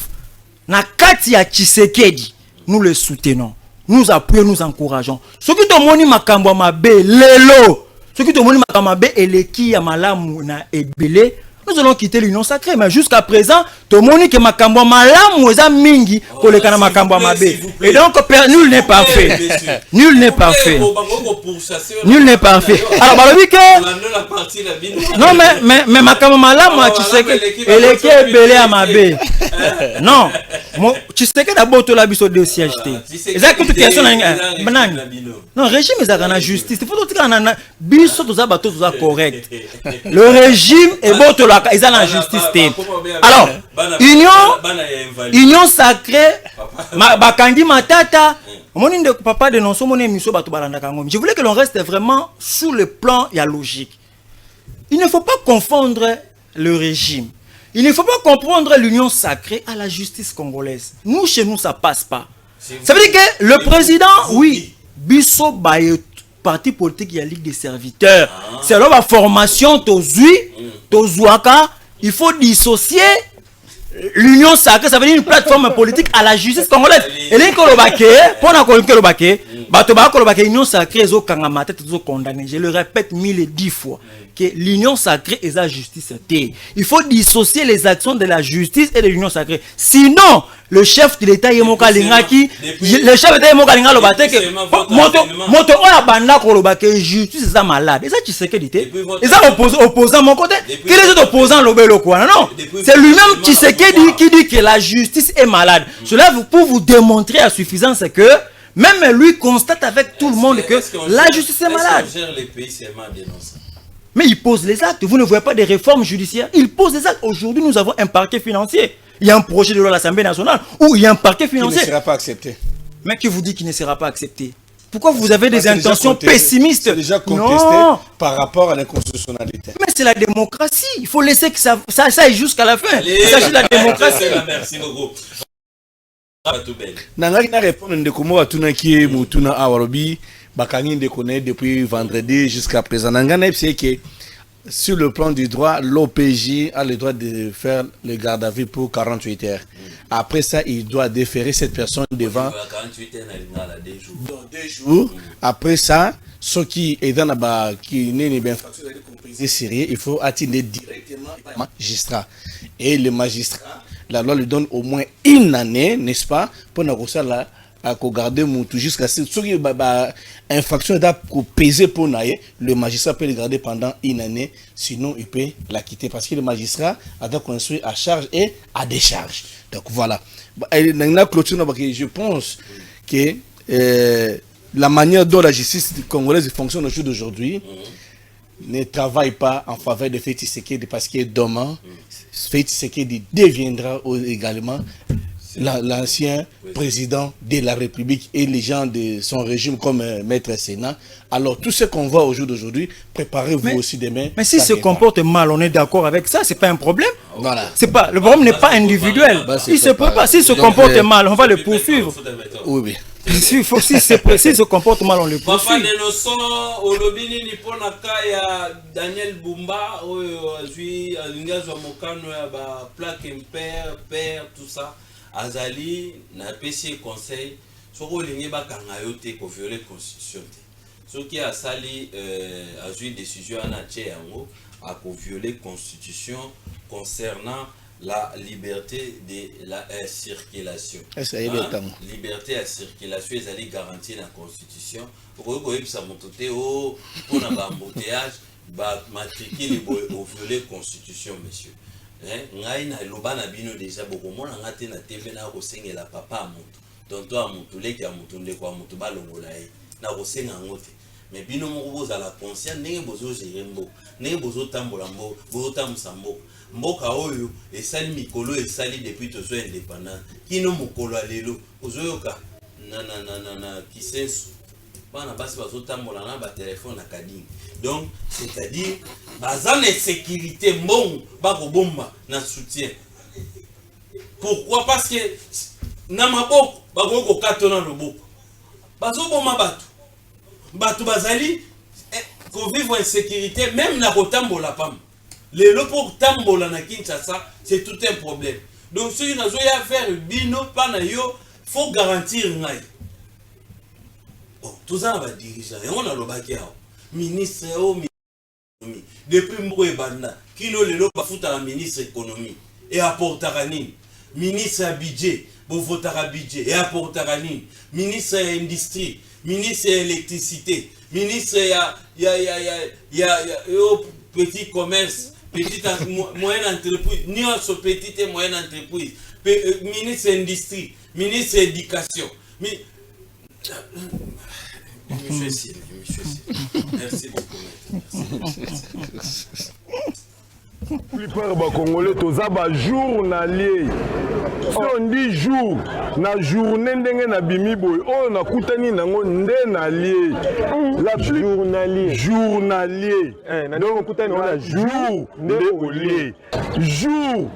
na kati ya Tshisekedi. Nous les soutenons. Nous appuyons, nous encourageons. Ce qui te moni makambo mabe lelo, ce qui te moni makambo mabe eleki ya malamu na ebele, nous allons quitter l'union sacrée. Mais jusqu'à présent, tout le monde que makambo malam ou eza mingi pour le kana makambo mabe. Et donc nul n'est parfait. Nul n'est parfait. Nul n'est parfait. Alors balobi que non mais makambo malam tu sais que eleke belé à mabe. Non. Tu sais que d'abord tu l'as vu sur dossier acheté. Exactement question non, régime est la justice. Il faut que tu aies biso tout ça correct. Le régime est bon to la ils la justice. Alors, union sacrée bakangi matata. Moni de papa dénonce mon émission bato balanda kangomi. Je voulais que l'on reste vraiment sur le plan ya logique. Il ne faut pas confondre le régime. Il ne faut pas comprendre l'union sacrée à la justice congolaise. Nous, chez nous, ça passe pas. Ça veut dire que le président, oui, Bisso Baye, parti politique, il y a Ligue des serviteurs. C'est là la formation, Tozuaka, il faut dissocier l'union sacrée, ça veut dire une plateforme politique à la justice congolaise. Et les Kolobake, pour la Kolobake, l'union sacrée est condamnée. Je le répète 1010 fois. Que l'union sacrée est la justice. Il faut dissocier les actions de la justice et de l'union sacrée. Sinon, le chef de l'État Yemoka Lingaki, le chef de l'État Yemoka Lingaki Lobate, moto oya banda Kolobake, justice est malade. Et ça, tu sais que dit. Et ça, opposant mon côté. Quel est cet opposant Lobelo quoi? Non, c'est lui-même qui dit que la justice est malade. Cela pour vous démontrer à suffisance que même lui constate avec tout le monde que la justice est malade. Mais il pose les actes. Vous ne voyez pas des réformes judiciaires. Il pose les actes. Aujourd'hui, nous avons un parquet financier. Il y a un projet de loi à l'Assemblée nationale où il y a un parquet financier. Qui ne sera pas accepté. Mais qui vous dit qu'il ne sera pas accepté? Pourquoi vous avez des intentions pessimistes? C'est déjà contesté par rapport à l'inconstitutionnalité. Mais c'est la démocratie. Il faut laisser que ça aille jusqu'à la fin. Il s'agit de la démocratie. Merci beaucoup. Nangaki na répondre ndeko mo atuna ki mutuna awarobi bakangi ndeko ne depuis vendredi jusqu'à présent. Nangana c'est que sur le plan du droit, l'OPJ a le droit de faire le garde à vue pour 48 heures. Après ça, il doit déférer cette personne devant 2 jours. Après ça, ce qui est dans la qui n'est bien sérieux, il faut atteindre directement le magistrat. Et le magistrat, la loi lui donne au moins 1 année, n'est-ce pas, pour négocier la à garder Moutou jusqu'à ce que infraction est pour peser pour naïe, le magistrat peut le garder pendant 1 année, sinon il peut la quitter parce que le magistrat a construit à charge et à décharge. Donc voilà. Je pense que la manière dont la justice congolaise fonctionne au jour d'aujourd'hui ne travaille pas en faveur de Félix Tshisekedi parce que demain, Félix Tshisekedi deviendra également l'ancien président de la République et les gens de son régime comme Maître Sénat. Alors tout ce qu'on voit au jour d'aujourd'hui, préparez-vous aussi demain. Mais s'il se comporte mal, on est d'accord avec ça, c'est pas un problème. Voilà. C'est pas, le problème n'est pas individuel. S'il se comporte mal, on va le poursuivre. Oui. S'il se comporte mal, on le poursuit. Papa de Noson, Olobini Niponaka ya Daniel Bumba, Azui, Alingazo Mokano, Plaque Impère, Père, tout ça. Azali na PC conseil soko lingi bakanga yote ko violer constitution te soki asali azui décision ana tie yango a ko violer constitution concernant la liberté de la circulation. Liberté à circulation ezali garantie na constitution ko ko yebisa motote o pona ba embouteillage ba matricule au violer constitution monsieur. Ngai na loba na bino déjà bokomona ngate na TV na ko sengela papa mutu tonto a mutu leki a mutu ndeko a mutu balongola ye na ko senga ngote mais bino moko boza la conscience ndenge bozo gérer mboka ndenge bozo tambola mboka bozo tamusa mboka oyo esali mikolo esali depuis tozo indépendant kino mokolo alelo ozoyoka na kisensu bana basi bazo tambola na ba téléphone na kading. Donc, c'est-à-dire, bazan et sécurité, bon, bako bomba, na soutien. Pourquoi? Parce que, namabok, bako ko katona no boko. Bazo bomba batu. Batu bazali, ko vivre en sécurité, même na ko tambola pam. Les lopok tambola na Kinshasa, c'est tout un problème. Donc, si vous avez faire bino, pas na yo, faut garantir ngai. Bon, tout ça va diriger. Et on a le bac ministre depuis moko ebanda kino lelo bafuta la ministre économie et apportera nini ministre ya budget bovotaka budget et apportera nini ministre ya industrie ministre ya électricité ministre ya petit commerce petite moyenne entreprise nyonso petite et moyenne entreprise ministre industrie ministre éducation Monsieur merci beaucoup. Plupart ba Congolais toza ba journalier. Si on dit jour, na journée ndenge na bimi boy, oh na kutani nango nde na lié. La journalier. Journalier. Donc kutani na jour nde au lié. Jour.